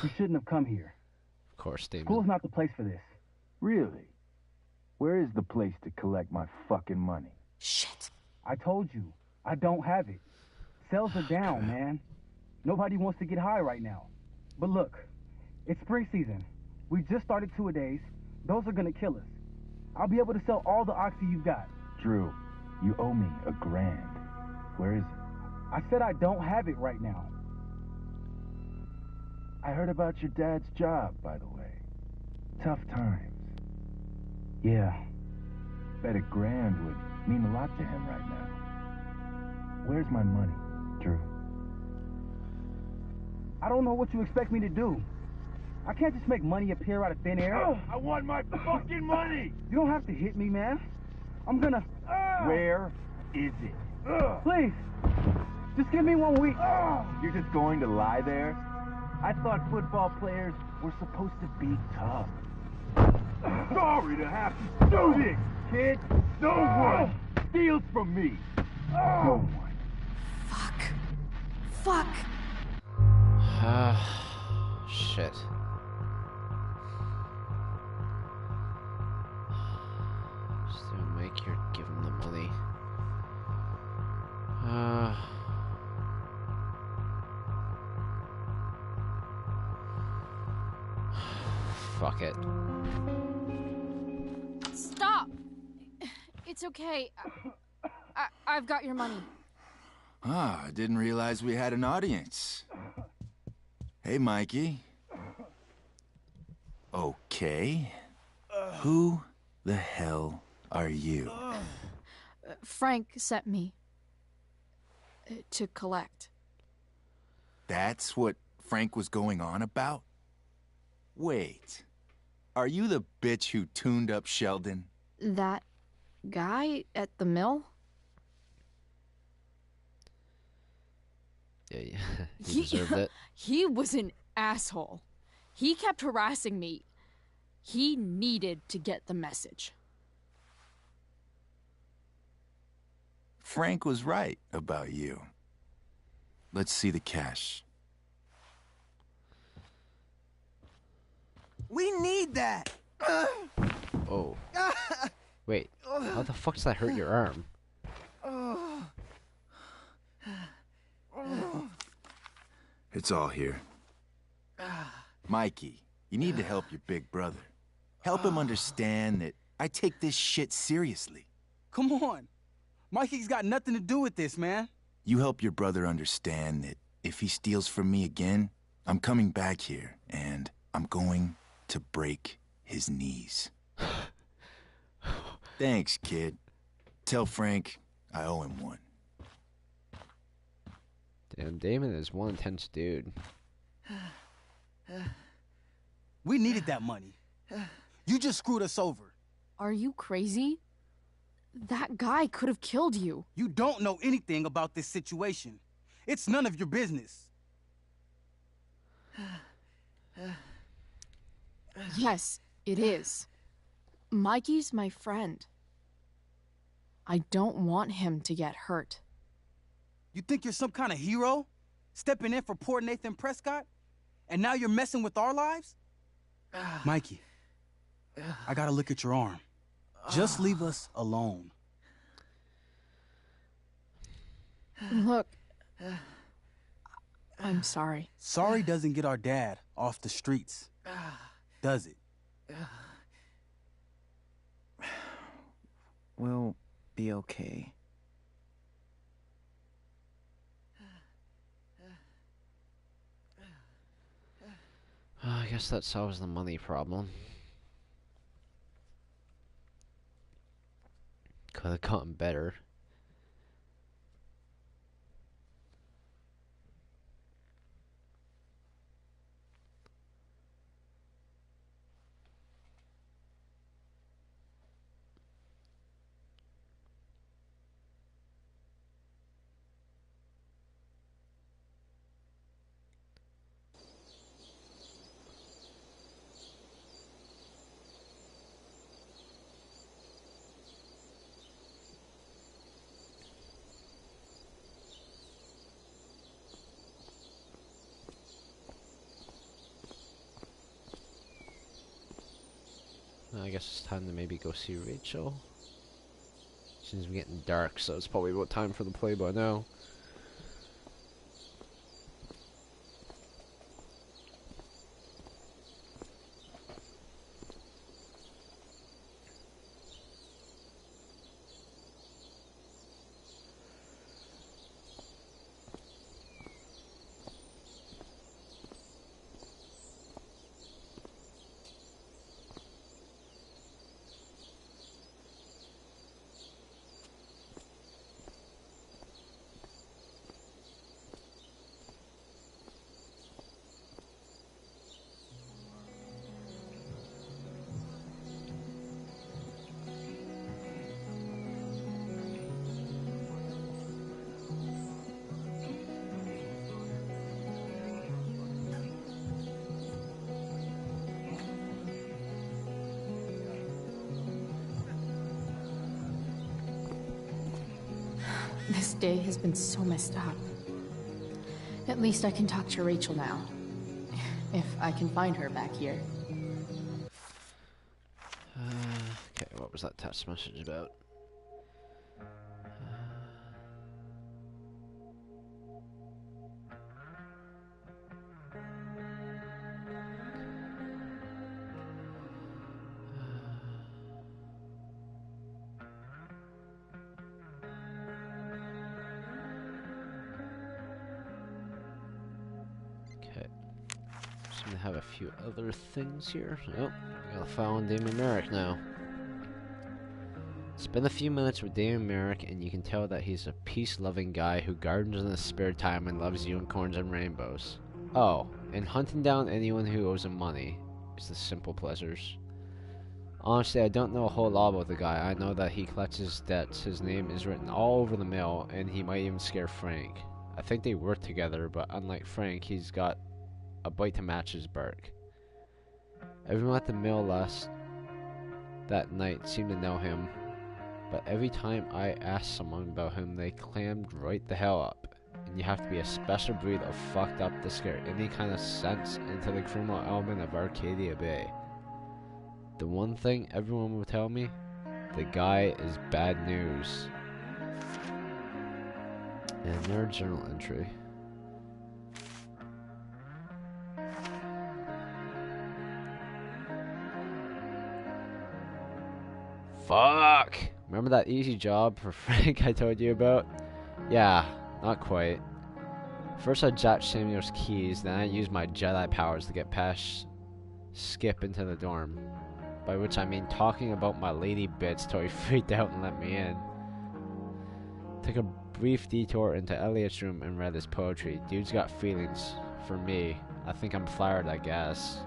you shouldn't have come here. Of course, Damon. School's not the place for this. Really? Where is the place to collect my fucking money? Shit. I told you, I don't have it. Sales are down, man. Nobody wants to get high right now. But look, it's spring season. We just started two-a-days. Those are gonna kill us. I'll be able to sell all the oxy you've got. Drew, you owe me $1,000. Where is it? I said I don't have it right now. I heard about your dad's job, by the way. Tough times. Yeah. Bet $1,000 would mean a lot to him right now. Where's my money, Drew? I don't know what you expect me to do. I can't just make money appear out of thin air. I want my fucking money! You don't have to hit me, man. I'm gonna... Where is it? Please! Just give me 1 week. You're just going to lie there? I thought football players were supposed to be tough. Sorry to have to do this, kid. No one steals from me. No one. Fuck. Shit. Still make your give him the money. Fuck it. Stop! It's okay. I've got your money. Ah, I didn't realize we had an audience. Hey, Mikey. Okay. Who the hell are you? Frank sent me. to collect. That's what Frank was going on about? Wait. Are you the bitch who tuned up Sheldon? That guy at the mill? Yeah, he deserved it. He was an asshole. He kept harassing me. He needed to get the message. Frank was right about you. Let's see the cash. We need that! Oh. Wait, how the fuck does that hurt your arm? It's all here. Mikey, you need to help your big brother. Help him understand that I take this shit seriously. Come on. Mikey's got nothing to do with this, man. You help your brother understand that if he steals from me again, I'm coming back here, and I'm going to break his knees. Thanks, kid. Tell Frank I owe him one. Damn, Damon is one intense dude. We needed that money. You just screwed us over. Are you crazy? That guy could have killed you. You don't know anything about this situation. It's none of your business. Yes, it is. Mikey's my friend. I don't want him to get hurt. You think you're some kind of hero? Stepping in for poor Nathan Prescott? And now you're messing with our lives? Mikey, I gotta look at your arm. Just leave us alone. Look, I'm sorry. Sorry doesn't get our dad off the streets, does it? We'll be okay. I guess that solves the money problem. Could have gotten better. I guess it's time to maybe go see Rachel. Seems to be getting dark, so it's probably about time for the play by now. This day has been so messed up. At least I can talk to Rachel now. If I can find her back here. Okay, what was that text message about? Seem to have a few other things here. Oh, we gotta follow Damon Merrick now. This Spend a few minutes with Damon Merrick and you can tell that he's a peace-loving guy who gardens in his spare time and loves unicorns and rainbows. Oh, and hunting down anyone who owes him money is the simple pleasures. Honestly, I don't know a whole lot about the guy. I know that he collects his debts, his name is written all over the mill, and he might even scare Frank. I think they work together, but unlike Frank, he's got a bite to match his bark. Everyone at the mill that night seemed to know him, but every time I asked someone about him, they clammed right the hell up. And you have to be a special breed of fucked up to scare any kind of sense into the criminal element of Arcadia Bay. The one thing everyone will tell me, the guy is bad news. And their journal entry. Fuck! Remember that easy job for Frank I told you about? Yeah, not quite. First I jacked Samuel's keys, then I used my Jedi powers to get past Skip into the dorm. By which I mean talking about my lady bits till he freaked out and let me in. Took a brief detour into Elliot's room and read his poetry. Dude's got feelings for me. I think I'm flattered, I guess.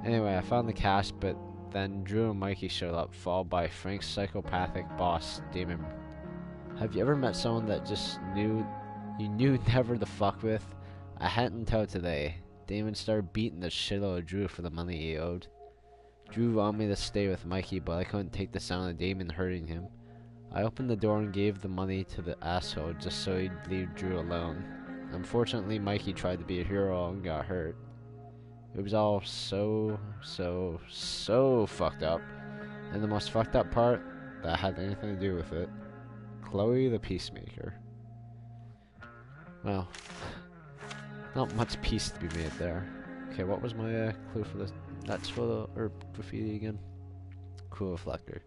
Anyway, I found the cache, but then Drew and Mikey showed up, followed by Frank's psychopathic boss, Damon. Have you ever met someone that just knew you knew never to fuck with? I hadn't until today. Damon started beating the shit out of Drew for the money he owed. Drew wanted me to stay with Mikey, but I couldn't take the sound of Damon hurting him. I opened the door and gave the money to the asshole just so he'd leave Drew alone. Unfortunately, Mikey tried to be a hero and got hurt. It was all so fucked up. And the most fucked up part that had anything to do with it, Chloe the Peacemaker. Well, not much peace to be made there. Okay, what was my clue for this? That's photo or graffiti again? Cool reflector.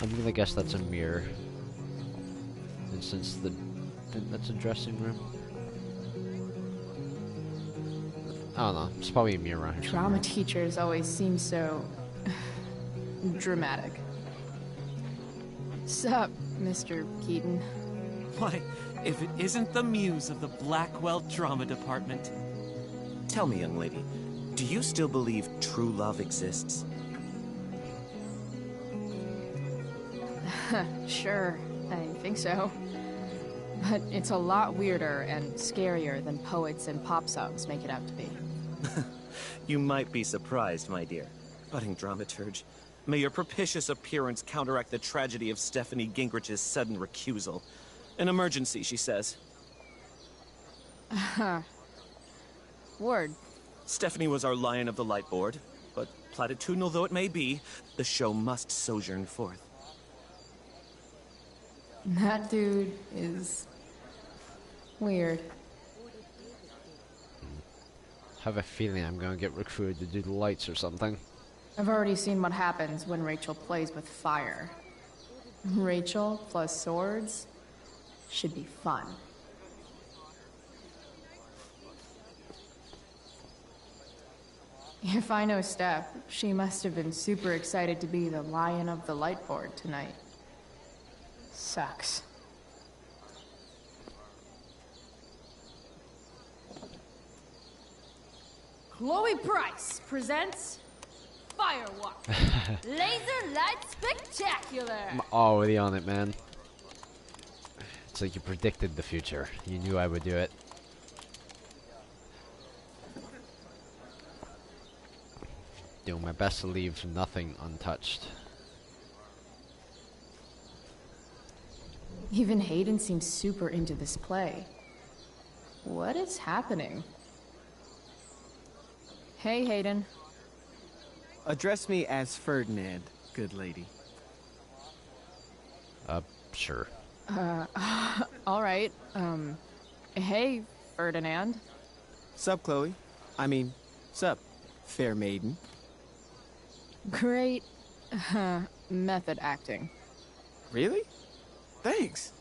I'm gonna guess that's a mirror. And since that's a dressing room. I don't know. It's probably a mirror around here. Drama teachers always seem so dramatic. Sup, Mr. Keaton? Why, if it isn't the muse of the Blackwell Drama Department. Tell me, young lady, do you still believe true love exists? Sure, I think so. But it's a lot weirder and scarier than poets and pop songs make it out to be. You might be surprised, my dear. Budding dramaturge, may your propitious appearance counteract the tragedy of Stephanie Gingrich's sudden recusal. An emergency, she says. Word. Stephanie was our lion of the light board, but platitudinal though it may be, the show must sojourn forth. That dude is weird. Have a feeling I'm gonna get recruited to do the lights or something. I've already seen what happens when Rachel plays with fire. Rachel plus swords should be fun. If I know Steph, she must have been super excited to be the lion of the light board tonight. Sucks. Chloe Price presents Firewalk. Laser Light Spectacular. I'm already on it, man. It's like you predicted the future. You knew I would do it. Doing my best to leave nothing untouched. Even Hayden seems super into this play. What is happening? Hey, Hayden. Address me as Ferdinand, good lady. Sure. Alright. Hey, Ferdinand. Sup, Chloe? I mean, sup, fair maiden. Great method acting. Really? Thanks.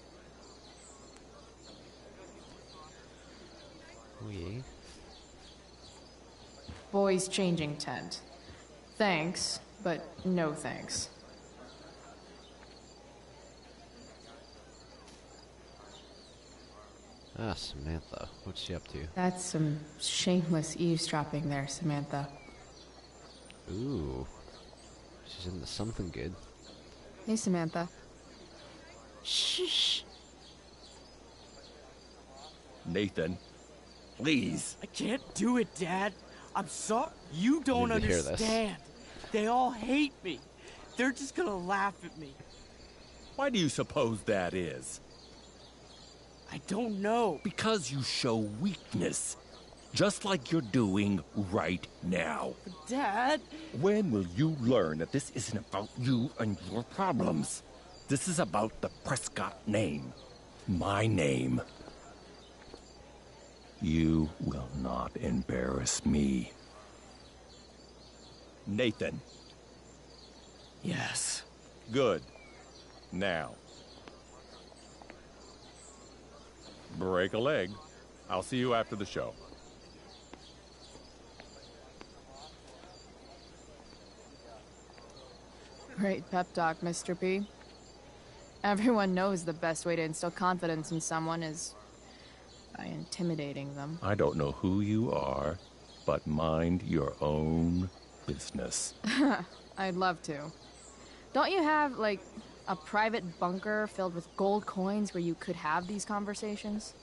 Oui. Boys changing tent. Thanks, but no thanks. Ah, Samantha. What's she up to? That's some shameless eavesdropping there, Samantha. Ooh. She's into something good. Hey, Samantha. Shh. Nathan, please. I can't do it, Dad. I'm sorry. You don't You need to hear this. understand. They all hate me. They're just gonna laugh at me. Why do you suppose that is? I don't know. Because you show weakness. Just like you're doing right now. But Dad... When will you learn that this isn't about you and your problems? This is about the Prescott name. My name. You will not embarrass me. Nathan. Yes. Good. Now. Break a leg. I'll see you after the show. Great pep talk, Mr. P. Everyone knows the best way to instill confidence in someone is by intimidating them. I don't know who you are, but mind your own business. I'd love to. Don't you have, like, a private bunker filled with gold coins where you could have these conversations?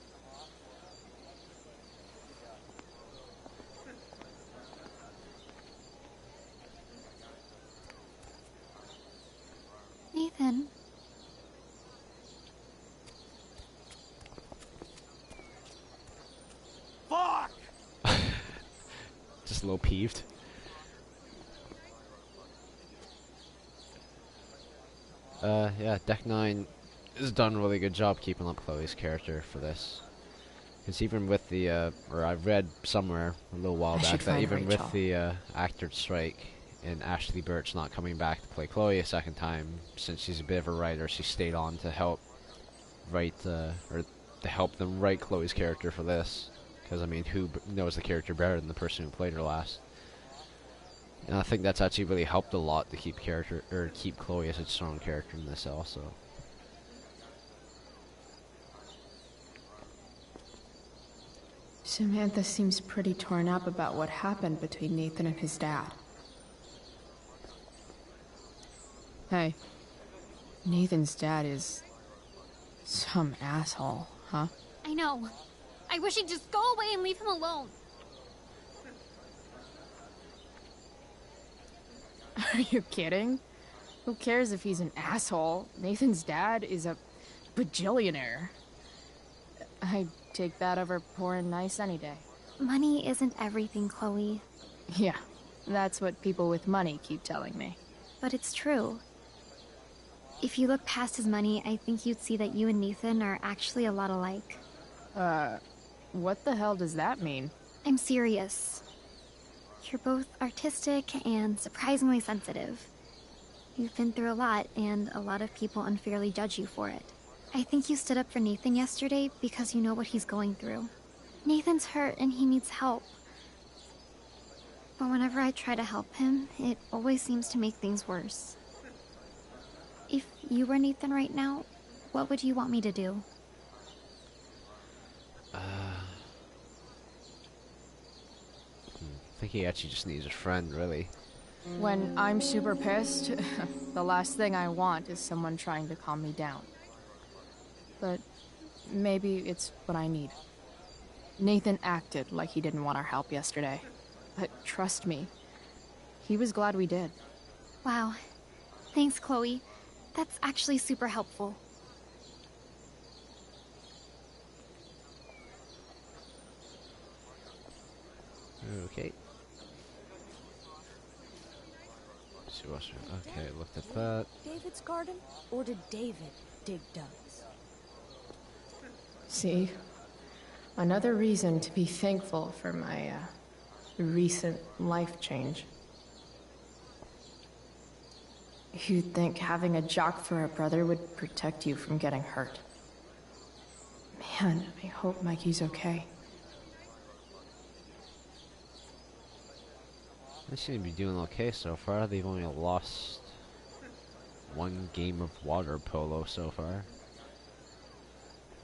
Nathan. Fuck! Just a little peeved. Yeah, Deck 9 has done a really good job keeping up Chloe's character for this. Because even with the, or I've read somewhere a little while back that even with the actor strike and Ashley Birch not coming back to play Chloe a second time, since she's a bit of a writer, she stayed on to help write, or to help them write Chloe's character for this. Because, I mean, who knows the character better than the person who played her last? And I think that's actually really helped a lot to keep Chloe as a strong character in this also. Samantha seems pretty torn up about what happened between Nathan and his dad. Hey, Nathan's dad is some asshole, huh? I know. I wish he'd just go away and leave him alone. Are you kidding? Who cares if he's an asshole? Nathan's dad is a bajillionaire. I'd take that over poor and nice any day. Money isn't everything, Chloe. Yeah, that's what people with money keep telling me. But it's true. If you look past his money, I think you'd see that you and Nathan are actually a lot alike. What the hell does that mean? I'm serious. You're both artistic and surprisingly sensitive. You've been through a lot, and a lot of people unfairly judge you for it. I think you stood up for Nathan yesterday because you know what he's going through. Nathan's hurt and he needs help. But whenever I try to help him, it always seems to make things worse. If you were Nathan right now, what would you want me to do? I think he actually just needs a friend, really. When I'm super pissed, the last thing I want is someone trying to calm me down. But maybe it's what I need. Nathan acted like he didn't want our help yesterday. But trust me, he was glad we did. Wow. Thanks, Chloe. That's actually super helpful. Okay. Okay, looked at that. David's garden? Or did David dig Doug's? See? Another reason to be thankful for my, recent life change. You'd think having a jock for a brother would protect you from getting hurt. Man, I hope Mikey's okay. They seem to be doing okay so far. They've only lost one game of water polo so far.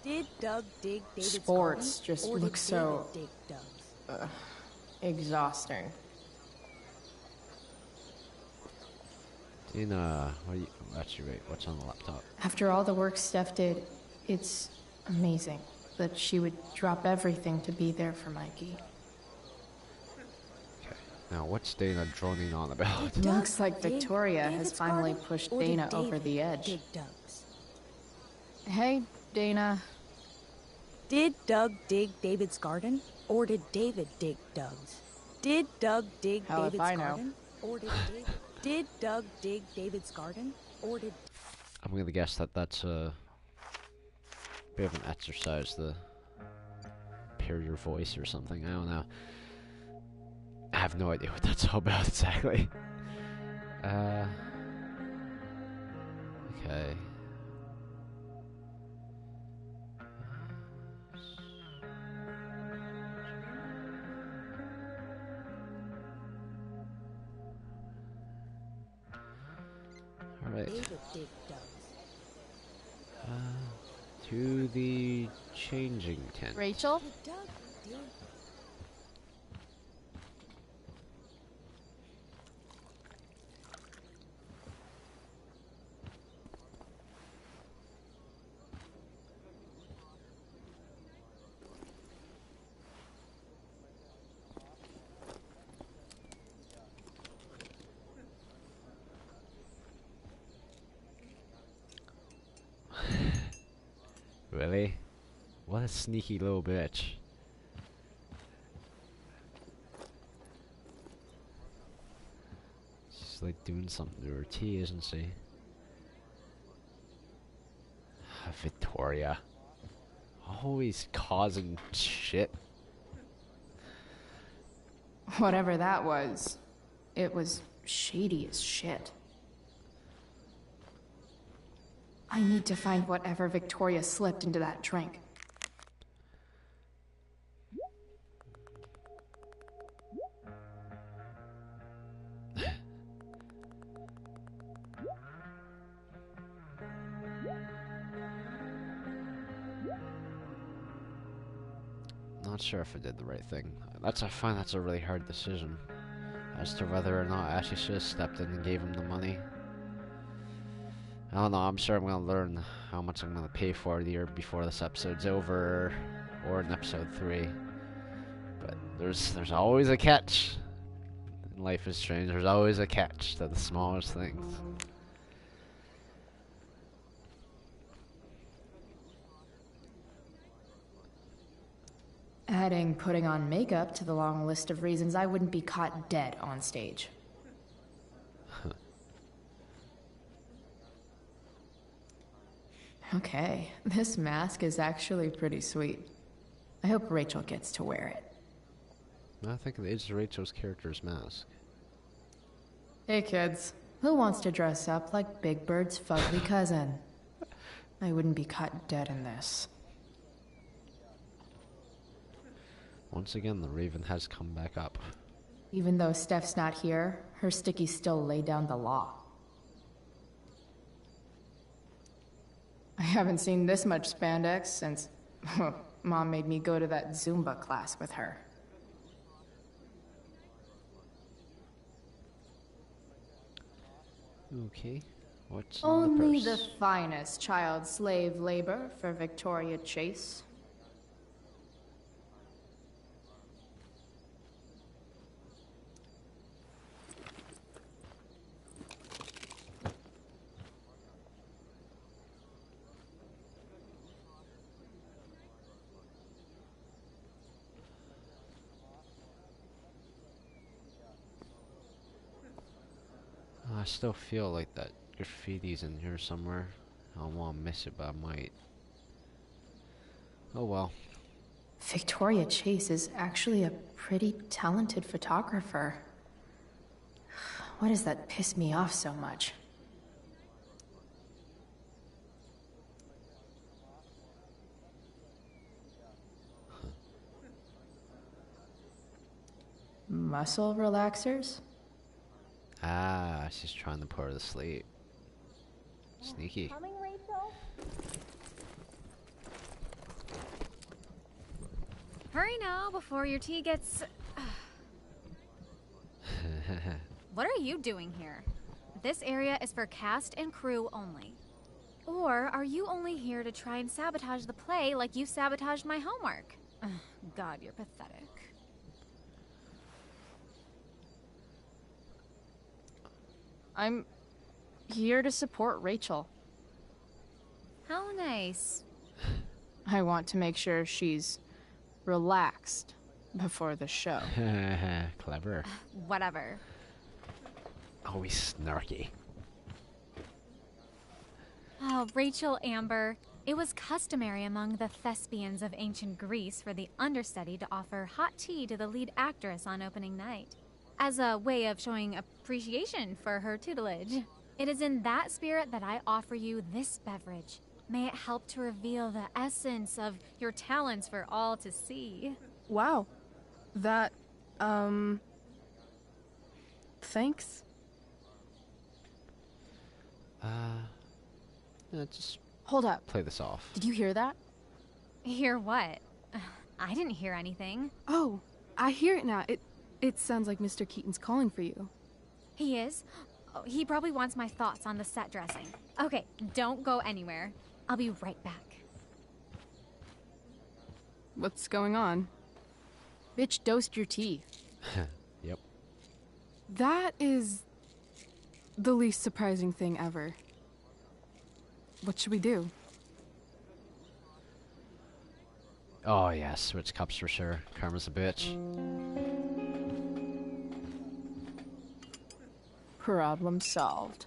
Did Doug dig David's Sports garden, just or look did so David dig Doug's? exhausting. Dina, what are you, actually, wait, what's on the laptop? After all the work Steph did, it's amazing that she would drop everything to be there for Mikey. Now, what's Dana droning on about? It looks like Victoria has finally pushed or did Dana over David the edge. dig Doug's? Hey, Dana. Did Doug dig David's garden, or did David dig Doug's? Did Doug dig Hell if David's I know. garden, or did did Doug dig David's garden, or did? I'm gonna guess that that's a bit of an exercise to pair your voice or something. I don't know. I have no idea what that's all about exactly. Okay. Alright. David dig Doug's? To the changing tent. Rachel? Did Doug dig? Really? What a sneaky little bitch. She's like doing something to her tea, isn't she? Victoria. Always causing shit. Whatever that was, it was shady as shit. I need to find whatever Victoria slipped into that drink. Not sure if I did the right thing. I find that's a really hard decision as to whether or not I actually should have stepped in and gave him the money. I don't know, I'm sure I'm gonna learn how much I'm gonna pay for the year before this episode's over, or in episode 3. But there's always a catch. In Life is Strange, there's always a catch to the smallest things. Adding putting on makeup to the long list of reasons I wouldn't be caught dead on stage. Okay, this mask is actually pretty sweet. I hope Rachel gets to wear it. I think it's Rachel's character's mask. Hey kids, who wants to dress up like Big Bird's fugly cousin? I wouldn't be caught dead in this. Once again, the Raven has come back up. Even though Steph's not here, her stickies still lay down the law. I haven't seen this much spandex since Mom made me go to that Zumba class with her. Okay, what's in Only the the purse? finest child slave labor for Victoria Chase. I still feel like that graffiti's in here somewhere. I don't want to miss it, but I might. Oh well. Victoria Chase is actually a pretty talented photographer. Why does that piss me off so much? Muscle relaxers? Ah, she's trying to put her to sleep. Sneaky. Coming, Rachel? Hurry now before your tea gets... What are you doing here? This area is for cast and crew only. Or are you only here to try and sabotage the play like you sabotaged my homework? God, you're pathetic. I'm here to support Rachel. How nice. I want to make sure she's relaxed before the show. Clever. Whatever. Always snarky. Oh, Rachel Amber. It was customary among the thespians of ancient Greece for the understudy to offer hot tea to the lead actress on opening night, as a way of showing appreciation for her tutelage. It is in that spirit that I offer you this beverage. May it help to reveal the essence of your talents for all to see. Wow. That, thanks. Just hold up. Play this off. Did you hear that? Hear what? I didn't hear anything. Oh, I hear it now. It sounds like Mr. Keaton's calling for you. He is? Oh, he probably wants my thoughts on the set dressing. Okay, don't go anywhere. I'll be right back. What's going on? Bitch, dosed your tea. Yep. That is the least surprising thing ever. What should we do? Oh yeah, switch cups for sure. Karma's a bitch. Problem solved.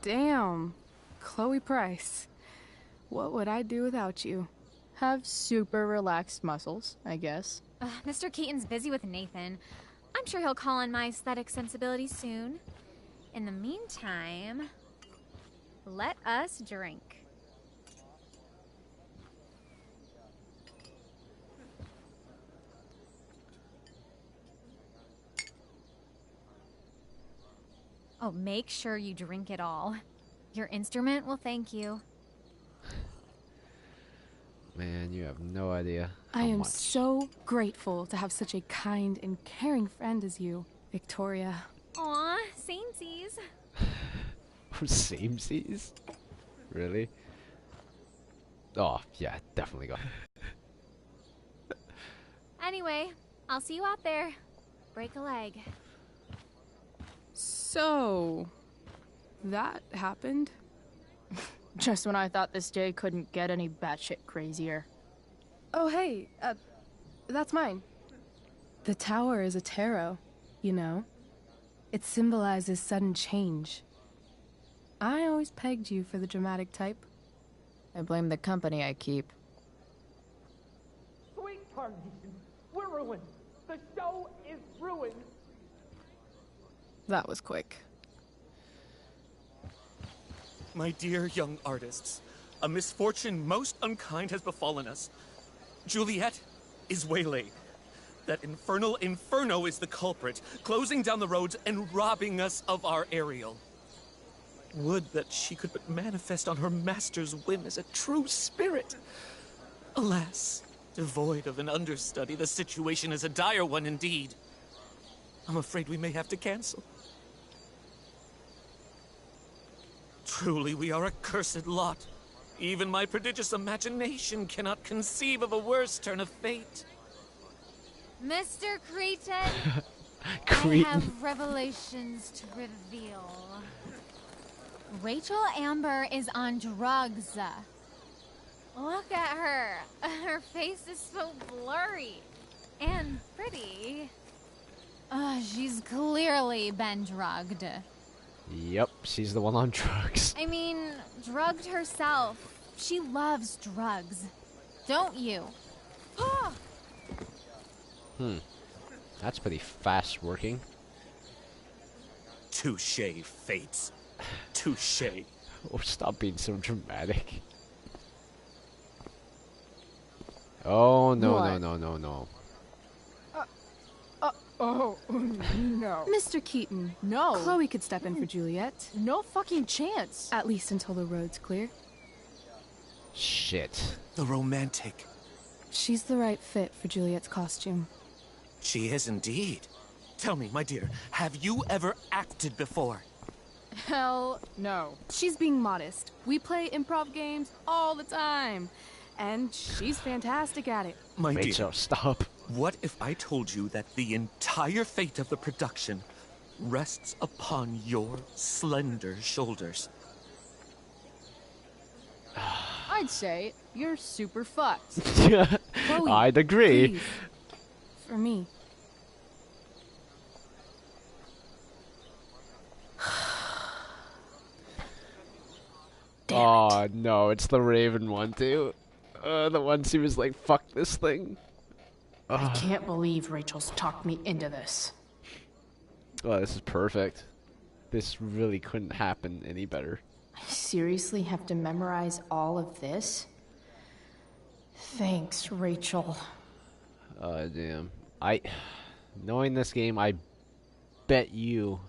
Damn, Chloe Price. What would I do without you? Have super relaxed muscles, I guess. Mr. Keaton's busy with Nathan. I'm sure he'll call on my aesthetic sensibility soon. In the meantime, let us drink. Oh, make sure you drink it all. Your instrument will thank you. Man, you have no idea. I am so grateful to have such a kind and caring friend as you, Victoria. Aw, samesies. Samesies? Really? Oh, yeah, definitely go. Anyway, I'll see you out there. Break a leg. So, that happened? Just when I thought this day couldn't get any batshit crazier. Oh, hey, that's mine. The tower is a tarot, you know? It symbolizes sudden change. I always pegged you for the dramatic type. I blame the company I keep. Sweet carnation, we're ruined. The show is ruined. That was quick. My dear young artists, a misfortune most unkind has befallen us. Juliet is waylaid. That infernal Inferno is the culprit, closing down the roads and robbing us of our Ariel. Would that she could but manifest on her master's whim as a true spirit. Alas, devoid of an understudy, the situation is a dire one indeed. I'm afraid we may have to cancel. Truly, we are a cursed lot. Even my prodigious imagination cannot conceive of a worse turn of fate. Mr. Cretan, Cretan. I have revelations to reveal. Rachel Amber is on drugs. Look at her. Her face is so blurry and pretty. She's clearly been drugged. Yep, she's the one on drugs. I mean, drugged herself. She loves drugs. Don't you? That's pretty fast working. Touché, Fates. Touché. Oh, stop being so dramatic. Oh, no, What? no. Oh, no. Mr. Keaton. No. Chloe could step in for Juliet. No fucking chance. At least until the road's clear. Shit. The romantic. She's the right fit for Juliet's costume. She is indeed. Tell me, my dear, have you ever acted before? Hell no. She's being modest. We play improv games all the time. And she's fantastic at it. My Rachel, dear, stop. What if I told you that the entire fate of the production rests upon your slender shoulders? I'd say you're super fucked. Chloe, I'd agree. please. For me. Oh no, it's the Raven one too. The ones he was like, fuck this thing. I can't believe Rachel's talked me into this. Oh, this is perfect. This really couldn't happen any better. I seriously have to memorize all of this? Thanks, Rachel. Damn. Knowing this game, I bet you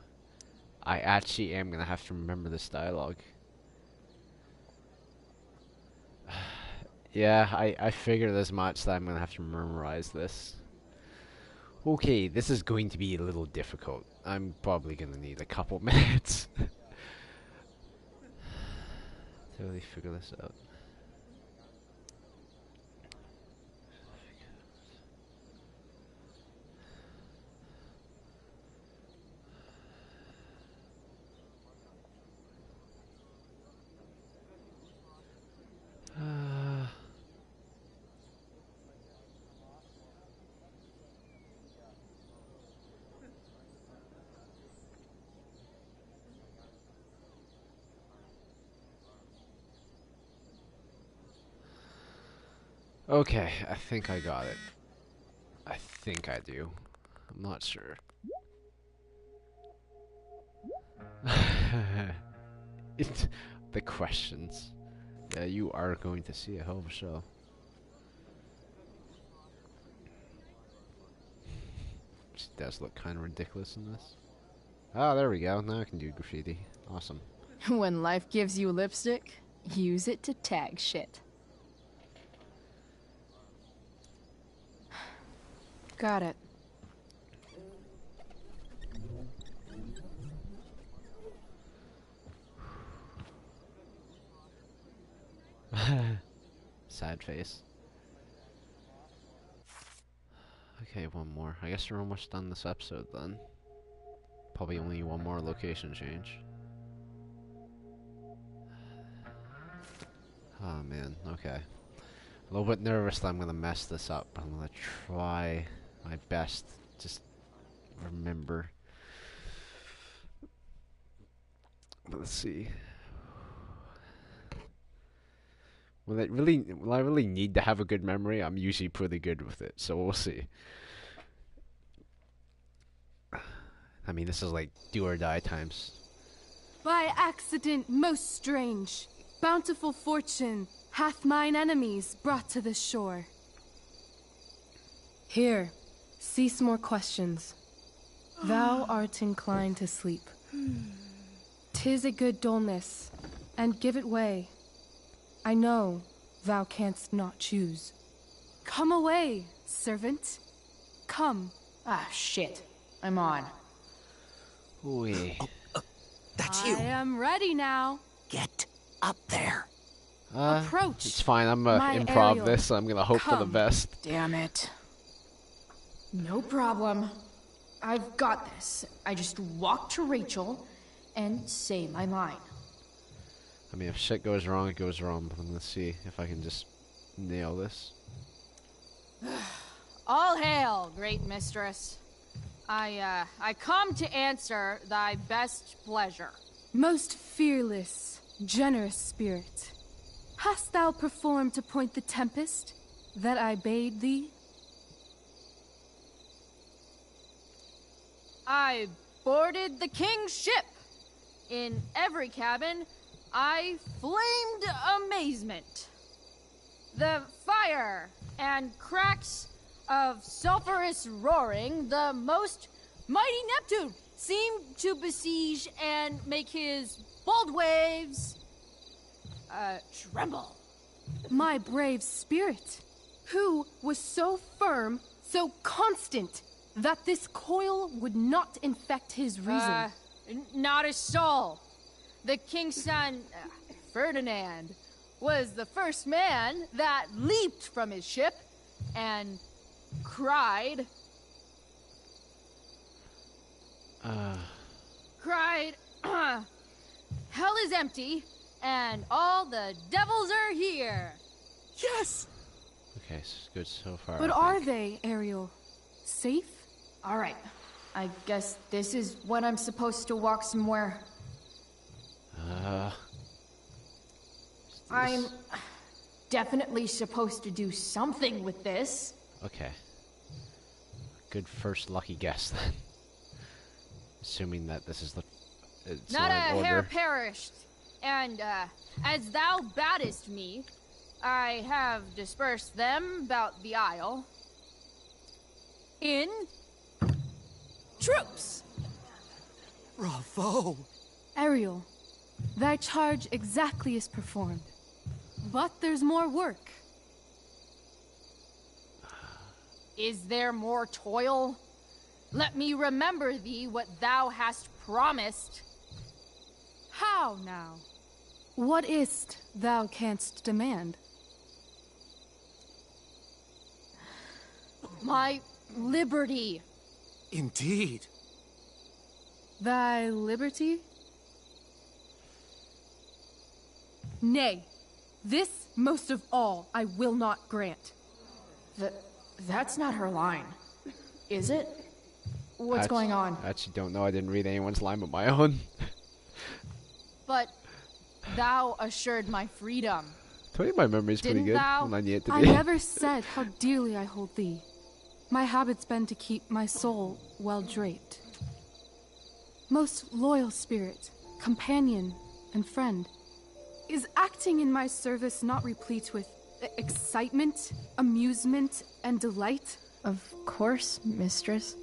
I actually am gonna have to remember this dialogue. Yeah, I figured as much that I'm gonna have to memorize this. Okay, this is going to be a little difficult. I'm probably gonna need a couple minutes to really figure this out. Okay, I think I got it. I think I do. I'm not sure. The questions. Yeah, you are going to see a hell of a show. She does look kind of ridiculous in this. Oh, there we go. Now I can do graffiti. Awesome. When life gives you lipstick, use it to tag shit. Got it. Sad face. Okay, one more. I guess we're almost done this episode then. Probably only one more location change. Oh man, okay. A little bit nervous that I'm gonna mess this up, but I'm gonna try my best. Just remember. But let's see. Will I really need to have a good memory? I'm usually pretty good with it, so we'll see. I mean, this is like do or die times. By accident most strange, bountiful fortune hath mine enemies brought to this shore. Here, cease more questions. Thou art inclined to sleep. 'Tis a good dullness, and give it way. I know thou canst not choose. Come away, servant. Come. Ah, shit. I'm on. Ooh. That's I am ready now. Get up there. Approach. It's fine. I'm gonna improv Ariel. this. So I'm gonna hope for the Come. best. Damn it. No problem. I've got this. I just walk to Rachel and say my line. I mean, if shit goes wrong, it goes wrong. But let's see if I can just nail this. All hail, great mistress. I come to answer thy best pleasure. Most fearless, generous spirit, hast thou performed to point the tempest that I bade thee? I boarded the king's ship. In every cabin, I flamed amazement. The fire and cracks of sulphurous roaring, the most mighty Neptune seemed to besiege and make his bold waves tremble. My brave spirit, Who was so firm, so constant, that this coil would not infect his reason? Not a soul. The king's son, Ferdinand, was the first man that leaped from his ship and cried. Hell is empty, and all the devils are here. Yes! Okay, good so far. But are they, Ariel? Safe? Alright. I guess this is when I'm supposed to walk somewhere. I'm definitely supposed to do something with this. Okay. Good first lucky guess then. Assuming that this is the... It's Not a hair order. perished. And, as thou baddest me, I have dispersed them about the isle. In... troops! Bravo! Ariel, thy charge exactly is performed. But there's more work. Is there more toil? Let me remember thee what thou hast promised. How now? What is't thou canst demand? My liberty. Indeed. Thy liberty? Nay, this most of all I will not grant. That's not her line, is it? What's going on? I actually don't know. I didn't read anyone's line but my own. But thou assured my freedom. I told you my memory's pretty Didn't good thou? when I need it to I be. never said how dearly I hold thee. My habit's been to keep my soul well draped. Most loyal spirit, companion, and friend. Is acting in my service not replete with excitement, amusement, and delight? Of course, mistress.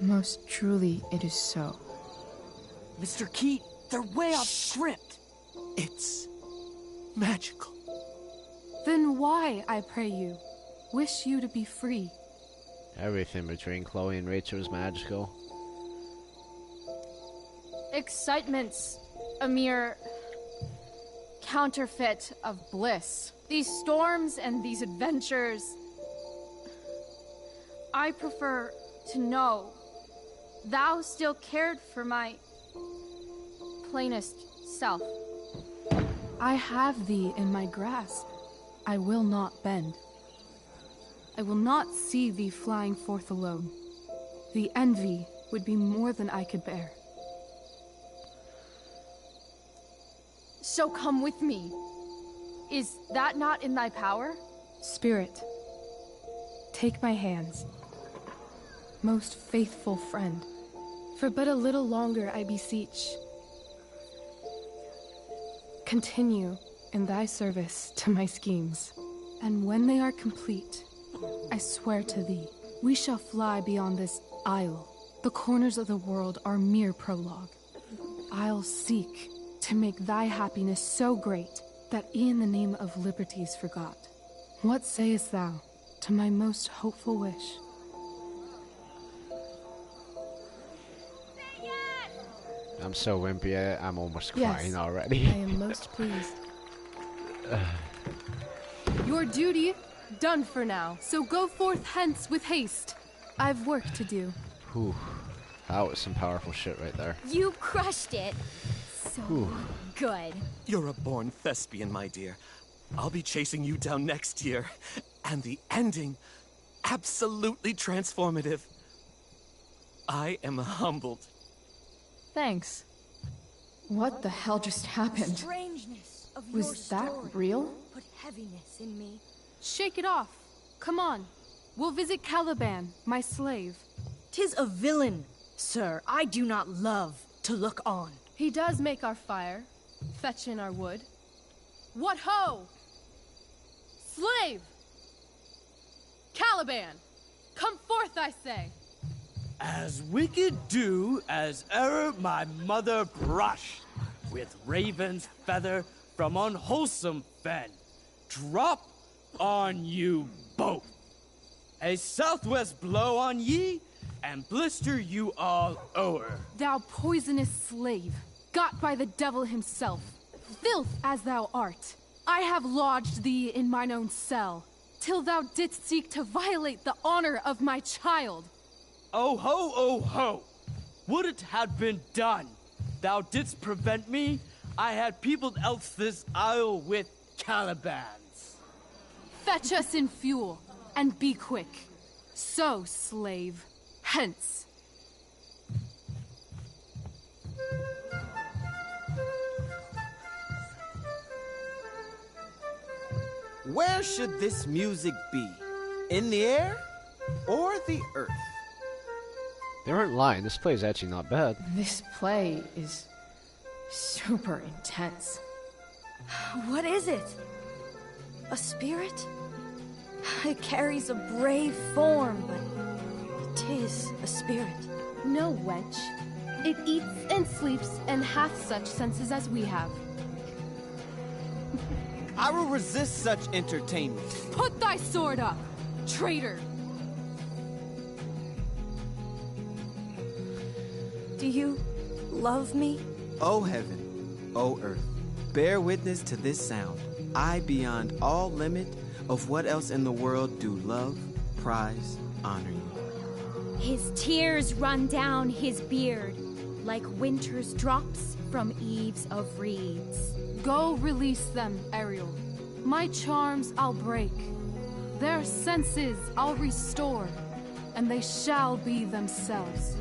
Most truly it is so. Mr. Keat, they're way off script. It's magical. Then why, I pray you, wish you to be free? Everything between Chloe and Rachel is magical. Excitement's a mere counterfeit of bliss. These storms and these adventures, I prefer to know thou still cared for my plainest self. I have thee in my grasp. I will not bend. I will not see thee flying forth alone. The envy would be more than I could bear. So come with me. Is that not in thy power? Spirit, take my hands. Most faithful friend, for but a little longer I beseech. Continue in thy service to my schemes, and when they are complete, I swear to thee, we shall fly beyond this isle. The corners of the world are mere prologue. I'll seek to make thy happiness so great that e'en the name of liberty's forgot. What sayest thou to my most hopeful wish? I'm so wimpy, I'm almost Yes, crying already. I am most pleased. Your duty done for now, so go forth hence with haste. I've work to do. Whew. That was some powerful shit right there. You crushed it. So Whew. good. You're a born thespian, my dear. I'll be chasing you down next year. And the ending, absolutely transformative. I am humbled. Thanks. What the hell just happened? Strangeness of Was your that story real? Put heaviness in me. Shake it off. Come on. We'll visit Caliban, my slave. 'Tis a villain, sir. I do not love to look on. He does make our fire, fetch in our wood. What ho! Slave! Caliban! Come forth, I say! As wicked do as e'er my mother brushed with raven's feather from unwholesome fen. Drop on you both. A southwest blow on ye, and blister you all over. Thou poisonous slave, got by the devil himself, filth as thou art, I have lodged thee in mine own cell, till thou didst seek to violate the honor of my child. Oh ho, oh ho! Would it had been done! Thou didst prevent me, I had peopled else this isle with Calibans. Fetch us in fuel, and be quick. So, slave, hence. Where should this music be? In the air or the earth? They weren't lying. This play is actually not bad. This play is super intense. What is it? A spirit? It carries a brave form, but 'tis a spirit. No, wench. It eats and sleeps and hath such senses as we have. I will resist such entertainment. Put thy sword up, traitor! Do you love me? O heaven, O earth, bear witness to this sound. I, beyond all limit of what else in the world, do love, prize, honor you. His tears run down his beard like winter's drops from eaves of reeds. Go release them, Ariel. My charms I'll break. Their senses I'll restore, and they shall be themselves.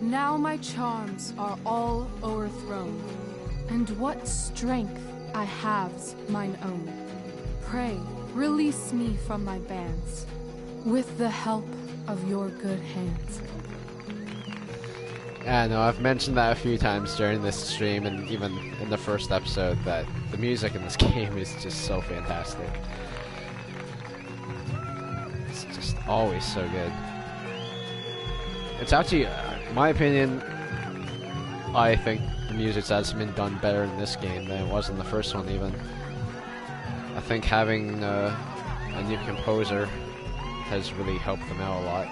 Now my charms are all o'erthrown, and what strength I have's mine own. Pray, release me from my bands, with the help of your good hands. Yeah, no, I've mentioned that a few times during this stream and even in the first episode that the music in this game is just so fantastic. It's just always so good. It's actually, in my opinion, I think the music's actually been done better in this game than it was in the first one even. I think having a new composer has really helped them out a lot.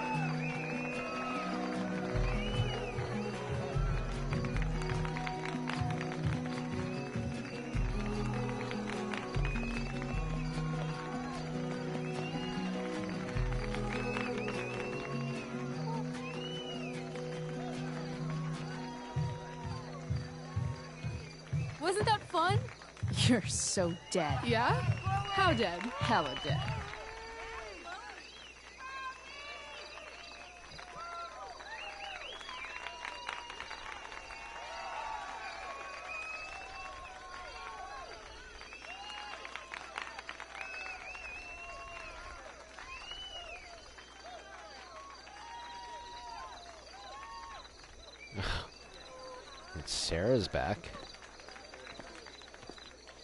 Wasn't that fun? You're so dead. Yeah? How dead? Hella dead. Sarah's back.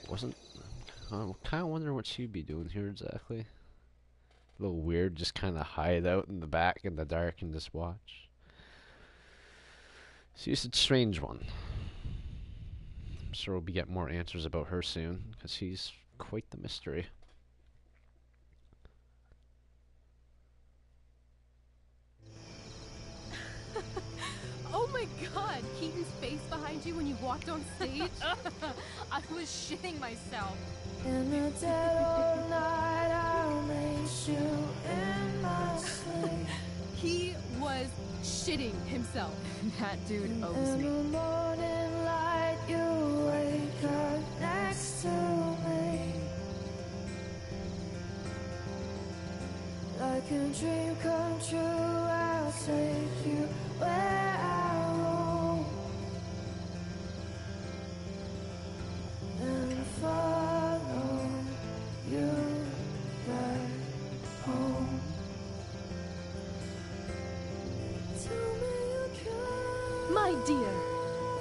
Wasn't... I kind of wonder what she'd be doing here exactly. A little weird, just kind of hide out in the back in the dark and just watch. She's a strange one. I'm sure we'll get more answers about her soon, because she's quite the mystery. Oh my god, Keaton's face behind you when you walked on stage? I was shitting myself. In the dead of night, I'll make you in my sleep. He was shitting himself. That dude owes In me. the morning light, you wake up next to me. Like a dream come true, I'll take you where I roam. And follow you back home. My dear,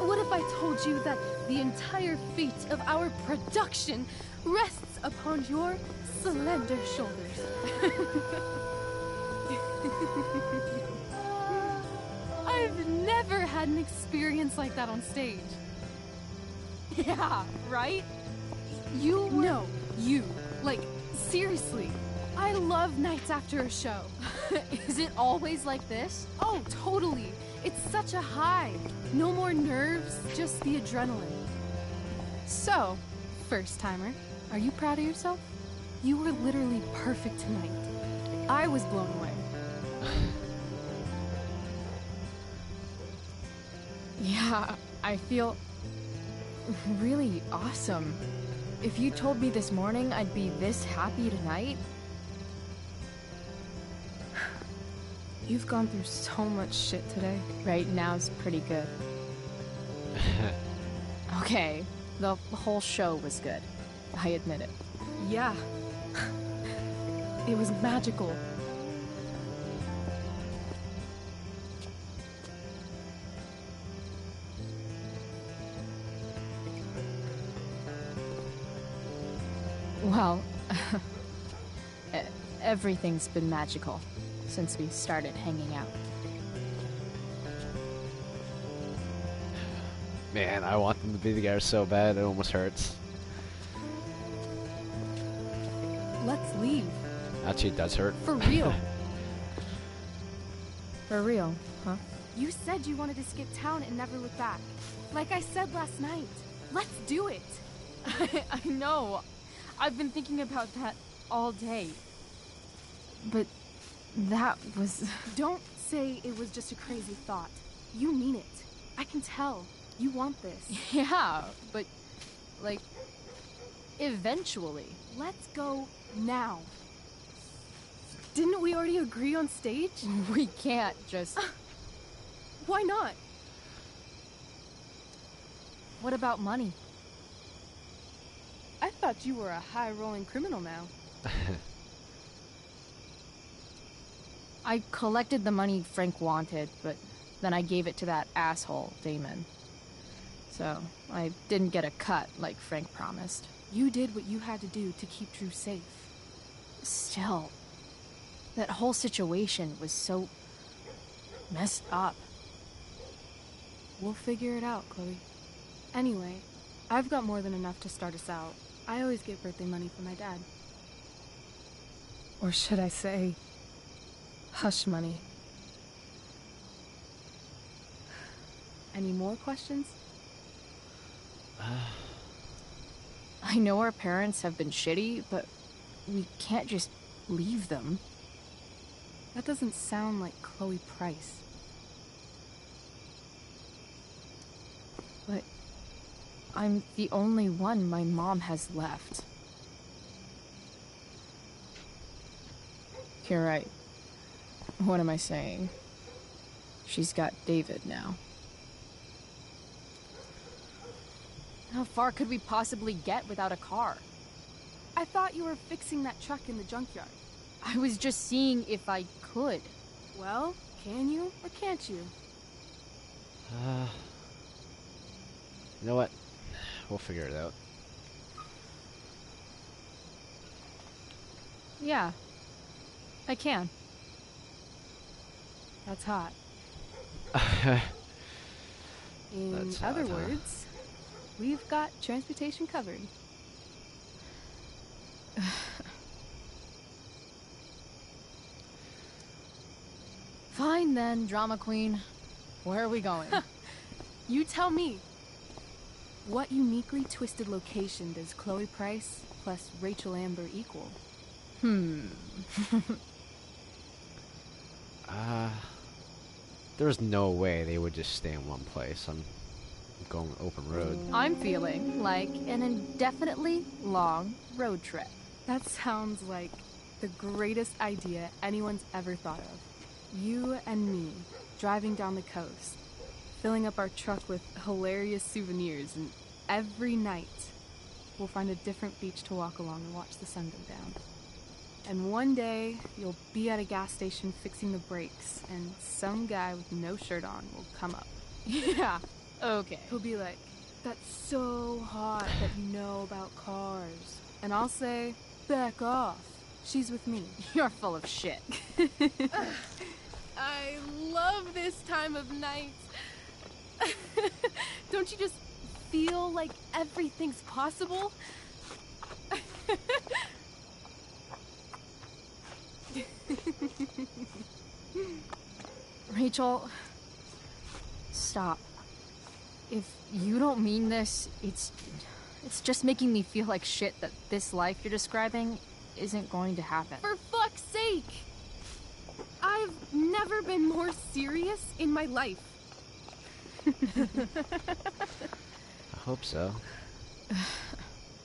what if I told you that the entire fate of our production rests upon your slender shoulders? I've never had an experience like that on stage. Yeah, right? You were... No, you. Like, seriously. I love nights after a show. Is it always like this? Oh, totally. It's such a high. No more nerves, just the adrenaline. So, first timer, are you proud of yourself? You were literally perfect tonight. I was blown away. Yeah, I feel really awesome. If you told me this morning I'd be this happy tonight... You've gone through so much shit today. Right now's pretty good. Okay, the whole show was good. I admit it. Yeah. It was magical. Well, everything's been magical since we started hanging out. Man, I want them to be together so bad, it almost hurts. Let's leave. Actually, it does hurt. For real. For real, huh? You said you wanted to skip town and never look back. Like I said last night. Let's do it. I know. I've been thinking about that all day. But that was... Don't say it was just a crazy thought. You mean it. I can tell. You want this. Yeah, but... like... eventually. Let's go now. Didn't we already agree on stage? We can't just... Why not? What about money? I thought you were a high-rolling criminal now. I collected the money Frank wanted, but then I gave it to that asshole, Damon. So, I didn't get a cut like Frank promised. You did what you had to do to keep Drew safe. Still, that whole situation was so... messed up. We'll figure it out, Chloe. Anyway, I've got more than enough to start us out. I always get birthday money from my dad. Or should I say, hush money. Any more questions? I know our parents have been shitty, but we can't just leave them. That doesn't sound like Chloe Price. But I'm the only one my mom has left. You're right. What am I saying? She's got David now. How far could we possibly get without a car? I thought you were fixing that truck in the junkyard. I was just seeing if I could. Well, can you or can't you? You know what? We'll figure it out. Yeah, I can. That's hot. In That's other hot, huh? words, we've got transportation covered. Fine then, drama queen. Where are we going? You tell me. What uniquely twisted location does Chloe Price plus Rachel Amber equal? There's no way they would just stay in one place. I'm going open road. I'm feeling like an indefinitely long road trip. That sounds like the greatest idea anyone's ever thought of. You and me, driving down the coast, filling up our truck with hilarious souvenirs, and every night we'll find a different beach to walk along and watch the sun go down. And one day, you'll be at a gas station fixing the brakes, and some guy with no shirt on will come up. Yeah, okay. He'll be like, "That's so hot that you know about cars." And I'll say, "Back off. She's with me." You're full of shit. I love this time of night. Don't you just feel like everything's possible? Rachel, stop. If you don't mean this, it's just making me feel like shit that this life you're describing isn't going to happen. For fuck's sake! I've never been more serious in my life. I hope so.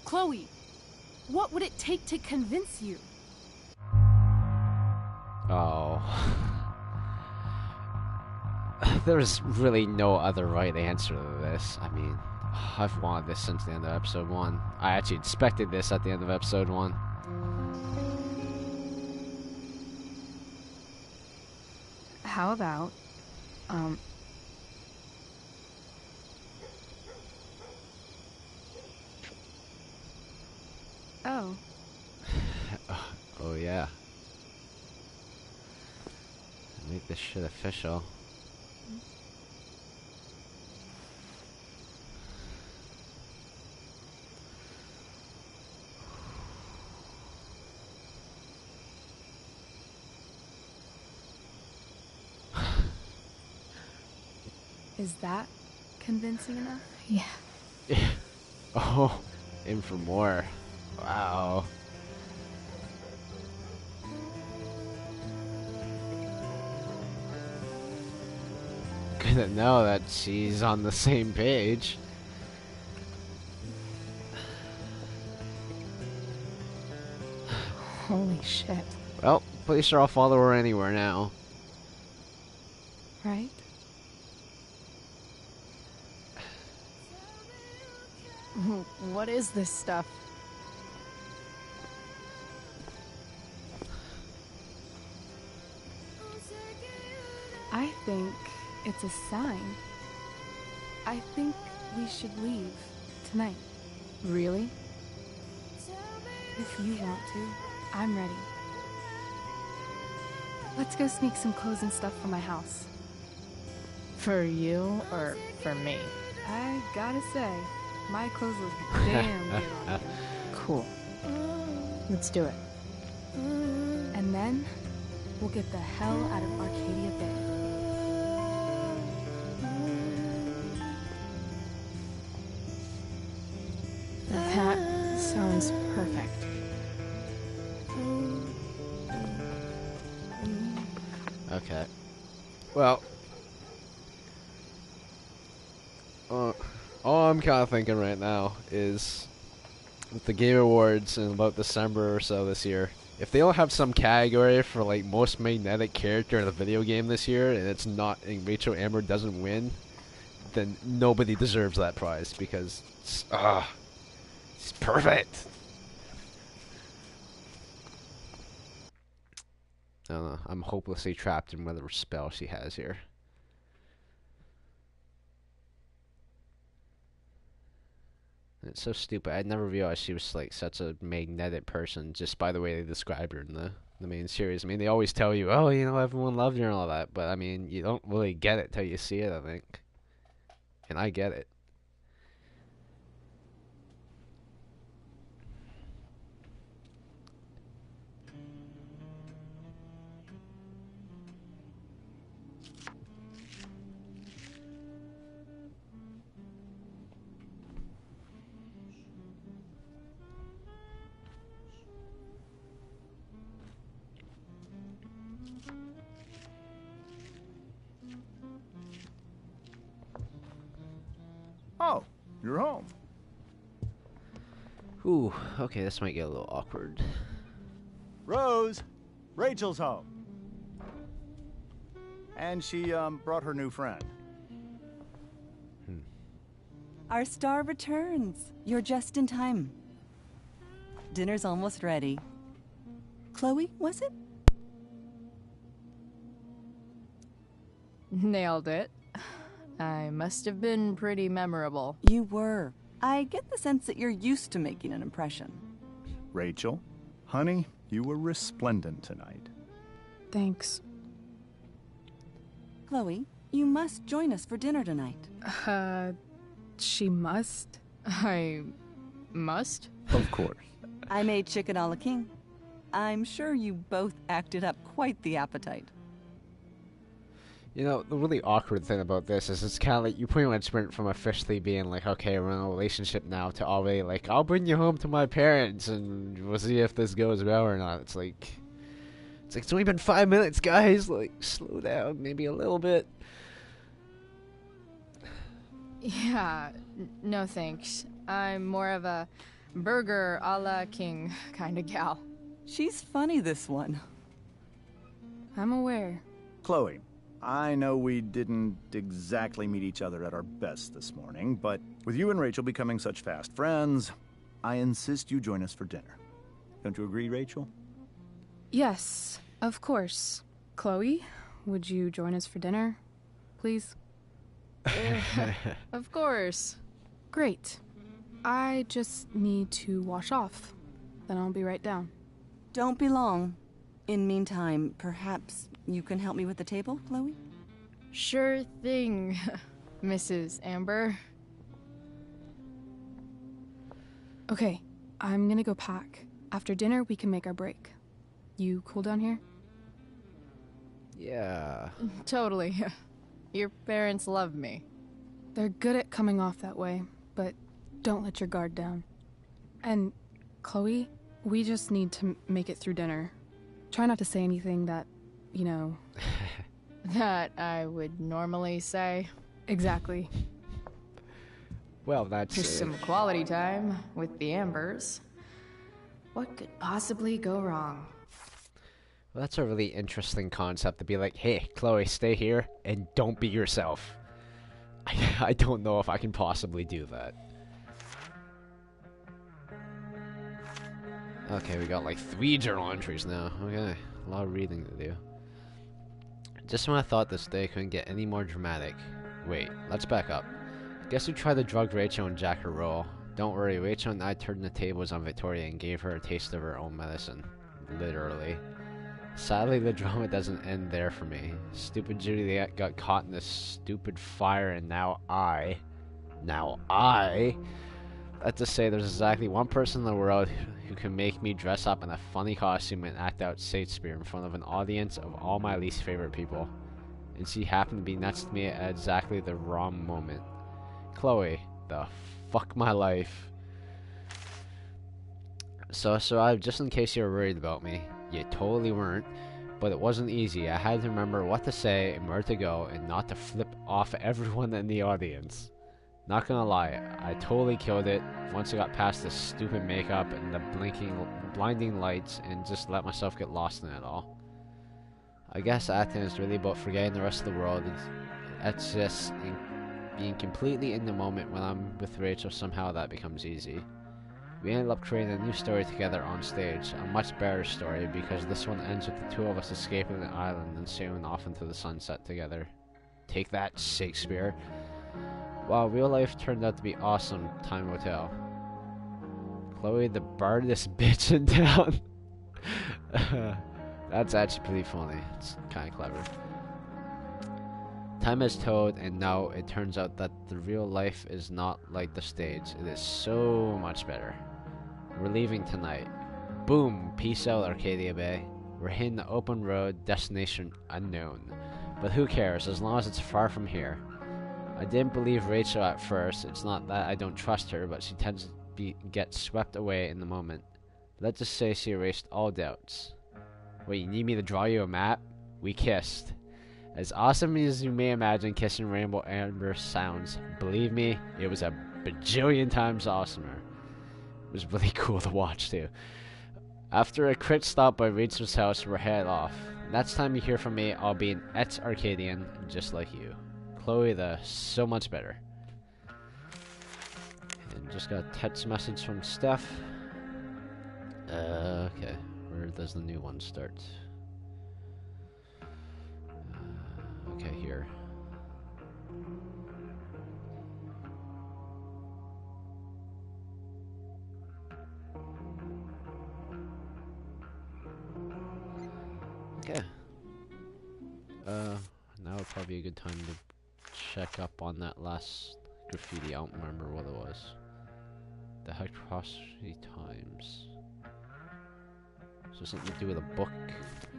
Chloe, what would it take to convince you? Oh. There's really no other right answer to this. I mean, I've wanted this since the end of episode 1. I actually expected this at the end of episode 1. How about, Oh. Oh yeah. Make this shit official. Is that convincing enough? Yeah. Oh, in for more. Wow. Good to know that she's on the same page. Holy shit. Well, pretty sure I'll follow her anywhere now. Right? What is this stuff? I think it's a sign. I think we should leave tonight. Really? If you want to, I'm ready. Let's go sneak some clothes and stuff from my house. For you or for me? I gotta say, my clothes look damn good on you. Cool. Let's do it. And then, we'll get the hell out of Arcadia Bay. That sounds perfect. Okay. Well. All I'm kind of thinking right now is with the Game Awards in about December or so this year, if they don't have some category for like most magnetic character in a video game this year, and it's not, and Rachel Amber doesn't win, then nobody deserves that prize because it's perfect. I don't know. I'm hopelessly trapped in whatever spell she has here. It's so stupid. I'd never realized she was like such a magnetic person just by the way they described her in the main series. I mean, they always tell you, oh, you know, everyone loved her and all that, but I mean, you don't really get it till you see it, I think. And I get it. Oh, you're home. Ooh, okay, this might get a little awkward. Rose, Rachel's home. And she, brought her new friend. Our star returns. You're just in time. Dinner's almost ready. Chloe, was it? Nailed it. I must have been pretty memorable. You were. I get the sense that you're used to making an impression. Rachel, honey, you were resplendent tonight. Thanks. Chloe, you must join us for dinner tonight. She must? I must? Of course. I made chicken a la king. I'm sure you both acted up quite the appetite. You know, the really awkward thing about this is it's kind of like you pretty much went from officially being like, okay, we're in a relationship now, to already like, I'll bring you home to my parents and we'll see if this goes well or not. It's like it's only been 5 minutes, guys. Like, slow down, maybe a little bit. Yeah, no thanks. I'm more of a burger a la king kind of gal. She's funny, this one. I'm aware. Chloe, I know we didn't exactly meet each other at our best this morning, but with you and Rachel becoming such fast friends, I insist you join us for dinner. Don't you agree, Rachel? Yes, of course. Chloe, would you join us for dinner, please? Of course. Great. I just need to wash off. Then I'll be right down. Don't be long. In meantime, perhaps you can help me with the table, Chloe? Sure thing, Mrs. Amber. Okay, I'm gonna go pack. After dinner, we can make our break. You cool down here? Yeah. Totally. Your parents love me. They're good at coming off that way, but don't let your guard down. And, Chloe, we just need to make it through dinner. Try not to say anything that, you know... That I would normally say. Exactly. Well, that's... Here's some quality time with the Ambers. What could possibly go wrong? Well, that's a really interesting concept to be like, hey, Chloe, stay here and don't be yourself. I don't know if I can possibly do that. Okay, we got like 3 journal entries now. Okay, a lot of reading to do. Just when I thought this day couldn't get any more dramatic. Wait, let's back up. Guess who tried to drug Rachel and Jack a roll? Don't worry, Rachel and I turned the tables on Victoria and gave her a taste of her own medicine. Literally. Sadly, the drama doesn't end there for me. Stupid Juliet got caught in this stupid fire, and now I have to say there's exactly one person in the world who can make me dress up in a funny costume and act out Shakespeare in front of an audience of all my least favorite people. And she happened to be next to me at exactly the wrong moment. Chloe, the fuck my life. So just in case you were worried about me, you totally weren't, but it wasn't easy. I had to remember what to say and where to go and not to flip off everyone in the audience. Not gonna lie, I totally killed it once I got past the stupid makeup and the blinding lights and just let myself get lost in it all. I guess acting is really about forgetting the rest of the world. It's just being completely in the moment when I'm with Rachel. Somehow that becomes easy. We ended up creating a new story together on stage, a much better story because this one ends with the two of us escaping the island and sailing off into the sunset together. Take that, Shakespeare. Wow, real life turned out to be awesome. Time will tell. Chloe, the bardest bitch in town. That's actually pretty funny. It's kind of clever. Time has told, and now it turns out that the real life is not like the stage. It is so much better. We're leaving tonight. Boom! Peace out, Arcadia Bay. We're hitting the open road, destination unknown. But who cares, as long as it's far from here. I didn't believe Rachel at first. It's not that I don't trust her, but she tends to get swept away in the moment. Let's just say she erased all doubts. Wait, you need me to draw you a map? We kissed. As awesome as you may imagine kissing Rainbow Amber sounds, believe me, it was a bajillion times awesomer. It was really cool to watch too. After a quick stop by Rachel's house, we're headed off. Next time you hear from me, I'll be an ex-Arcadian, just like you. Chloe, the so much better. And just got a text message from Steph. Okay, where does the new one start? Okay, here. Okay. Now would probably be a good time to check up on that last graffiti. I don't remember what it was. The Hycrosity Times. So something to do with a book,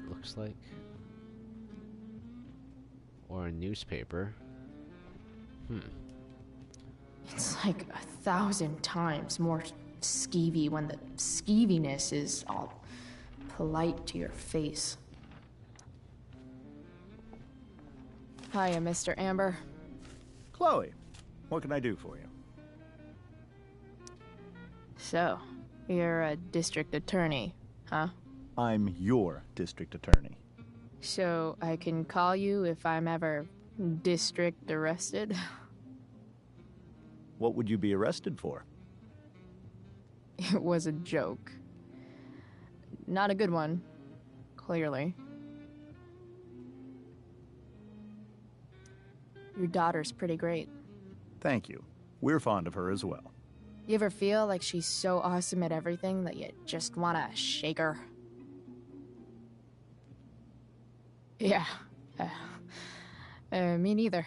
looks like. Or a newspaper. It's like 1,000 times more skeevy when the skeeviness is all polite to your face. Hiya, Mr. Amber. Chloe, what can I do for you? So, you're a district attorney, huh? I'm your district attorney. So, I can call you if I'm ever district arrested? What would you be arrested for? It was a joke. Not a good one, clearly. Your daughter's pretty great. Thank you. We're fond of her as well. You ever feel like she's so awesome at everything that you just wanna shake her? Yeah. Me neither.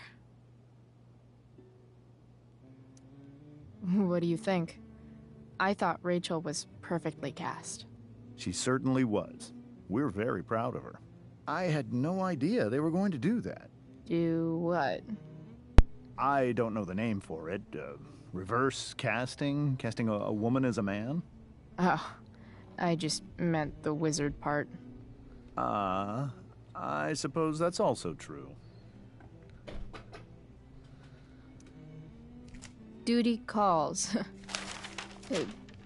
What do you think? I thought Rachel was perfectly cast. She certainly was. We're very proud of her. I had no idea they were going to do that. Do what? I don't know the name for it. Reverse casting? Casting a woman as a man? Oh, I just meant the wizard part. I suppose that's also true. Duty calls.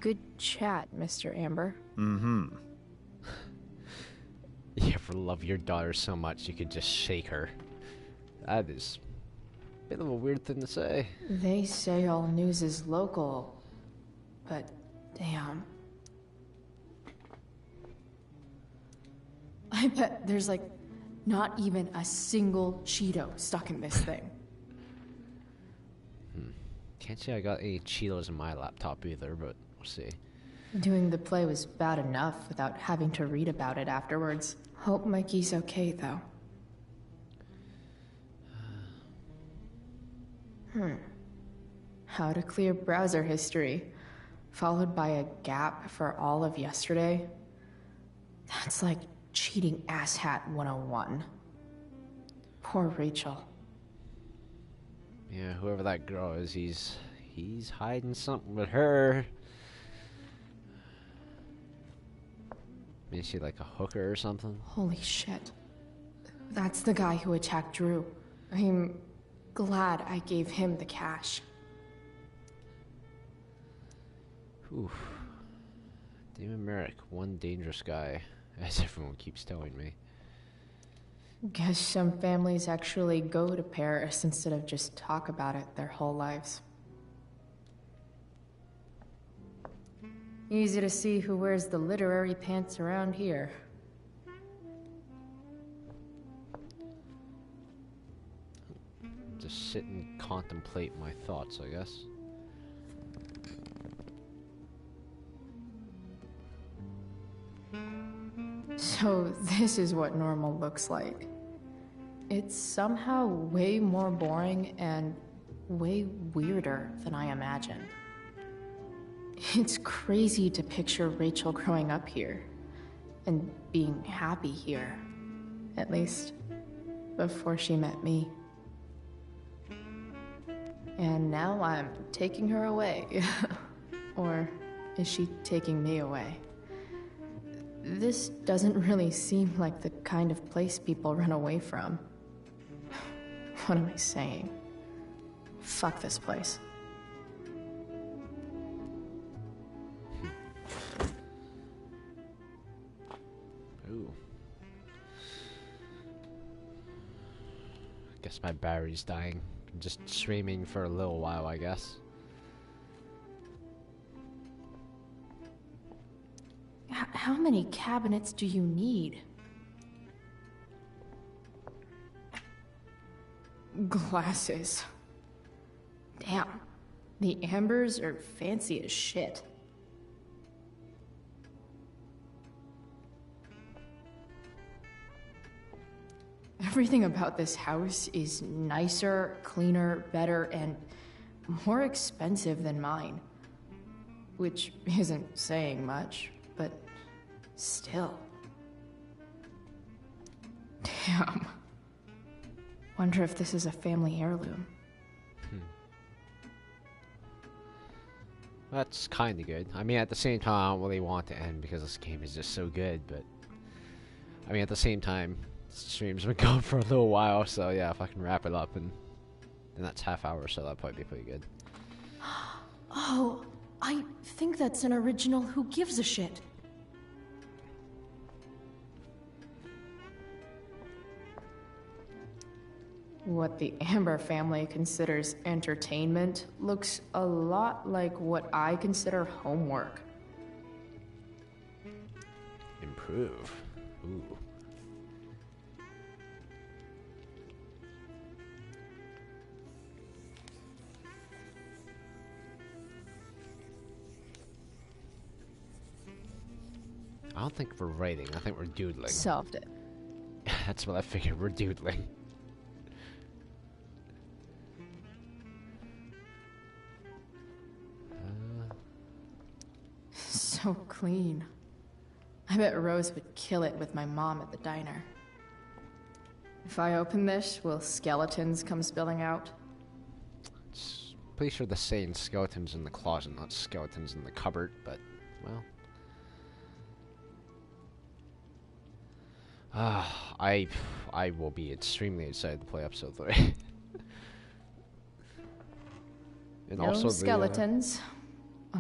Good chat, Mr. Amber. Mm-hmm. You ever love your daughter so much you could just shake her? That is a bit of a weird thing to say. They say all news is local, but damn. I bet there's like not even a single Cheeto stuck in this thing. Can't say I got any Cheetos in my laptop either, but we'll see. Doing the play was bad enough without having to read about it afterwards. Hope Mikey's okay, though. How to clear browser history, followed by a gap for all of yesterday. That's like cheating asshat 101. Poor Rachel. Yeah, whoever that girl is, he's hiding something with her. Is she like a hooker or something? Holy shit. That's the guy who attacked Drew. I'm glad I gave him the cash. Oof. Damon Merrick, one dangerous guy, as everyone keeps telling me. Guess some families actually go to Paris instead of just talk about it their whole lives. Easy to see who wears the literary pants around here. Just sit and contemplate my thoughts, I guess. So this is what normal looks like. It's somehow way more boring and way weirder than I imagined. It's crazy to picture Rachel growing up here and being happy here, at least before she met me. And now I'm taking her away. Or is she taking me away? This doesn't really seem like the kind of place people run away from. What am I saying? Fuck this place. Ooh. Guess my battery's dying. I'm just streaming for a little while, I guess. How many cabinets do you need? Glasses. Damn. The Ambers are fancy as shit. Everything about this house is nicer, cleaner, better, and more expensive than mine. Which isn't saying much, but Still. Damn. Wonder if this is a family heirloom. That's kind of good. I mean, at the same time, I don't really want to end because this game is just so good, but... I mean, at the same time, the stream's been going for a little while, so yeah, if I can wrap it up in that's half hour, so that'd probably be pretty good. Oh, I think that's an original Who Gives a Shit. What the Amber family considers entertainment looks a lot like what I consider homework. Improve. Ooh. I don't think we're writing, I think we're doodling. Solved it. That's what I figured, we're doodling. So clean. I bet Rose would kill it with my mom at the diner. If I open this, will skeletons come spilling out? Pretty sure they're saying skeletons in the closet, not skeletons in the cupboard, but, well. I will be extremely excited to play episode 3. And no also skeletons.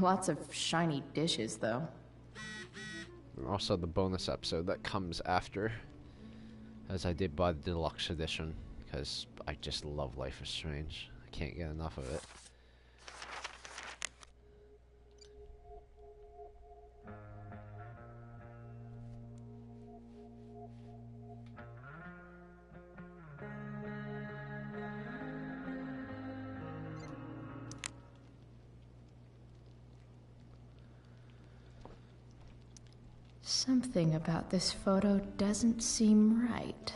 Lots of shiny dishes, though. And also the bonus episode that comes after, as I did buy the deluxe edition, because I just love Life is Strange. I can't get enough of it. Something about this photo doesn't seem right.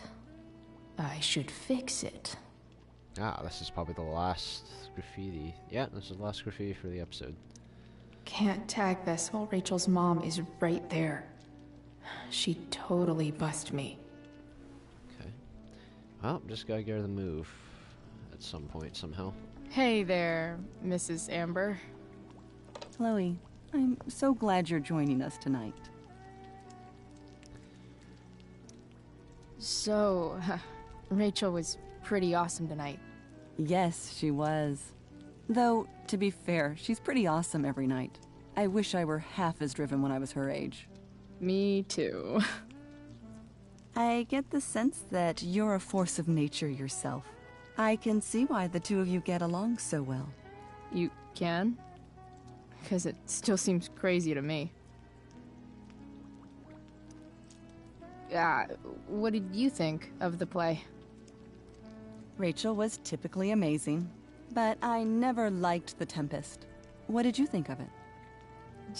I should fix it. Ah, this is probably the last graffiti. Yeah, this is the last graffiti for the episode. Can't tag this while Rachel's mom is right there. She'd totally bust me. Okay. Well, just gotta get her to move at some point somehow. Hey there, Mrs. Amber. Chloe, I'm so glad you're joining us tonight. So, Rachel was pretty awesome tonight. Yes, she was. Though, to be fair, she's pretty awesome every night. I wish I were half as driven when I was her age. Me too. I get the sense that you're a force of nature yourself. I can see why the two of you get along so well. You can? Because it still seems crazy to me. What did you think of the play? Rachel was typically amazing, but I never liked The Tempest. What did you think of it?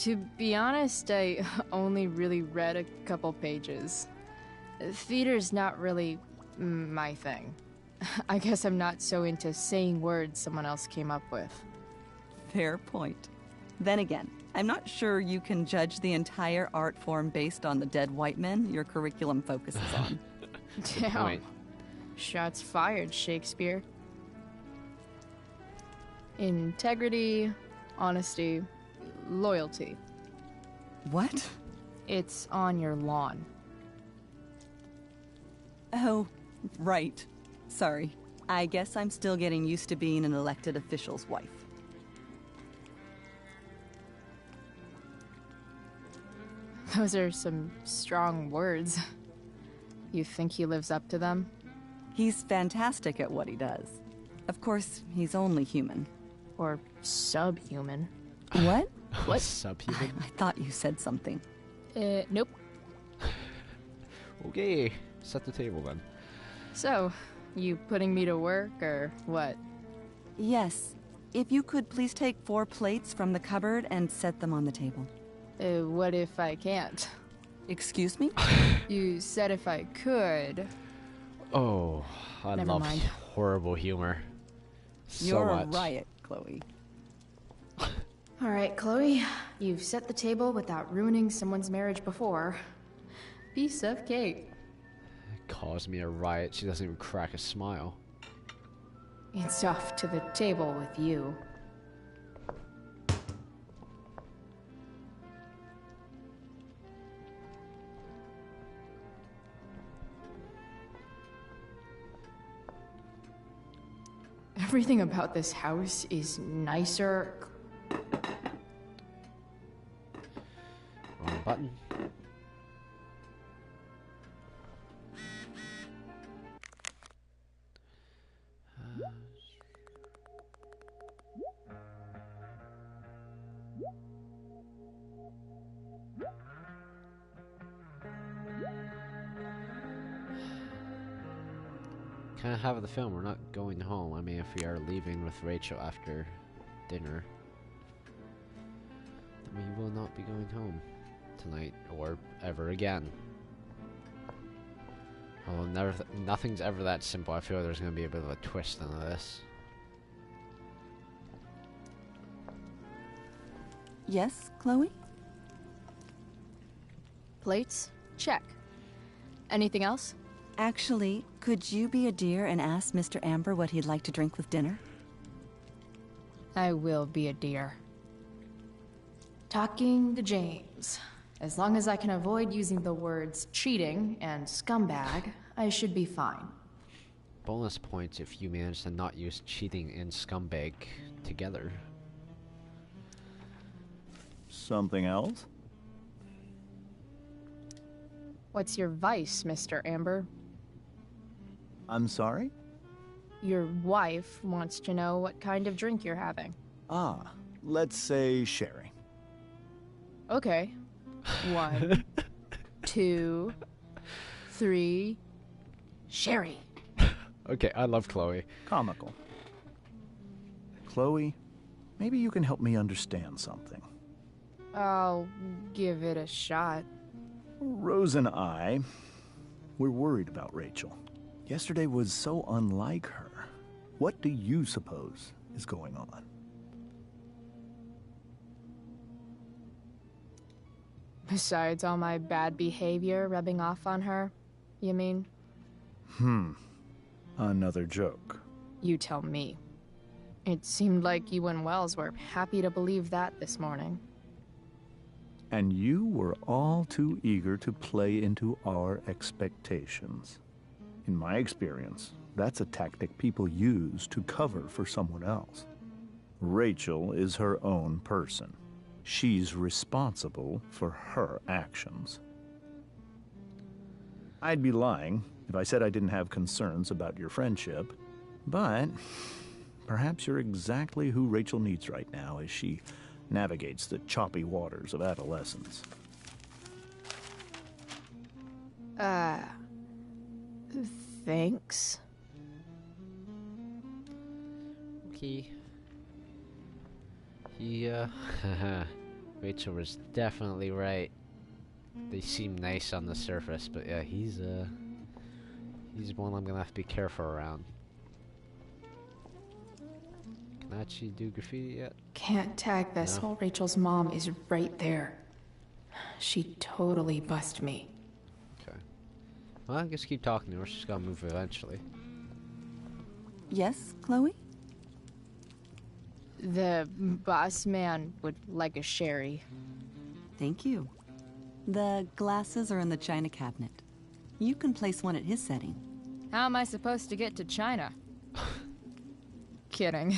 To be honest, I only really read a couple pages. Theater's not really my thing. I guess I'm not so into saying words someone else came up with. Fair point. Then again, I'm not sure you can judge the entire art form based on the dead white men your curriculum focuses on. Damn. Shots fired, Shakespeare. Integrity, honesty, loyalty. What? It's on your lawn. Oh, right. Sorry. I guess I'm still getting used to being an elected official's wife. Those are some strong words. You think he lives up to them? He's fantastic at what he does. Of course, he's only human. Or subhuman. What? What? Subhuman? I thought you said something. Nope. Okay, set the table then. So, you putting me to work, or what? Yes. If you could please take 4 plates from the cupboard and set them on the table. What if I can't? Excuse me? You said if I could. Oh, I Never love horrible humor. You're so much. a riot, Chloe. Alright, Chloe. You've set the table without ruining someone's marriage before. Piece of cake. Caused me a riot. She doesn't even crack a smile. It's off to the table with you. Everything about this house is nicer. Wrong button. Kind of have the film. We're not going home. I mean, if we are leaving with Rachel after dinner, then we will not be going home tonight or ever again. Although nothing's ever that simple. I feel there's going to be a bit of a twist into this. Yes, Chloe? Plates? Check. Anything else? Actually, could you be a dear and ask Mr. Amber what he'd like to drink with dinner? I will be a dear. Talking to James. As long as I can avoid using the words cheating and scumbag, I should be fine. Bonus points if you manage to not use cheating and scumbag together. Something else? What's your vice, Mr. Amber? I'm sorry? Your wife wants to know what kind of drink you're having. Ah, let's say sherry. Okay. 1, 2, 3. Sherry. Okay, I love Chloe. Comical. Chloe, maybe you can help me understand something. I'll give it a shot. Rose and I, we're worried about Rachel. Yesterday was so unlike her. What do you suppose is going on? Besides all my bad behavior rubbing off on her, you mean? Another joke. You tell me. It seemed like you and Wells were happy to believe that this morning. And you were all too eager to play into our expectations. In my experience, that's a tactic people use to cover for someone else. Rachel is her own person. She's responsible for her actions. I'd be lying if I said I didn't have concerns about your friendship, but perhaps you're exactly who Rachel needs right now as she navigates the choppy waters of adolescence. Thanks. Okay. Rachel was definitely right. They seem nice on the surface, but yeah, he's one I'm gonna have to be careful around. Can I actually do graffiti yet? Can't tag this No. while Rachel's mom is right there. She totally bust me. Okay. Well, I guess keep talking to her. She's gotta move eventually. Yes, Chloe? The boss man would like a sherry. Thank you. The glasses are in the china cabinet. You can place one at his setting. How am I supposed to get to China? Kidding.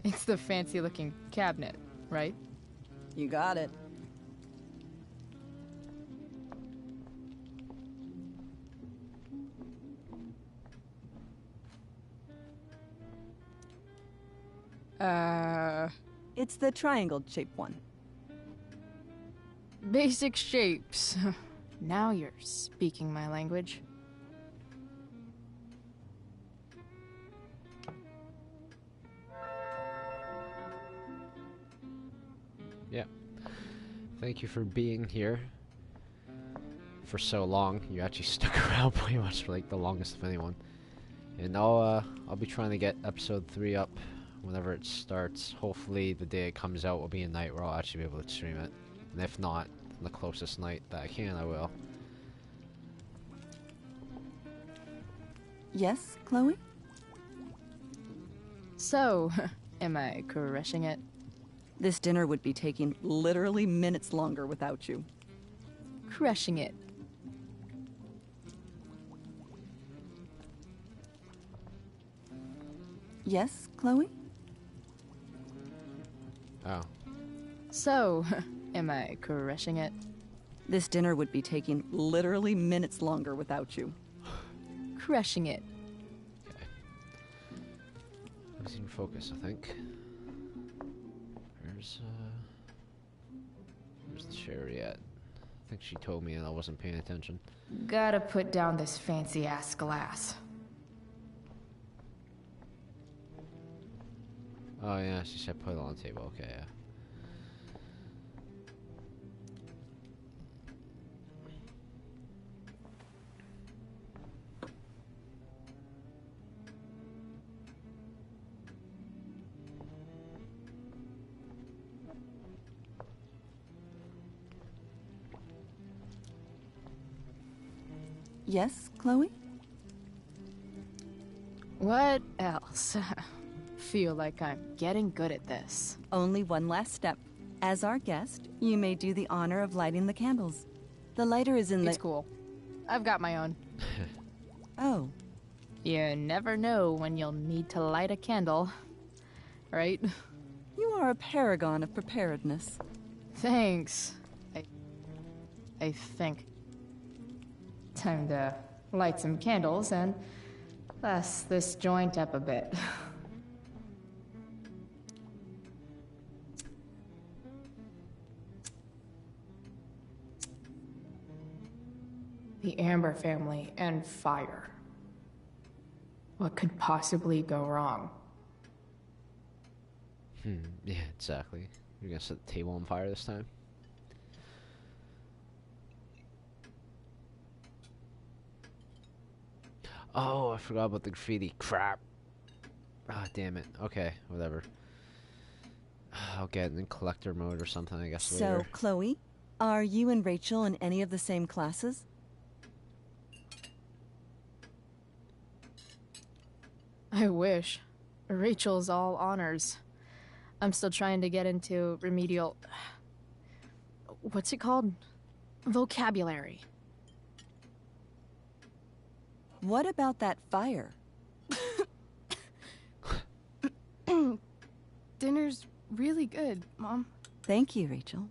It's the fancy-looking cabinet, right? You got it. It's the triangle-shaped one. Basic shapes. Now you're speaking my language. Yeah. Thank you for being here for so long. You actually stuck around pretty much for like the longest of anyone. And I'll be trying to get episode 3 up whenever it starts. Hopefully the day it comes out will be a night where I'll actually be able to stream it. And if not, the closest night that I can, I will. Yes, Chloe? So, am I crushing it? This dinner would be taking literally minutes longer without you. Crushing it. Yes, Chloe? Oh. So, am I crushing it? This dinner would be taking literally minutes longer without you. Crushing it. Losing focus, I think. Where's the cherry at? I think she told me and I wasn't paying attention. Gotta put down this fancy-ass glass. Oh yeah, she said put it on the table. Okay, yeah. Yes, Chloe? What else? Feel like I'm getting good at this. Only one last step. As our guest, you may do the honor of lighting the candles. The lighter is in the... It's cool. I've got my own. Oh. You never know when you'll need to light a candle, right? You are a paragon of preparedness. Thanks. I think. Time to light some candles and bless this joint up a bit. The Amber family and fire. What could possibly go wrong? Yeah, exactly. You're gonna set the table on fire this time? Oh, I forgot about the graffiti. Crap. Ah, damn it. Okay, whatever. I'll get in collector mode or something, I guess, So, later. Chloe, are you and Rachel in any of the same classes? I wish. Rachel's all honors. I'm still trying to get into remedial... What's it called? Vocabulary. What about that fire? Dinner's really good, Mom. Thank you, Rachel.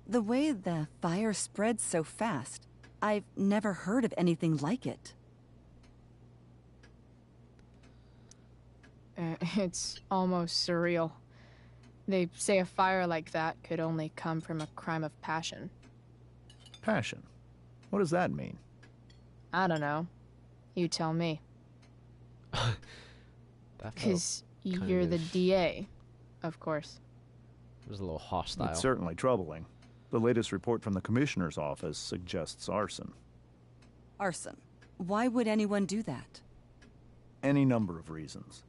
The way the fire spreads so fast, I've never heard of anything like it. It's almost surreal. They say a fire like that could only come from a crime of passion. Passion? What does that mean? I don't know. You tell me. Because you're the DA, of course. It was a little hostile. It's certainly troubling. The latest report from the Commissioner's office suggests arson. Arson? Why would anyone do that? Any number of reasons.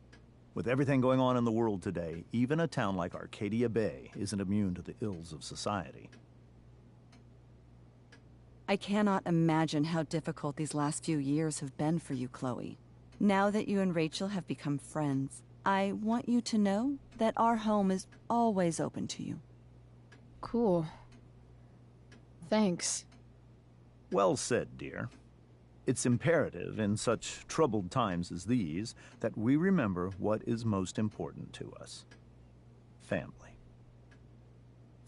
With everything going on in the world today, even a town like Arcadia Bay isn't immune to the ills of society. I cannot imagine how difficult these last few years have been for you, Chloe. Now that you and Rachel have become friends, I want you to know that our home is always open to you. Cool. Thanks. Well said, dear. It's imperative in such troubled times as these that we remember what is most important to us. Family.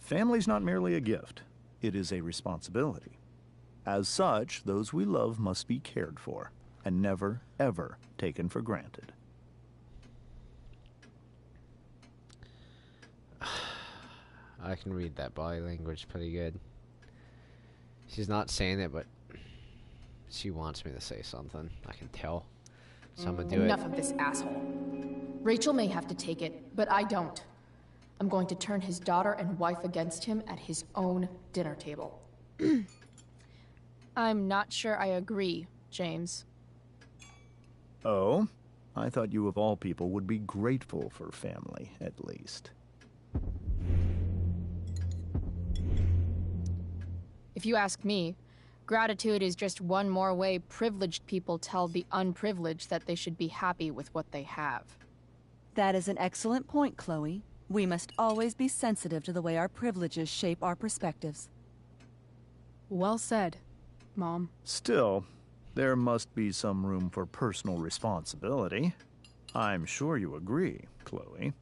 Family's not merely a gift, it is a responsibility. As such, those we love must be cared for and never, ever taken for granted. I can read that body language pretty good. She's not saying it, but she wants me to say something. I can tell. So I'm gonna do Enough of this asshole. Rachel may have to take it, but I don't. I'm going to turn his daughter and wife against him at his own dinner table. I'm not sure I agree, James. Oh? I thought you of all people would be grateful for family, at least. If you ask me, gratitude is just one more way privileged people tell the unprivileged that they should be happy with what they have. That is an excellent point, Chloe. We must always be sensitive to the way our privileges shape our perspectives. Well said, Mom. Still, there must be some room for personal responsibility. I'm sure you agree, Chloe.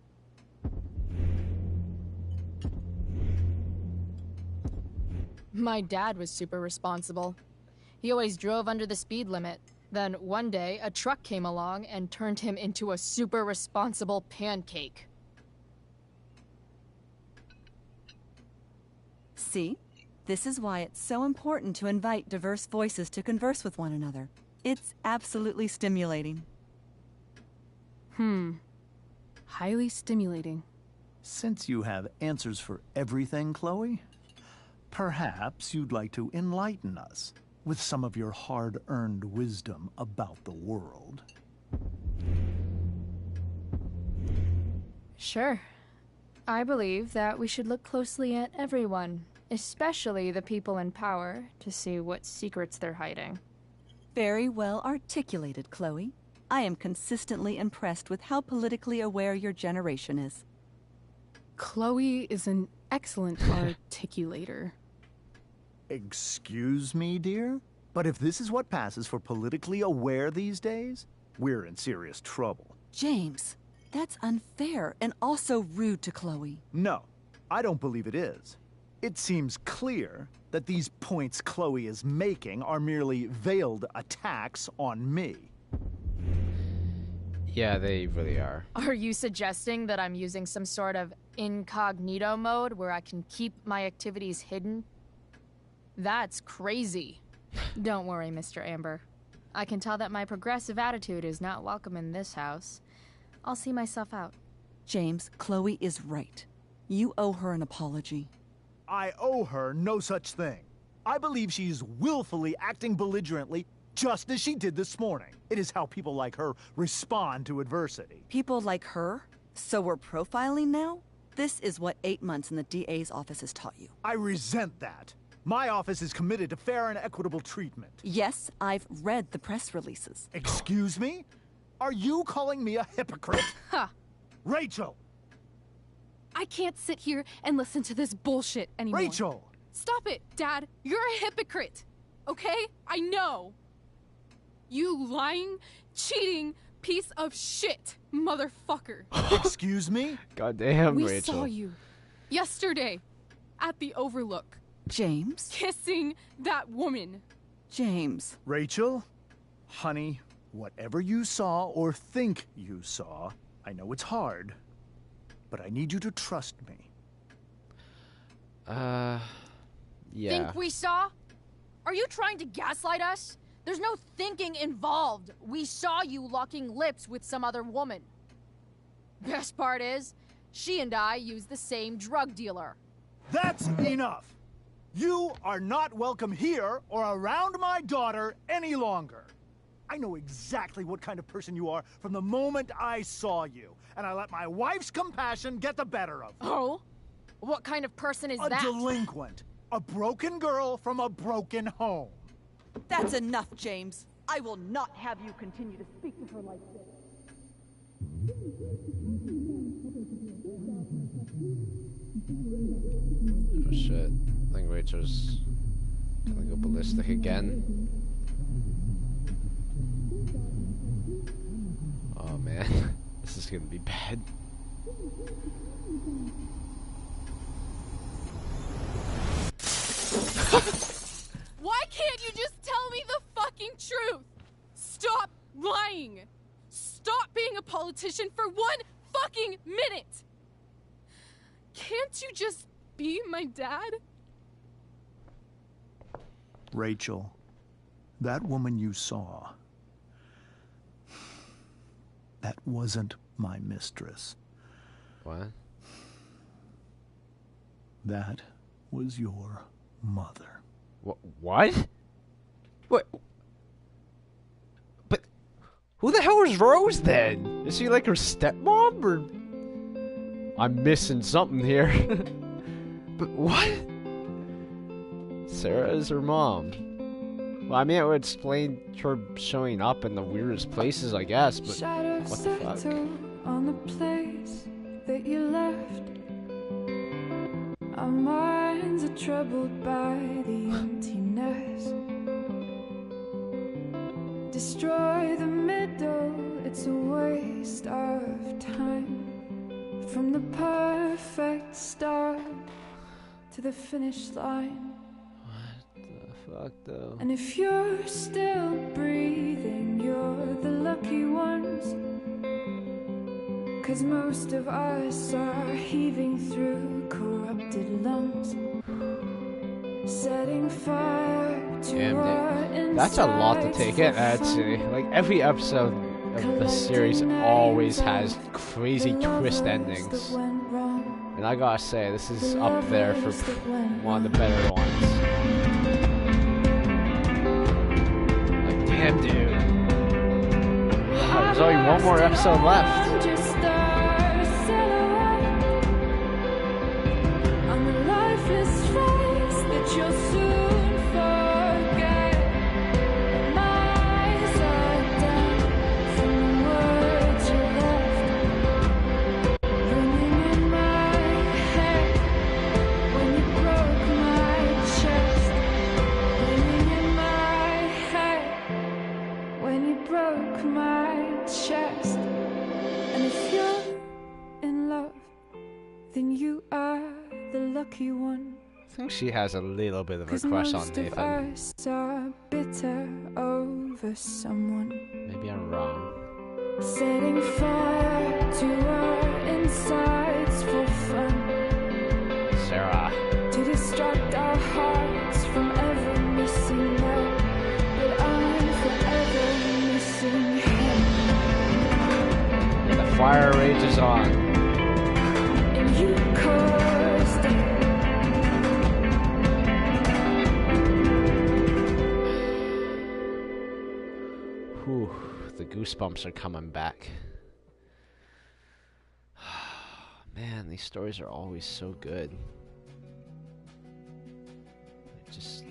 My dad was super responsible. He always drove under the speed limit. Then one day, a truck came along and turned him into a super responsible pancake. See? This is why it's so important to invite diverse voices to converse with one another. It's absolutely stimulating. Highly stimulating. Since you have answers for everything, Chloe, perhaps you'd like to enlighten us with some of your hard-earned wisdom about the world. Sure. I believe that we should look closely at everyone, especially the people in power, to see what secrets they're hiding. Very well articulated, Chloe. I am consistently impressed with how politically aware your generation is. Chloe is an excellent articulator. Excuse me, dear? But if this is what passes for politically aware these days, we're in serious trouble. James, that's unfair and also rude to Chloe. No, I don't believe it is. It seems clear that these points Chloe is making are merely veiled attacks on me. Yeah, they really are. Are you suggesting that I'm using some sort of incognito mode where I can keep my activities hidden? That's crazy. Don't worry, Mr. Amber. I can tell that my progressive attitude is not welcome in this house. I'll see myself out. James, Chloe is right. You owe her an apology. I owe her no such thing. I believe she's willfully acting belligerently just as she did this morning. It is how people like her respond to adversity. People like her? So we're profiling now? This is what 8 months in the DA's office has taught you. I resent that. My office is committed to fair and equitable treatment. Yes, I've read the press releases. Excuse me? Are you calling me a hypocrite? Ha! Rachel! I can't sit here and listen to this bullshit anymore. Rachel! Stop it, Dad. You're a hypocrite. Okay? I know. You lying, cheating piece of shit, motherfucker. Excuse me? Goddamn, we Rachel. saw you yesterday at the Overlook. James? Kissing that woman. James. Rachel? Honey, whatever you saw or think you saw, I know it's hard, but I need you to trust me. Yeah. Think we saw? Are you trying to gaslight us? There's no thinking involved. We saw you locking lips with some other woman. Best part is, she and I use the same drug dealer. That's enough! You are not welcome here or around my daughter any longer. I know exactly what kind of person you are from the moment I saw you, and I let my wife's compassion get the better of me. Oh? What kind of person is a that? A delinquent. A broken girl from a broken home. That's enough, James. I will not have you continue to speak to her like this. Oh shit. I think Rachel's gonna go ballistic again. Oh man. This is gonna be bad. Why can't you just tell me the fucking truth? Stop lying. Stop being a politician for 1 fucking minute. Can't you just be my dad? Rachel, that woman you saw, that wasn't my mistress. What? That was your mother. What? What? But Who the hell is Rose then? Is she like her stepmom or? I'm missing something here. But what? Sarah is her mom. Well, I mean, it would explain her showing up in the weirdest places, I guess, but what the fuck? On the place that you left. Our minds are troubled by the emptiness. Destroy the middle, it's a waste of time. From the perfect start to the finish line. What the fuck, though? And if you're still breathing, you're the lucky ones. 'Cause most of us are heaving through corrupted lungs. Setting fire to our insides. That's a lot to take in, actually. Like, every episode of the series always has crazy twist endings. And I gotta say, this is up there for one of the better ones. Like, damn, dude. There's only one more episode left. You'll soon forget. My eyes are down from the words you left. Ringing in my head when you broke my chest. Ringing in my head when you broke my chest. And if you're in love, then you are the lucky one. I think she has a little bit of a crush on Nathan. Us are bitter over someone. Maybe I'm wrong. Setting fire to our insides for fun. Sarah. To distract our hearts from ever missing love. But I'm forever missing him. And the fire rages on. And you caused it. Whew, the goosebumps are coming back. Man, these stories are always so good. Just...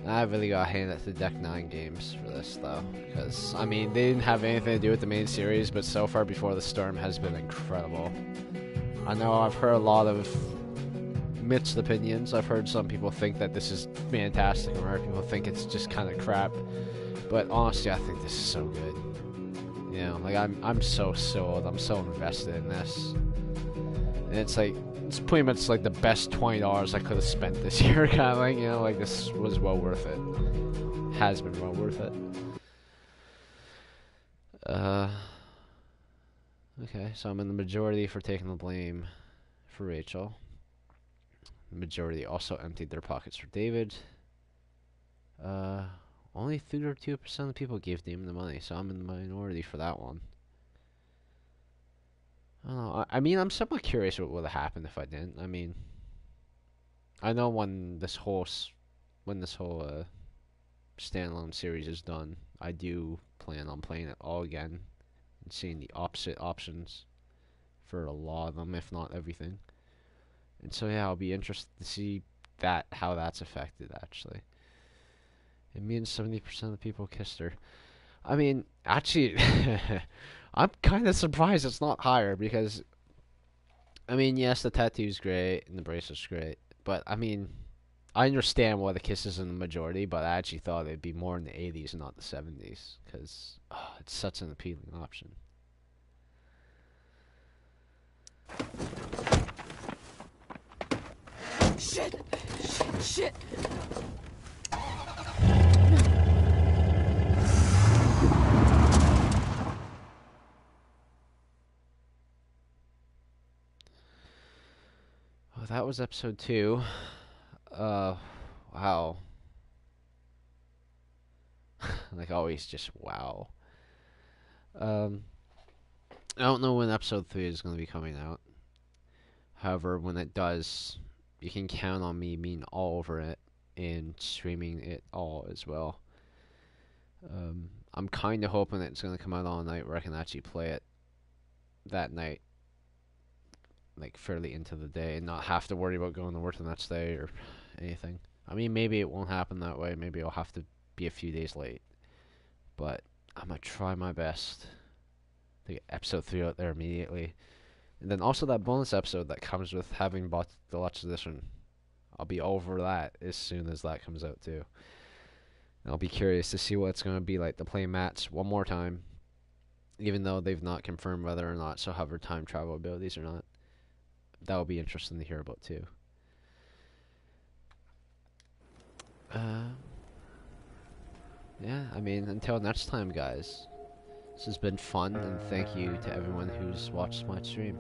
I really gotta hand it to Deck 9 Games for this, though. Because, I mean, they didn't have anything to do with the main series, but so far Before the Storm has been incredible. I know I've heard a lot of mixed opinions. I've heard some people think that this is fantastic, and other people think it's just kind of crap. But honestly, I think this is so good. You know, like I'm so sold. I'm so invested in this, and it's like it's pretty much like the best $20 I could have spent this year. Kind of like, you know, like this was well worth it. Has been well worth it. Okay, so I'm in the majority for taking the blame for Rachel. The majority also emptied their pockets for David. Only 32% of the people gave Damon the money, so I'm in the minority for that one. I don't know. I mean, I'm somewhat curious what would have happened if I didn't. I mean, I know when this whole standalone series is done, I do plan on playing it all again and seeing the opposite options for a lot of them, if not everything. And so yeah, I'll be interested to see how that's affected, actually. It means 70% of the people kissed her. I mean, actually, I'm kind of surprised it's not higher, because, I mean, yes, the tattoo's great, and the bracelet's great, but, I mean, I understand why the kiss is in the majority, but I actually thought it'd be more in the 80s and not the 70s, because it's such an appealing option. Shit! Shit! Oh, that was episode 2. Wow. Like always, just wow. I don't know when episode 3 is going to be coming out. However, when it does, you can count on me being all over it and streaming it all as well. I'm kind of hoping it's going to come out all night where I can actually play it that night, like fairly into the day, and not have to worry about going to work the next day or anything. I mean, maybe it won't happen that way. Maybe I'll have to be a few days late. But I'm going to try my best to get episode 3 out there immediately. And then also that bonus episode that comes with having bought the Deluxe Edition. I'll be over that as soon as that comes out too. And I'll be curious to see what it's going to be like to play Mats one more time. Even though they've not confirmed whether or not she'll have her time travel abilities or not. That will be interesting to hear about too. Yeah, I mean, until next time, guys. This has been fun, and thank you to everyone who's watched my stream.